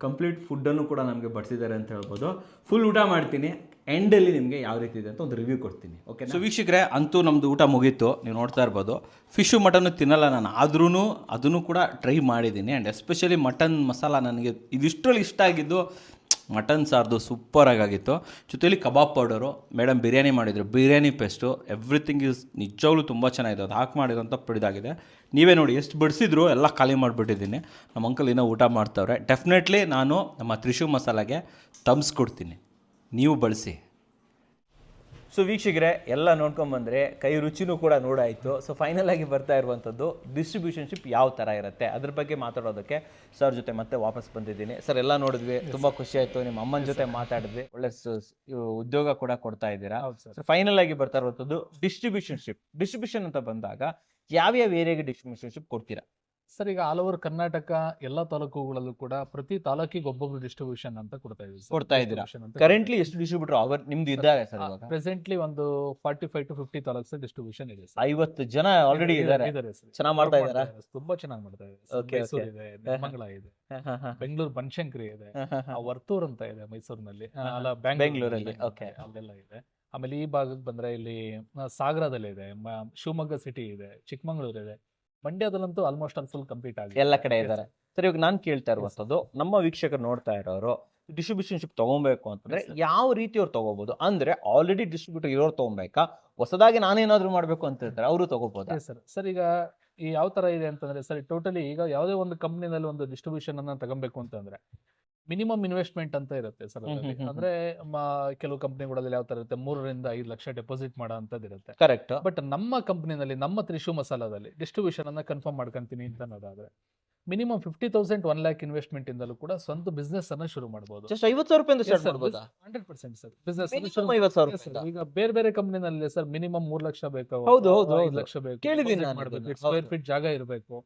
ಕಂಪ್ಲೀಟ್ ಫುಡ್ಡನ್ನು ಕೂಡ ನಮಗೆ ಬಡಿಸಿದ್ದಾರೆ ಅಂತ ಹೇಳ್ಬೋದು. ಫುಲ್ ಊಟ ಮಾಡ್ತೀನಿ, ಎಂಡಲ್ಲಿ ನಿಮಗೆ ಯಾವ ರೀತಿ ಇದೆ ಅಂತ ಒಂದು ರಿವ್ಯೂ ಕೊಡ್ತೀನಿ. ಓಕೆ. ಸೊ ವೀಕ್ಷಕರೇ, ಅಂತೂ ನಮ್ಮದು ಊಟ ಮುಗೀತು. ನೀವು ನೋಡ್ತಾ ಇರ್ಬೋದು, ಫಿಶು ಮಟನ್ನು ತಿನ್ನಲ್ಲ ನಾನು, ಆದ್ರೂ ಅದನ್ನು ಕೂಡ ಟ್ರೈ ಮಾಡಿದ್ದೀನಿ. ಆ್ಯಂಡ್ ಎಸ್ಪೆಷಲಿ ಮಟನ್ ಮಸಾಲ ನನಗೆ ಇದಿಷ್ಟರಲ್ಲಿ ಇಷ್ಟ ಆಗಿದ್ದು ಮಟನ್ ಸಾರ್ದು ಸೂಪರಾಗಿತ್ತು. ಜೊತೆಲಿ ಕಬಾಬ್ ಪೌಡರು, ಮೇಡಮ್ ಬಿರಿಯಾನಿ ಮಾಡಿದರು, ಬಿರಿಯಾನಿ ಪೇಸ್ಟು, ಎವ್ರಿಥಿಂಗ್ ಈಸ್ ನಿಜವಾಗ್ಲೂ ತುಂಬ ಚೆನ್ನಾಗಿದೆ. ಅದು ಹಾಕಿ ಮಾಡಿರೋಂಥ ಪಿಡಿದಾಗಿದೆ. ನೀವೇ ನೋಡಿ ಎಷ್ಟು ಬಡಿಸಿದ್ರು ಎಲ್ಲ ಖಾಲಿ ಮಾಡಿಬಿಟ್ಟಿದ್ದೀನಿ. ನಮ್ಮ ಅಂಕಲ್ ಇನ್ನೂ ಊಟ ಮಾಡ್ತಾವ್ರೆ. ಡೆಫಿನೆಟ್ಲಿ ನಾನು ನಮ್ಮ ತ್ರಿಶು ಮಸಾಲಾಗೆ ತಮ್ಸ್ ಕೊಡ್ತೀನಿ, ನೀವು ಬಳಸಿ. ಸೊ ವೀಕ್ಷಕರೇ, ಎಲ್ಲ ನೋಡ್ಕೊಂಬಂದರೆ ಕೈ ರುಚಿನೂ ಕೂಡ ನೋಡಾಯಿತು. ಸೊ ಫೈನಲ್ ಆಗಿ ಬರ್ತಾ ಇರುವಂಥದ್ದು ಡಿಸ್ಟ್ರಿಬ್ಯೂಷನ್ಶಿಪ್ ಯಾವ ಥರ ಇರುತ್ತೆ ಅದ್ರ ಬಗ್ಗೆ ಮಾತಾಡೋದಕ್ಕೆ ಸರ್ ಜೊತೆ ಮತ್ತೆ ವಾಪಸ್ ಬಂದಿದ್ದೀನಿ. ಸರ್ ಎಲ್ಲ ನೋಡಿದ್ವಿ, ತುಂಬ ಖುಷಿ ಆಯಿತು. ನಿಮ್ಮ ಅಮ್ಮನ ಜೊತೆ ಮಾತಾಡಿದ್ವಿ, ಒಳ್ಳೆ ಉದ್ಯೋಗ ಕೂಡ ಕೊಡ್ತಾ ಇದ್ದೀರಾ. ಫೈನಲ್ ಆಗಿ ಬರ್ತಾ ಇರುವಂಥದ್ದು ಡಿಸ್ಟ್ರಿಬ್ಯೂಷನ್ ಅಂತ ಬಂದಾಗ ಯಾವ್ಯಾವ ಏರಿಯಾಗೆ ಡಿಸ್ಟ್ರಿಬ್ಯೂಷನ್ಶಿಪ್ ಕೊಡ್ತೀರಾ? ಸರ್, ಈಗ ಆಲ್ ಓವರ್ ಕರ್ನಾಟಕ ಎಲ್ಲ ತಾಲೂಕುಗಳಲ್ಲೂ ಕೂಡ ಪ್ರತಿ ತಾಲೂಕಿಗೆ ಒಬ್ಬೊಬ್ರು ಡಿಸ್ಟ್ರಿಬ್ಯೂಷನ್ ಅಂತ ಕೊಡ್ತಾ ಇದ್ದೀರಾ. ಕರೆಂಟ್ಲಿ ಎಷ್ಟು ಡಿಸ್ಟ್ರಿಬ್ಯೂಟರ್ ಅವರ್ ನಿಮ್ದು ಇದ್ದಾರೆ ಸರ್? ಪ್ರೆಸೆಂಟ್ಲಿ ಒಂದು 45 to 50 ತಾಲೂಕ್ಸ್ ಡಿಸ್ಟ್ರಿಬ್ಯೂಷನ್ ಇದೆ. 50 ಜನ ಆಲ್ರೆಡಿ ಇದ್ದಾರೆ. ಚೆನ್ನಾಗಿ ಮಾಡ್ತಾ ಇದ್ದಾರಾ? ತುಂಬಾ ಚೆನ್ನಾಗಿ ಮಾಡ್ತಾ ಇದ್ದಾರೆ. ಮೈಸೂರು ಇದೆ, ನೆಲಮಂಗಲ ಇದೆ, ಬೆಂಗಳೂರು ಬನಶಂಕರಿ ಇದೆ, ವರ್ತೂರ್ ಅಂತ ಇದೆ ಮೈಸೂರಿನಲ್ಲಿ, ಅಲ್ಲ ಬೆಂಗಳೂರಲ್ಲಿ ಅಲ್ಲೆಲ್ಲ ಇದೆ. ಆಮೇಲೆ ಈ ಭಾಗಕ್ಕೆ ಬಂದ್ರೆ ಇಲ್ಲಿ ಸಾಗರದಲ್ಲಿ ಇದೆ, ಶಿವಮೊಗ್ಗ ಸಿಟಿ ಇದೆ, ಚಿಕ್ಕಮಂಗ್ಳೂರು ಇದೆ, ಮಂಡ್ಯದಲ್ಲಂತೂ ಆಲ್ಮೋಸ್ಟ್ ಫುಲ್ ಕಂಪ್ಲೀಟ್ ಆಗಿದೆ, ಎಲ್ಲ ಕಡೆ ಇದ್ದಾರೆ. ಸರ್, ಇವಾಗ ನಾನು ಕೇಳ್ತಾ ಇರುವಂಥದ್ದು, ನಮ್ಮ ವೀಕ್ಷಕರು ನೋಡ್ತಾ ಇರೋರು ಡಿಸ್ಟ್ರಿಬ್ಯೂಷನ್ಶಿಪ್ ತಗೊಬೇಕು ಅಂತಂದ್ರೆ ಯಾವ ರೀತಿ ಅವ್ರು ತಗೋಬಹುದು? ಅಂದ್ರೆ ಆಲ್ರೆಡಿ ಡಿಸ್ಟ್ರಿಬ್ಯೂಟರ್ ಇರೋರು ತಗೊಬೇಕಾ, ಹೊಸದಾಗಿ ನಾನೇನಾದ್ರೂ ಮಾಡ್ಬೇಕು ಅಂತ ಹೇಳ್ತಾರೆ ಅವರು ತಗೋಬಹುದು? ಸರ್ ಈಗ ಈ ಯಾವ ತರ ಇದೆ ಅಂತಂದ್ರೆ ಸರ್, ಟೋಟಲಿ ಈಗ ಯಾವುದೇ ಒಂದು ಕಂಪ್ನಿನಲ್ಲಿ ಒಂದು ಡಿಸ್ಟ್ರಿಬ್ಯೂಷನ್ ಅನ್ನ ತಗೊಬೇಕು ಅಂತಂದ್ರೆ ಮಿನಿಮಮ್ ಇನ್ವೆಸ್ಟ್ಮೆಂಟ್ ಅಂತ ಇರುತ್ತೆ ಸರ್. ಅಂದ್ರೆ ಕೆಲವು ಕಂಪ್ನಿಗಳಲ್ಲಿ ಯಾವ ತರ ಇರುತ್ತೆ, 3 ರಿಂದ 5 ಲಕ್ಷ ಡೆಪಾಸಿಟ್ ಮಾಡೋ ಅಂತದ್ದು ಇರುತ್ತೆ. ಕರೆಕ್ಟ್. ಬಟ್ ನಮ್ಮ ಕಂಪ್ನಿನಲ್ಲಿ, ನಮ್ಮ ತ್ರಿಶು ಮಸಾಲಾದಲ್ಲಿ ಡಿಸ್ಟ್ರಿಬ್ಯೂಷನ್ ಅನ್ನ ಕನ್ಫರ್ಮ್ ಮಾಡ್ಕೊಂತೀನಿ ಅಂತ ಅನ್ನೋದಾದ್ರೆ ಮಿನಿಮಮ್ 50,000 1 lakh ಇನ್ವೆಸ್ಟ್ಮೆಂಟ್ ಇಂದಲೂ ಕೂಡ ಸ್ವಂತ ಬಿಸ್ನೆಸ್ ಅನ್ನ ಶುರು ಮಾಡಬಹುದು. ಜಸ್ಟ್ 50,000 ರೂಪಾಯಿಂದ ಸ್ಟಾರ್ಟ್ ಮಾಡಬಹುದಾ? 100% ಸರ್. ಬಿಸ್ನೆಸ್ 50,000. ಈಗ ಬೇರೆ ಕಂಪ್ನಿನಲ್ಲಿ ಸರ್ ಮಿನಿಮಮ್ 3 ಲಕ್ಷ ಬೇಕು, 5 ಲಕ್ಷ ಬೇಕು, ಸ್ಕ್ವೇರ್ ಫೀಟ್ ಜಾಗ ಇರಬೇಕು,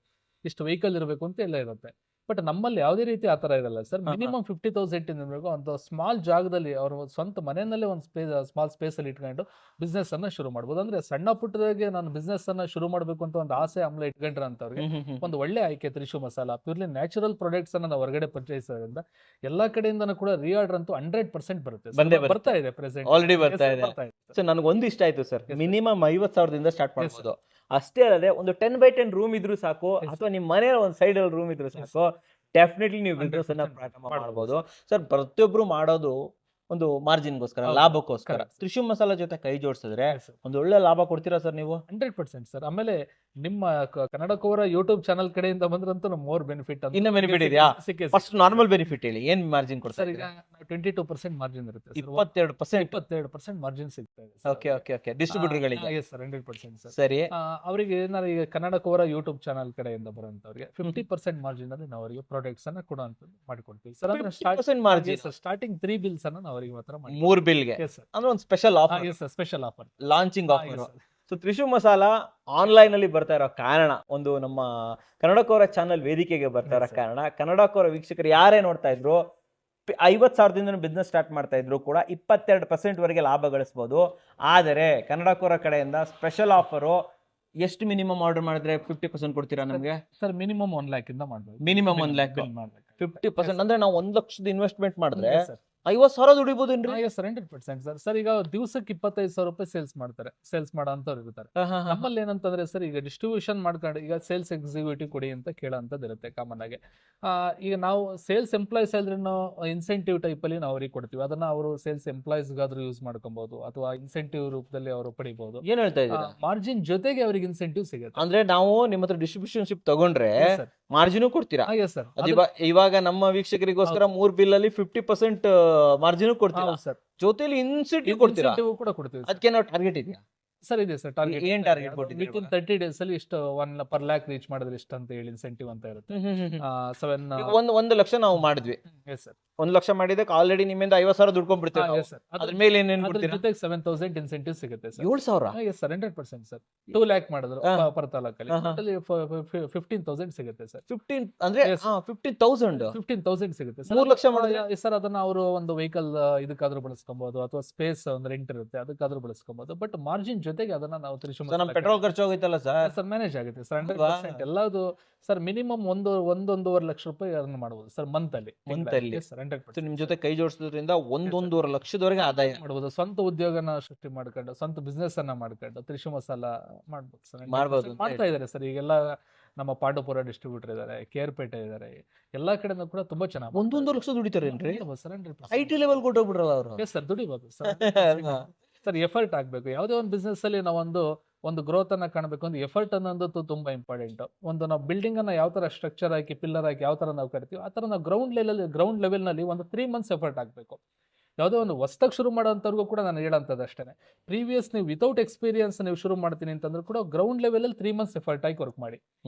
ಇಷ್ಟು ವೆಹಿಕಲ್ ಇರಬೇಕು ಅಂತ ಎಲ್ಲ ಇರುತ್ತೆ. ಬಟ್ ನಮ್ಮಲ್ಲಿ ಯಾವುದೇ ರೀತಿ ಆ ತರ ಇರಲ್ಲ ಸರ್. ಮಿನಿಮಮ್ 50,000 ಇರಬೇಕು. ಒಂದು ಸ್ಮಾಲ್ ಜಾಗದಲ್ಲಿ ಅವರು ಸ್ವಂತ ಮನೆಯಲ್ಲೇ ಒಂದು ಸ್ಮಾಲ್ ಸ್ಪೇಸ್ ಅಲ್ಲಿ ಇಟ್ಕೊಂಡು ಬಿಸ್ನೆಸ್ ಅನ್ನ ಶುರು ಮಾಡಬಹುದು. ಅಂದ್ರೆ ಸಣ್ಣ ಪುಟ್ಟದಾಗೆ ನಾನು ಬಿಸ್ನೆಸ್ ಅನ್ನ ಶುರು ಮಾಡಬೇಕು ಅಂತ ಒಂದು ಆಸೆ ಆಮ್ಲ ಇಟ್ಕೊಂಡ್ರೆ ಅಂತವ್ರಿಗೆ ಒಂದು ಒಳ್ಳೆ ಆಯ್ಕೆ Trishu masala. Purely natural products ಅನ್ನ ನಾವು ಹೊರಗಡೆ ಪರ್ಚೇಸ್ ಮಾಡೋದ್ರಿಂದ ಎಲ್ಲಾ ಕಡೆಯಿಂದನೂ ಕೂಡ ರೀಆರ್ಡರ್ ಅಂತೂ 100% ಬರುತ್ತೆ, ಬರ್ತಾ ಇದೆ, ಪ್ರೆಸೆಂಟ್ ಆಲ್ರೆಡಿ ಬರ್ತಾ ಇದೆ. ಸೊ ನನಗೆ ಒಂದು ಇಷ್ಟ ಆಯ್ತು ಸರ್, ಮಿನಿಮಮ್ 50,000ದಿಂದ ಸ್ಟಾರ್ಟ್ ಮಾಡಬಹುದು. ಅಷ್ಟೇ ಅಲ್ಲದೆ ಒಂದು 10x10 ರೂಮ್ ಇದ್ರೂ ಸಾಕು, ಅಥವಾ ನಿಮ್ಮ ಮನೆ ಒಂದು ಸೈಡಲ್ಲಿ ರೂಮ್ ಇದ್ರೂ ಸಾಕು, ಡೆಫಿನೆಟ್ಲಿ ನೀವು ಬಿಸ್ನೆಸ್ ಅನ್ನ ಪ್ರಾರಂಭ ಮಾಡ್ಬೋದು. ಸರ್, ಪ್ರತಿಯೊಬ್ರು ಮಾಡೋದು ಒಂದು ಮಾರ್ಜಿನ್ಗೋಸ್ಕರ, ಲಾಭಕ್ಕೋಸ್ಕರ. ತ್ರಿಶೂಲ್ ಮಸಾಲಾ ಜೊತೆ ಕೈ ಜೋಡಿಸಿದ್ರೆ ಒಂದು ಒಳ್ಳೆ ಲಾಭ ಕೊಡ್ತೀರಾ ಸರ್ ನೀವು? 100% ಸರ್. ಆಮೇಲೆ ನಿಮ್ಮ ಕನ್ನಡ ಕೋರ ಯೂಟ್ಯೂಬ್ ಚಾನಲ್ ಕಡೆಯಿಂದ ಬಂದ್ರಂತೂ ಮೋರ್ ಬೆನಿಫಿಟ್ ಅಂತ. ಇನ್ನ ಬೆನಿಫಿಟ್ ಇದೆಯಾ? ಫಸ್ಟ್ ನಾರ್ಮಲ್ ಬೆನಿಫಿಟ್ ಹೇಳಿ, ಏನ್ ಮಾರ್ಜಿನ್ ಕೊಡ್ತಾರೆ? ಸರ್, ಈಗ 22% ಮಾರ್ಜಿನ್ ಇರುತ್ತೆ. 22% ಮಾರ್ಜಿನ್ ಸಿಗ್ತಾ ಇದೆ. Okay okay okay. ಡಿಸ್ಟ್ರಿಬ್ಯೂಟರ್ ಗಳಿಗೆ? S sir, 100% sir. ಸರಿ. ಅವರಿಗೆ ಏನಾದ್ರು ಈಗ ಕನ್ನಡ ಕೋರ ಯೂಟ್ಯೂಬ್ ಚಾನಲ್ ಕಡೆಯಿಂದ ಬರುವಂತವ್ರಿಗೆ 50% ಮಾರ್ಜಿನ್ ಅಲ್ಲಿ ನಾವು ಅವರಿಗೆ ಪ್ರಾಡಕ್ಟ್ಸ್ ಅನ್ನ ಕೊಡುವಂತದ್ದು ಮಾಡಿಕೊಡ್ತೀವಿ ಸರ್. ಅಂದ್ರೆ 50% ಮಾರ್ಜಿನ್ ಸ್ಟಾರ್ಟಿಂಗ್ 3 ಬಿಲ್ಸ್ ಅನ್ನ ನಾವು ಅವರಿಗೆ ಮಾತ್ರ ಮಾಡಿ 3 ಬಿಲ್ಗೆ ಅಂದ್ರೆ ಒಂದು special offer. Yes sir, special offer, launching offer. So Trishul masala online ಅಲ್ಲಿ ಬರ್ತಾ ಇರೋ ಕಾರಣ, ಒಂದು ನಮ್ಮ ಕನ್ನಡ ಕೋರ ಚಾನಲ್ ವೇದಿಕೆಗೆ ಬರ್ತಾ ಇರೋ ಕಾರಣ, ಕನ್ನಡ ಕೋರ ವೀಕ್ಷಕರು ಯಾರೇ ನೋಡ್ತಾ ಇದ್ರು 50,000ದಿಂದ ಬಿಸ್ನೆಸ್ ಸ್ಟಾರ್ಟ್ ಮಾಡ್ತಾ ಇದ್ರು ಕೂಡ 22% ವರೆಗೆ ಲಾಭ ಗಳಿಸಬಹುದು. ಆದರೆ ಕನ್ನಡ ಕೋರ ಕಡೆಯಿಂದ ಸ್ಪೆಷಲ್ ಆಫರು, ಎಷ್ಟು ಮಿನಿಮಮ್ ಆರ್ಡರ್ ಮಾಡಿದ್ರೆ 50% ಕೊಡ್ತೀರಾ ನಮಗೆ? ಸರ್, ಮಿನಿಮಮ್ 1 lakh ಇಂದ ಮಾಡ್ಬೋದು. ಮಿನಿಮಮ್ 1 lakh 50% ಅಂದ್ರೆ ನಾವು 1 ಲಕ್ಷದ ಇನ್ವೆಸ್ಟ್ಮೆಂಟ್ ಮಾಡಿದ್ರೆ 50,000 ದುಡಿಬಹುದೇನ್ರಿ? Yes sir, 100% sir. ಸರ್, ಈಗ ದಿವಸಕ್ಕೆ 25,000 ರೂಪಾಯಿ ಸೇಲ್ಸ್ ಮಾಡ್ತಾರೆ, ಸೇಲ್ಸ್ ಮಾಡೋ ಅಂತವ್ರು ಇರ್ತಾರೆ. ನಮ್ಮಲ್ಲಿ ಏನಂತಂದ್ರೆ ಸರ್, ಈಗ ಡಿಸ್ಟ್ರಿಬ್ಯೂಷನ್ ಮಾಡ್ಕೊಂಡು ಈಗ ಸೇಲ್ಸ್ ಎಕ್ಸಿಕ್ಯೂಟಿವ್ ಕೊಡಿ ಅಂತ ಕೇಳೋಂಥದ್ದು ಇರುತ್ತೆ ಕಾಮನ್ ಆಗಿ. ಈಗ ನಾವು ಸೇಲ್ಸ್ ಎಂಪ್ಲಾಯ್ಸ್ ಆದ್ರೆ ಇನ್ಸೆಂಟಿವ್ ಟೈಪ್ ಅಲ್ಲಿ ನಾವು ಅವ್ರಿಗೆ ಕೊಡ್ತೀವಿ. ಅದನ್ನ ಅವರು ಸೇಲ್ಸ್ ಎಂಪ್ಲಾಯ್ಸ್ಗಾದ್ರೂ ಯೂಸ್ ಮಾಡ್ಕೊಬಹುದು, ಅಥವಾ ಇನ್ಸೆಂಟಿವ್ ರೂಪದಲ್ಲಿ ಅವರು ಪಡಿಬಹುದು. ಏನ್ ಹೇಳ್ತಾ ಇದ್ದೀರಾ? ಮಾರ್ಜಿನ್ ಜೊತೆಗೆ ಅವ್ರಿಗೆ ಇನ್ಸೆಂಟಿವ್ ಸಿಗುತ್ತೆ. ಅಂದ್ರೆ ನಾವು ನಿಮ್ಮ ಹತ್ರ ಡಿಸ್ಟ್ರಿಬ್ಯೂಷನ್ಶಿಪ್ ತಗೊಂಡ್ರೆ ಮಾರ್ಜಿನ್ ಕೊಡ್ತೀರಾ? Yes sir. ಇವಾಗ ನಮ್ಮ ವೀಕ್ಷಕರಿಗೋಸ್ಕರ 3 ಬಿಲ್ ಅಲ್ಲಿ 50% ಮಾರ್ಜಿನ್ ಕೊಡ್ತೀರಾ ಸರ್, ಜೊತೆಲಿ ಇನ್ಸೆಂಟಿವ್ ಕೊಡ್ತೀರಾ? ಕೂಡ ಕೊಡ್ತೀವಿ. ಅದಕ್ಕೆ ನಾವು ಟಾರ್ಗೆಟ್ ಇದೆಯಾ ಸರ್? ಇದೆ ಸರ್, ಟಾರ್ಗೆಟ್. ಏನ್ ಟಾರ್ಗೆಟ್ ಕೊಟ್ಟಿದ್ದೀರಿ? ವಿತಿನ್ 30 days ಅಲ್ಲಿ ಇಷ್ಟು 1 per lakh ರೀಚ್ ಮಾಡಿದ್ರೆ ಇಷ್ಟ ಅಂತ ಹೇಳಿ ಇನ್ಸೆಂಟಿವ್ ಅಂತ ಇರುತ್ತೆ. 1 ಲಕ್ಷ ನಾವು ಮಾಡಿದ್ವಿ. Yes sir. 1 ಲಕ್ಷ ಮಾಡಿದಕ್ಕೆ ಆಲ್ರೆಡಿ ನಿಮ್ಮಿಂದ 50,000 ದುಡ್ಕೊಂಡ್ಬಿಡ್ತೀವಿ. ಅದ್ರ ಮೇಲೆ ಏನೇನು ಕೊಡ್ತೀರಾ? ಜೊತೆಗೆ 7,000 ಇನ್ಸೆಂಟಿವ್ ಸಿಗುತ್ತೆ sir. 7,000? S sir, 100% sir. 2 lakh ಮಾಡಿದ್ರು ಪರ್ ತಾಲೂಕಲ್ಲಿ 15,000 ಸಿಗುತ್ತೆ ಸರ್. 15 ಅಂದ್ರೆ 15,000 ಸಿಗುತ್ತೆ ಸರ್. 3 ಲಕ್ಷ ಮಾಡಿದ್ರೆ ಸರ್, ಅದನ್ನ ಅವರು ಒಂದು ವೆಹಿಕಲ್ ಇದಕ್ಕಾದ್ರೂ ಬಳಸ್ಕೊಬಹುದು, ಅಥವಾ ಸ್ಪೇಸ್ ಒಂದು ರೆಂಟ್ ಇರುತ್ತೆ ಅದಕ್ಕಾದ್ರೂ ಬಳಸ್ಕೊಬಹುದು. ಬಟ್ ಮಾರ್ಜಿನ್ ಜೊತೆಗೆ ಅದನ್ನ ನಾವು ನಮ್ಮ ಪೆಟ್ರೋಲ್ ಖರ್ಚು ಹೋಗುತ್ತಲ್ಲ ಸರ್, ಮ್ಯಾನೇಜ್ ಆಗುತ್ತೆ ಸರ್. 100% ಎಲ್ಲದು ಸರ್. ಮಿನಿಮಮ್ 1.5 ಲಕ್ಷ ರೂಪಾಯಿ ಅರ್ನ್ ಮಾಡಬಹುದು ಸರ್ ಮಂತ್ ಅಲ್ಲಿ. 100% ನಿಮ್ ಜೊತೆ ಕೈ ಜೋಡಿಸೋದ್ರಿಂದ 1.5 ಲಕ್ಷದವರೆಗೆ ಆದಾಯ ಮಾಡಬಹುದು. ಸ್ವಂತ ಉದ್ಯೋಗನ ಸೃಷ್ಟಿ ಮಾಡ್ಕೊಂಡು, ಸ್ವಂತ ಬಿಸ್ನೆಸ್ ಅನ್ನ ಮಾಡ್ಕೊಂಡು ತ್ರಿಶೂಲ್ ಮಸಾಲಾ ಮಾಡ್ಬೋದು ಸರ್. ಮಾಡ್ತಾ ಇದಾರೆ ಸರ್. ಈಗೆಲ್ಲ ನಮ್ಮ ಪಾಂಡವಪುರ ಡಿಸ್ಟ್ರಿಬ್ಯೂಟರ್ ಇದಾರೆ, ಕೇರ್ಪೇಟೆ ಇದಾರೆ, ಎಲ್ಲಾ ಕಡೆನೂ ಕೂಡ ತುಂಬಾ ಚೆನ್ನಾಗಿ 1.5 ಲಕ್ಷ ದುಡಿತಾರೇನ್ರಿ? ಸರ್, 100% ಐಟಿ ಲೆವೆಲ್ ಕೊಟ್ಟೋಗ್ಬಿಡ್ರಲ್ಲ ಅವರು. ಎಸ್ ಸರ್, ದುಡಿಬಹುದು ಸರ್. ಸರ್, ಎಫರ್ಟ್ ಆಗ್ಬೇಕು. ಯಾವುದೇ ಒಂದು ಬಿಸ್ನೆಸ್ ಅಲ್ಲಿ ನಾವು ಒಂದು ಗ್ರೋತ್ ಅನ್ನ ಕಾಣಬೇಕು ಅಂದ್ರೆ ಎಫರ್ಟ್ ಅನ್ನೋದು ತುಂಬಾ ಇಂಪಾರ್ಟೆಂಟ್. ನಾವು ಬಿಲ್ಡಿಂಗ್ ಅನ್ನ ಯಾವ ತರ ಸ್ಟ್ರಕ್ಚರ್ ಹಾಕಿ, ಪಿಲ್ಲರ್ ಹಾಕಿ ಯಾವ ತರ ನಾವು ಕಟ್ತೀವಿ, ಆ ತರ ನಾವು ಗ್ರೌಂಡ್ ಲೆವೆಲ್ ನಲ್ಲಿ ಒಂದು 3 months ಎಫರ್ಟ್ ಆಗ್ಬೇಕು. ಯಾವುದೋ ಒಂದು ಹೊಸದಾಗಿ ಶುರು ಮಾಡೋಂಥವ್ರಿಗೂ ಕೂಡ ನಾನು ಹೇಳೋಂಥದ್ದು ಅಷ್ಟೇ. ಪ್ರೀವಿಯಸ್ ನೀವು ವಿತೌಟ್ ಎಕ್ಸ್ಪೀರಿಯನ್ಸ್ ನೀವು ಶುರು ಮಾಡ್ತೀನಿ ಅಂತಂದ್ರೆ ಕೂಡ ಗ್ರೌಂಡ್ ಲೆವೆಲ್ ಅಲ್ಲಿ 3 months ಎಫರ್ಟ್ ಆಗಿ ವರ್ಕ್ ಮಾಡಿ,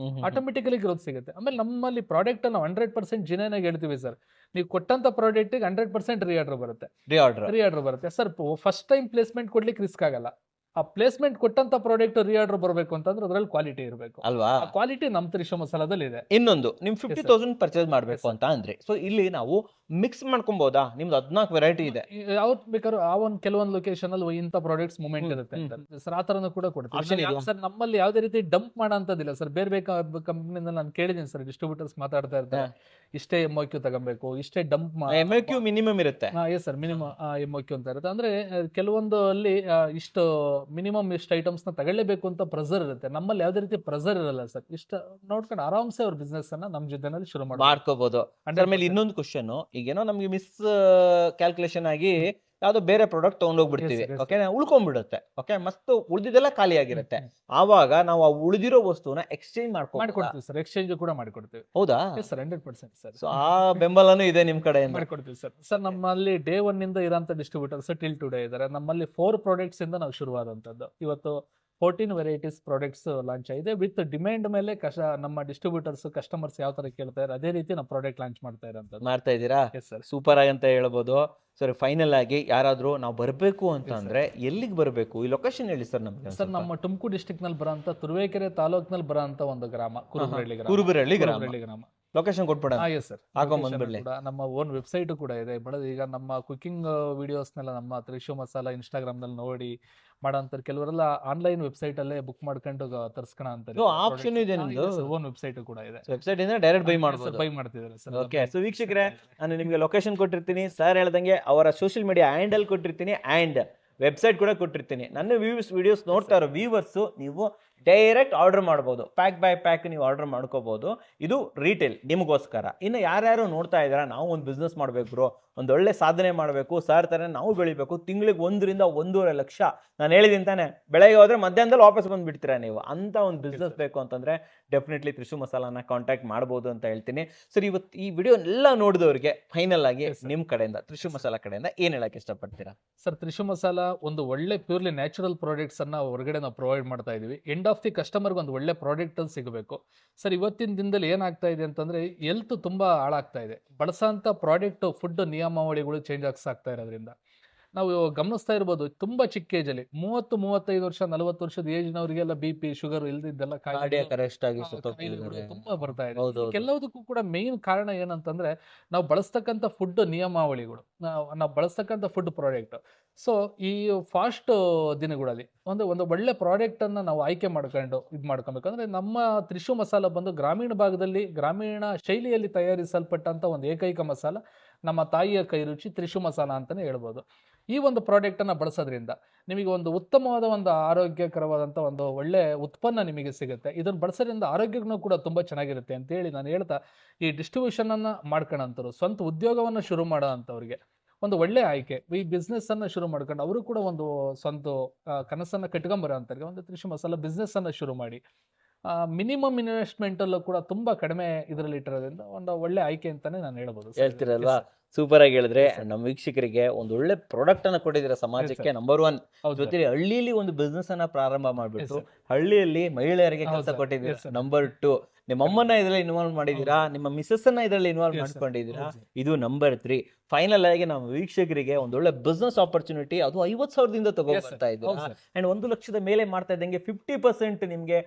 ಆಟೋಮೆಟಿಕಲಿ ಗ್ರೋತ್ ಸಿಗುತ್ತೆ. ಆಮೇಲೆ ನಮ್ಮಲ್ಲಿ ಪ್ರಾಡಕ್ಟ್ ನಾವು 100% ಜಿನೇನ್ ಆಗಿ ಹೇಳ್ತೀವಿ ಸರ್. ನೀವು ಕೊಟ್ಟಂತ ಪ್ರಾಡಕ್ಟ್ 100% ರೀಆರ್ಡರ್ ಬರುತ್ತೆ ಸರ್. ಫಸ್ಟ್ ಟೈಮ್ ಪ್ಲೇಸ್ಮೆಂಟ್ ಕೊಡ್ಲಿಕ್ಕೆ ರಿಸ್ಕ್ ಆಗಲ್ಲ. ಆ ಪ್ಲೇಸ್ಮೆಂಟ್ ಕೊಟ್ಟಂತ ಪ್ರಾಡಕ್ಟ್ ರೀಆರ್ಡರ್ ಬರಬೇಕು ಅಂತಂದ್ರೆ ಅದ್ರಲ್ಲಿ ಕ್ವಾಲಿಟಿ ಇರಬೇಕು ಅಲ್ವಾ? ಕ್ವಾಲಿಟಿ ನಮ್ಮ ತ್ರಿಶೂಲ್ ಮಸಾಲಾದಲ್ಲಿ ಇದೆ. ಇನ್ನೊಂದು, ನಿಮ್ 50,000 ಪರ್ಚೇಸ್ ಮಾಡ್ಬೇಕು ಅಂತ ಅಂದ್ರೆ, ಸೊ ಇಲ್ಲಿ ನಾವು ಮಿಕ್ಸ್ ಮಾಡ್ಕೊಬಹುದಾ? ನಿಮ್ದು 14 ವೆರೈಟಿ ಇದೆ. ಯಾವ್ದು ಬೇಕಾದ್ರೂ ಆ ಒಂದು ಕೆಲವೊಂದು ಲೊಕೇಶನ್ ಅಲ್ಲಿ ಇಂಥ ಪ್ರಾಡಕ್ಟ್ಸ್ ಮೂವ್ಮೆಂಟ್ ಇರುತ್ತೆ ಸರ್. ಆ ತರನು ಕೂಡ ಕೊಡ್ತೀವಿ ಸರ್. ನಮ್ಮಲ್ಲಿ ಯಾವ್ದೇ ರೀತಿ ಡಂಪ್ ಮಾಡೋಂಥದ್ದಿಲ್ಲ ಸರ್. ಬೇರೆ ಕಂಪ್ನಿಯಿಂದ ನಾನು ಕೇಳಿದ್ದೀನಿ ಸರ್, ಡಿಸ್ಟ್ರಿಬ್ಯೂಟರ್ಸ್ ಮಾತಾಡ್ತಾ ಇರ್ತಾರೆ, ಇಷ್ಟೇ MOQ ತಗೊಬೇಕು, ಇಷ್ಟೇ ಡಂಪ್ MOQ ಮಿನಿಮಮ್ ಇರುತ್ತೆ. ಎಸ್ ಸರ್, ಮಿನಿಮಮ್ MOQ ಅಂತ ಇರುತ್ತೆ. ಅಂದ್ರೆ ಕೆಲವೊಂದು ಅಲ್ಲಿ ಇಷ್ಟು ಮಿನಿಮಮ್ ಇಷ್ಟು ಐಟಮ್ಸ್ ನ ತಗೊಳ್ಳೇಬೇಕು ಅಂತ ಪ್ರೆಸರ್ ಇರುತ್ತೆ. ನಮ್ಮಲ್ಲಿ ಯಾವ್ದೇ ರೀತಿ ಪ್ರೆಸರ್ ಇರಲ್ಲ ಸರ್. ಇಷ್ಟ ನೋಡ್ಕೊಂಡು ಆರಾಮ್ಸೆ ಅವ್ರ ಬಿಸ್ನೆಸ್ ಅನ್ನ ನಮ್ಮ ಜೊತೆನಲ್ಲಿ ಶುರು ಮಾಡ್ಕೋಬಹುದು. ಆಮೇಲೆ ಇನ್ನೊಂದು ಕ್ವಶನ್, ಈಗೇನೋ ನಮ್ಗೆ ಮಿಸ್ ಕ್ಯಾಲ್ಕುಲೇಷನ್ ಆಗಿ ಯಾವ್ದೋ ಬೇರೆ ಪ್ರಾಡಕ್ಟ್ ತಗೊಂಡೋಗ್ಬಿಡ್ತೀವಿ, ಓಕೆ, ಉಳ್ಕೊಂಡ್ಬಿಡುತ್ತೆ, ಓಕೆ, ಮಸ್ತ್ ಉಳಿದಿದ್ದೆಲ್ಲ ಖಾಲಿ ಆಗಿರುತ್ತೆ. ಆವಾಗ ನಾವು ಆ ಉಳಿದಿರೋ ವಸ್ತುನ ಎಕ್ಸ್ಚೇಂಜ್ ಮಾಡ್ಕೊಡ್ತೀವಿ ಸರ್. ಎಕ್ಸ್ಚೇಂಜ್ ಕೂಡ ಮಾಡ್ಕೊಡ್ತೀವಿ. ಹೌದಾ ಸರ್? 100% ಸರ್. ಸೊ ಆ ಬೆಂಬಲನೂ ಇದೆ ನಿಮ್ ಕಡೆ? ಮಾಡ್ಕೊಡ್ತೀವಿ ಸರ್. ಸರ್, ನಮ್ಮಲ್ಲಿ ಡೇ 1 ಇಂದ ಇರೋಂಥ ಡಿಸ್ಟ್ರಿಬ್ಯೂಟರ್ಸ್ ಟಿಲ್ ಟುಡೇ ಇದ್ದಾರೆ. ನಮ್ಮಲ್ಲಿ 4 ಪ್ರಾಡಕ್ಟ್ಸ್ ಇಂದ ನಾವು ಶುರುವಾದಂಥದ್ದು. ಇವತ್ತು 14 ವೆರೈಟೀಸ್ ಪ್ರಾಡಕ್ಟ್ಸ್ ಲಾಂಚ್ ಆಗಿದೆ. ವಿತ್ ಡಿಮ್ಯಾಂಡ್ ಮೇಲೆ ನಮ್ಮ ಡಿಸ್ಟ್ರಿಬ್ಯೂಟರ್ಸ್ ಕಸ್ಟಮರ್ಸ್ ಯಾವ ತರ ಕೇಳ್ತಾರೆ ಅದೇ ರೀತಿ ನಾವು ಪ್ರಾಡಕ್ಟ್ ಲಾಂಚ್ ಮಾಡ್ತಾ ಇದ್ದೀರಾ. ಸೂಪರ್ ಆಗಿ ಅಂತ ಹೇಳ್ಬೋದು. ಸರ್, ಫೈನಲ್ ಆಗಿ ಯಾರಾದ್ರೂ ನಾವು ಬರಬೇಕು ಅಂತ ಅಂದ್ರೆ ಎಲ್ಲಿಗೆ ಬರಬೇಕು? ಈ ಲೊಕೇಶನ್ ಹೇಳಿ ಸರ್ ನಮ್ಗೆ. ಸರ್, ನಮ್ಮ ತುಮಕೂರು ಡಿಸ್ಟ್ರಿಕ್ಟ್ ನಲ್ಲಿ ಬರೋಂಥ ತುರುವೇಕೆರೆ ತಾಲೂಕಿನಲ್ಲಿ ಬರೋಂಥ ಒಂದು ಗ್ರಾಮ ಕುರುಬರಹಳ್ಳಿ ಗ್ರಾಮ. ಲೊಕೇಶನ್ ಕೊಟ್ಬಿಡ. ಸರ್, ಹಾಕೊಂಡ್ಬಂದ್ಬಿಡ್ಲಿ. ನಮ್ಮ ಓನ್ ವೆಬ್ಸೈಟ್ ಕೂಡ ಇದೆ. ಈಗ ನಮ್ಮ ಕುಕಿಂಗ್ ವಿಡಿಯೋಸ್ನೆಲ್ಲ ನಮ್ಮ ತ್ರಿಶೂಲ್ ಮಸಾಲಾ ಇನ್ಸ್ಟಾಗ್ರಾಮ್ ನಲ್ಲಿ ನೋಡಿ ಮಾಡೋಂತಾರೆ. ಕೆಲವರೆಲ್ಲ ಆನ್ಲೈನ್ ವೆಬ್ಸೈಟ್ ಅಲ್ಲೇ ಬುಕ್ ಮಾಡ್ಕೊಂಡು ತರ್ಸ್ಕೊಳ ಅಂತ ಆಪ್ಷನ್ ಇದೆ. ಓನ್ ವೆಬ್ಸೈಟ್ ಕೂಡ ಇದೆ. ವೆಬ್ಸೈಟ್ ಇಂದ ಡೈರೆಕ್ಟ್ ಬೈ ಮಾಡ್ತಿದ್ದಾರೆ ಸರ್. ಓಕೆ, ಸೊ ವೀಕ್ಷಕರೇ, ನಾನು ನಿಮಗೆ ಲೊಕೇಶನ್ ಕೊಟ್ಟಿರ್ತೀನಿ, ಸರ್ ಹೇಳ್ದಂಗೆ ಅವರ ಸೋಷಿಯಲ್ ಮೀಡಿಯಾ ಹ್ಯಾಂಡಲ್ ಕೊಟ್ಟಿರ್ತೀನಿ, ಆ್ಯಂಡ್ ವೆಬ್ಸೈಟ್ ಕೂಡ ಕೊಟ್ಟಿರ್ತೀನಿ. ನನ್ನ ವಿಡಿಯೋಸ್ ನೋಡ್ತಾ ಇರೋ ವ್ಯೂವರ್ಸು ನೀವು ಡೈರೆಕ್ಟ್ ಆರ್ಡರ್ ಮಾಡ್ಬೋದು, ಪ್ಯಾಕ್ ಬೈ ಪ್ಯಾಕ್ ನೀವು ಆರ್ಡರ್ ಮಾಡ್ಕೋಬೋದು. ಇದು ರೀಟೇಲ್ ನಿಮಗೋಸ್ಕರ. ಇನ್ನು ಯಾರ್ಯಾರು ನೋಡ್ತಾ ಇದ್ದೀರಾ, ನಾವು ಒಂದು ಬಿಸ್ನೆಸ್ ಮಾಡಬೇಕು ಬ್ರೋ, ಒಂದೊಳ್ಳೆ ಸಾಧನೆ ಮಾಡಬೇಕು, ಸರ್ ಥರ ನಾವು ಬೆಳಿಬೇಕು, ತಿಂಗಳಿಗೆ 1 ರಿಂದ 1.5 ಲಕ್ಷ, ನಾನು ಹೇಳಿದ್ದೀನಿ ತಾನೆ, ಬೆಳಗ್ಗೆ ಹೋದ್ರೆ ಮಧ್ಯಾಹ್ನದಲ್ಲಿ ವಾಪಸ್ ಬಂದುಬಿಡ್ತೀರಾ ನೀವು, ಅಂತ ಒಂದು ಬಿಸ್ನೆಸ್ ಬೇಕು ಅಂತಂದರೆ ಡೆಫಿನೆಟ್ಲಿ ತ್ರಿಶು ಮಸಾಲಾನ ಕಾಂಟ್ಯಾಕ್ಟ್ ಮಾಡ್ಬೋದು ಅಂತ ಹೇಳ್ತೀನಿ. ಸರ್, ಇವತ್ತು ಈ ವಿಡಿಯೋ ಎಲ್ಲ ನೋಡಿದವ್ರಿಗೆ ಫೈನಲ್ ಆಗಿ ನಿಮ್ಮ ಕಡೆಯಿಂದ, ತ್ರಿಶು ಮಸಾಲಾ ಕಡೆಯಿಂದ ಏನು ಹೇಳಕ್ಕೆ ಇಷ್ಟಪಡ್ತೀರಾ? ಸರ್, ತ್ರಿಶು ಮಸಾಲಾ ಒಂದು ಒಳ್ಳೆ ಪ್ಯೂರ್ಲಿ ನ್ಯಾಚುರಲ್ ಪ್ರಾಡಕ್ಟ್ಸ್ ಅನ್ನ ಹೊರಗಡೆ ನಾವು ಪ್ರೊವೈಡ್ ಮಾಡ್ತಾ ಇದೀವಿ. ಎಂಡ್ ಆಫ್ ದಿ ಕಸ್ಟಮರ್ಗೆ ಒಂದು ಒಳ್ಳೆ ಪ್ರಾಡಕ್ಟ್ ಅಲ್ಲಿ ಸಿಗಬೇಕು. ಸರ್, ಇವತ್ತಿನ ದಿನದಲ್ಲಿ ಏನಾಗ್ತಾ ಇದೆ ಅಂತಂದ್ರೆ ಹೆಲ್ತ್ ತುಂಬಾ ಹಾಳಾಗ್ತಾ ಇದೆ. ಬಳಸೋಂಥ ಪ್ರಾಡಕ್ಟ್ ಫುಡ್ ನಿಯಮಾವಳಿಗಳು ಚೇಂಜ್ ಆಗ್ತಾ ಇರೋದ್ರಿಂದ ನಾವು ಗಮನಿಸ್ತಾ ಇರ್ಬೋದು, ತುಂಬಾ ಚಿಕ್ಕ ಏಜಲ್ಲಿ 30-35 ವರ್ಷ 40 ವರ್ಷದ ಏಜ್ನವರಿಗೆಲ್ಲ BP, ಶುಗರ್ ಇಲ್ದಿದ್ದೆಲ್ಲ ತುಂಬಾ ಬರ್ತಾ ಇದೆ. ಕೆಲವುದಕ್ಕೂ ಕೂಡ ಮೇನ್ ಕಾರಣ ಏನಂತಂದ್ರೆ ನಾವು ಬಳಸ್ತಕ್ಕಂಥ ಫುಡ್ ನಿಯಮಾವಳಿಗಳು, ನಾವು ಬಳಸ್ತಕ್ಕಂಥ ಫುಡ್ ಪ್ರಾಡಕ್ಟ್. ಸೊ ಈ ಫಾಸ್ಟ್ ದಿನಗಳಲ್ಲಿ ಒಂದು ಒಳ್ಳೆ ಪ್ರಾಡಕ್ಟ್ ಅನ್ನ ನಾವು ಆಯ್ಕೆ ಮಾಡ್ಕೊಂಡು ಮಾಡ್ಕೊಬೇಕಂದ್ರೆ ನಮ್ಮ ತ್ರಿಶು ಮಸಾಲ ಬಂದು ಗ್ರಾಮೀಣ ಭಾಗದಲ್ಲಿ ಗ್ರಾಮೀಣ ಶೈಲಿಯಲ್ಲಿ ತಯಾರಿಸಲ್ಪಟ್ಟಂತ ಒಂದು ಏಕೈಕ ಮಸಾಲ, ನಮ್ಮ ತಾಯಿಯ ಕೈ ರುಚಿ ತ್ರಿಶು ಮಸಾಲ ಅಂತಾನೆ ಹೇಳ್ಬೋದು. ಈ ಒಂದು ಪ್ರಾಡಕ್ಟ್ ಅನ್ನ ಬಳಸೋದ್ರಿಂದ ನಿಮಗೆ ಒಂದು ಉತ್ತಮವಾದ ಒಂದು ಆರೋಗ್ಯಕರವಾದಂಥ ಒಂದು ಒಳ್ಳೆ ಉತ್ಪನ್ನ ನಿಮಗೆ ಸಿಗುತ್ತೆ. ಇದನ್ನು ಬಳಸೋದ್ರಿಂದ ಆರೋಗ್ಯನೂ ಕೂಡ ತುಂಬ ಚೆನ್ನಾಗಿರುತ್ತೆ ಅಂತೇಳಿ ನಾನು ಹೇಳ್ತಾ, ಈ ಡಿಸ್ಟ್ರಿಬ್ಯೂಷನ್ ಅನ್ನ ಮಾಡ್ಕೊಳ್ಳೋಂಥವ್ರು, ಸ್ವಂತ ಉದ್ಯೋಗವನ್ನು ಶುರು ಮಾಡೋ ಅಂಥವ್ರಿಗೆ ಒಂದು ಒಳ್ಳೆ ಆಯ್ಕೆ. ಈ ಬಿಸ್ನೆಸ್ ಅನ್ನ ಶುರು ಮಾಡ್ಕೊಂಡು ಅವರು ಕೂಡ ಒಂದು ಸ್ವಂತ ಕನಸನ್ನ ಕಟ್ಕೊಂಬರೋ ಅಂಥವ್ರಿಗೆ ಒಂದು ತ್ರಿಶು ಮಸಾಲ ಬಿಸ್ನೆಸ್ ಅನ್ನ ಶುರು ಮಾಡಿ ಮಿನಿಮಮ್ ಇನ್ವೆಸ್ಟ್ಮೆಂಟ್ ಅಲ್ಲೂ ಕೂಡ ತುಂಬಾ ಕಡಿಮೆ ಇದರಲ್ಲಿ ಇಟ್ಟಿರೋದ್ರಿಂದ ಒಂದು ಒಳ್ಳೆ ಆಯ್ಕೆ ಅಂತಾನೆ ನಾನು ಹೇಳ್ಬೋದು. ಹೇಳ್ತೀರಲ್ವಾ? ಸೂಪರ್ ಆಗಿ ಹೇಳಿದ್ರೆ. ನಮ್ಮ ವೀಕ್ಷಕರಿಗೆ ಒಂದು ಒಳ್ಳೆ ಪ್ರಾಡಕ್ಟ್ ಅನ್ನ ಕೊಟ್ಟಿದ್ದೀರಾ ಸಮಾಜಕ್ಕೆ. ನಂಬರ್ 1 ಜೊತೆಲಿ ಹಳ್ಳಿಯಲ್ಲಿ ಒಂದು ಬಿಸ್ನೆಸ್ ಅನ್ನ ಪ್ರಾರಂಭ ಮಾಡ್ಬಿಟ್ಟು ಹಳ್ಳಿಯಲ್ಲಿ ಮಹಿಳೆಯರಿಗೆ ಕೆಲಸ ಕೊಟ್ಟಿದ್ದೀರಾ. ನಂಬರ್ 2, ನಿಮ್ಮ ಅಮ್ಮನ ಇದರಲ್ಲಿ ಇನ್ವಾಲ್ವ್ ಮಾಡಿದೀರಾ, ನಿಮ್ಮ ಮಿಸಸ್ ಅನ್ನ ಇದರಲ್ಲಿ ಇನ್ವಾಲ್ವ್ ಮಾಡ್ಕೊಂಡಿದ್ದೀರಾ. ಇದು ನಂಬರ್ 3. ಫೈನಲ್ ಆಗಿ ನಮ್ಮ ವೀಕ್ಷಕರಿಗೆ ಒಂದೊಳ್ಳೆ ಬಿಸ್ನೆಸ್ ಆಪರ್ಚುನಿಟಿ, ಅದು 50,000ದಿಂದ ತಗೊಂಡ್ಬರ್ತಾ ಇದ್ದೀರಾ. ಅಂಡ್ 1 ಲಕ್ಷದ ಮೇಲೆ ಮಾಡ್ತಾ ಇದ್ದಂಗೆ 50% ನಿಮ್ಗೆ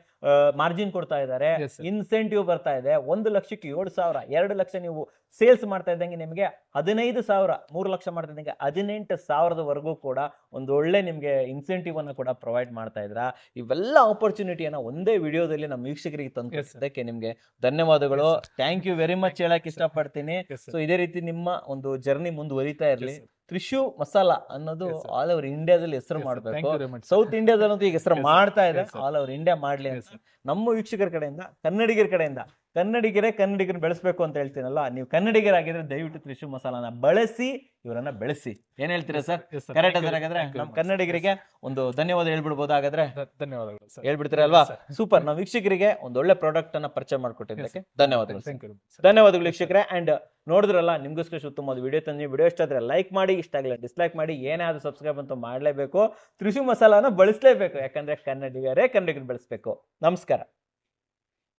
ಮಾರ್ಜಿನ್ ಕೊಡ್ತಾ ಇದ್ದಾರೆ, ಇನ್ಸೆಂಟಿವ್ ಬರ್ತಾ ಇದೆ. 1 ಲಕ್ಷಕ್ಕೆ 7,000, 2 ಲಕ್ಷ ನೀವು ಸೇಲ್ಸ್ ಮಾಡ್ತಾ ಇದ್ದಂಗೆ ನಿಮಗೆ 15,000, 3 ಲಕ್ಷ ಮಾಡ್ತಾ ಇದ್ದಂಗೆ 18,000ವರೆಗೂ ಕೂಡ ಒಂದು ಒಳ್ಳೆ ನಿಮ್ಗೆ ಇನ್ಸೆಂಟಿವ್ ಅನ್ನು ಕೂಡ ಪ್ರೊವೈಡ್ ಮಾಡ್ತಾ ಇದ್ದೀರಾ. ಇವೆಲ್ಲ ಆಪರ್ಚುನಿಟಿಯನ್ನ ಒಂದೇ ವಿಡಿಯೋದಲ್ಲಿ ನಮ್ಮ ವೀಕ್ಷಕರಿಗೆ ತಂದಕ್ಕೆ ನಿಮ್ಗೆ ಧನ್ಯವಾದಗಳು. ಥ್ಯಾಂಕ್ ಯು ವೆರಿ ಮಚ್ ಹೇಳಕ್ ಇಷ್ಟಪಡ್ತೀನಿ. ಸೊ ಇದೇ ರೀತಿ ನಿಮ್ಮ ಒಂದು ಜರ್ನಿ ಮುಂದುವರಿತಾ ಇರಲಿ. ತ್ರಿಶು ಮಸಾಲಾ ಅನ್ನೋದು ಆಲ್ ಓವರ್ ಇಂಡಿಯಾದಲ್ಲಿ ಹೆಸರು ಮಾಡಬೇಕು. ಸೌತ್ ಇಂಡಿಯಾದಲ್ಲಂತೂ ಈಗ ಹೆಸರು ಮಾಡ್ತಾ ಇದೆ, ಆಲ್ ಓವರ್ ಇಂಡಿಯಾ ಮಾಡ್ಲಿ ಅಂತ ನಮ್ಮ ವೀಕ್ಷಕರ ಕಡೆಯಿಂದ, ಕನ್ನಡಿಗರ ಕಡೆಯಿಂದ, ಕನ್ನಡಿಗರನ್ನ ಬೆಳೆಸಬೇಕು ಅಂತ ಹೇಳ್ತೀನಲ್ಲ, ನೀವು ಕನ್ನಡಿಗರಾಗಿದ್ರೆ ದಯವಿಟ್ಟು ತ್ರಿಶು ಮಸಾಲಾನ ಬಳಸಿ, ಇವರನ್ನ ಬೆಳೆಸಿ. ಏನ್ ಹೇಳ್ತೀರಾ ಸರ್? ಕರೆಕ್ಟ್ ಅಂದ್ರೆ ಹಾಗಾದ್ರೆ ನಮ್ಮ ಕನ್ನಡಿಗರಿಗೆ ಒಂದು ಧನ್ಯವಾದ ಹೇಳ್ಬಿಡ್ಬೋದು. ಹಾಗಾದ್ರೆ ಧನ್ಯವಾದಗಳು ಹೇಳ್ಬಿಡ್ತೀರಲ್ವಾ? ಸೂಪರ್. ನಾವು ವೀಕ್ಷಕರಿಗೆ ಒಂದು ಒಳ್ಳೆ ಪ್ರಾಡಕ್ಟ್ ಅನ್ನ ಪರಿಚಯ ಮಾಡ್ಕೊಟ್ಟಿದ್ದಕ್ಕೆ ಧನ್ಯವಾದಗಳು. ಧನ್ಯವಾದಗಳು ವೀಕ್ಷಕರೇ. ಅಂಡ್ ನೋಡಿದ್ರಲ್ಲ, ನಿಮ್ಗೋಸ್ಕರ ಉತ್ತಮವಾದ ವಿಡಿಯೋ ತಂದಿ. ವಿಡಿಯೋ ಇಷ್ಟ ಆದ್ರೆ ಲೈಕ್ ಮಾಡಿ, ಇಷ್ಟ ಆಗಿಲ್ಲ ಡಿಸ್ಲೈಕ್ ಮಾಡಿ, ಏನೇ ಆದ್ರೂ ಸಬ್ಸ್ಕ್ರೈಬ್ ಅಂತೂ ಮಾಡಲೇಬೇಕು. ತ್ರಿಶು ಮಸಾಲಾನ ಬಳಸಲೇಬೇಕು, ಯಾಕಂದ್ರೆ ಕನ್ನಡಿಗರೇ ಕನ್ನಡಿಗರು ಬೆಳೆಸಬೇಕು. ನಮಸ್ಕಾರ.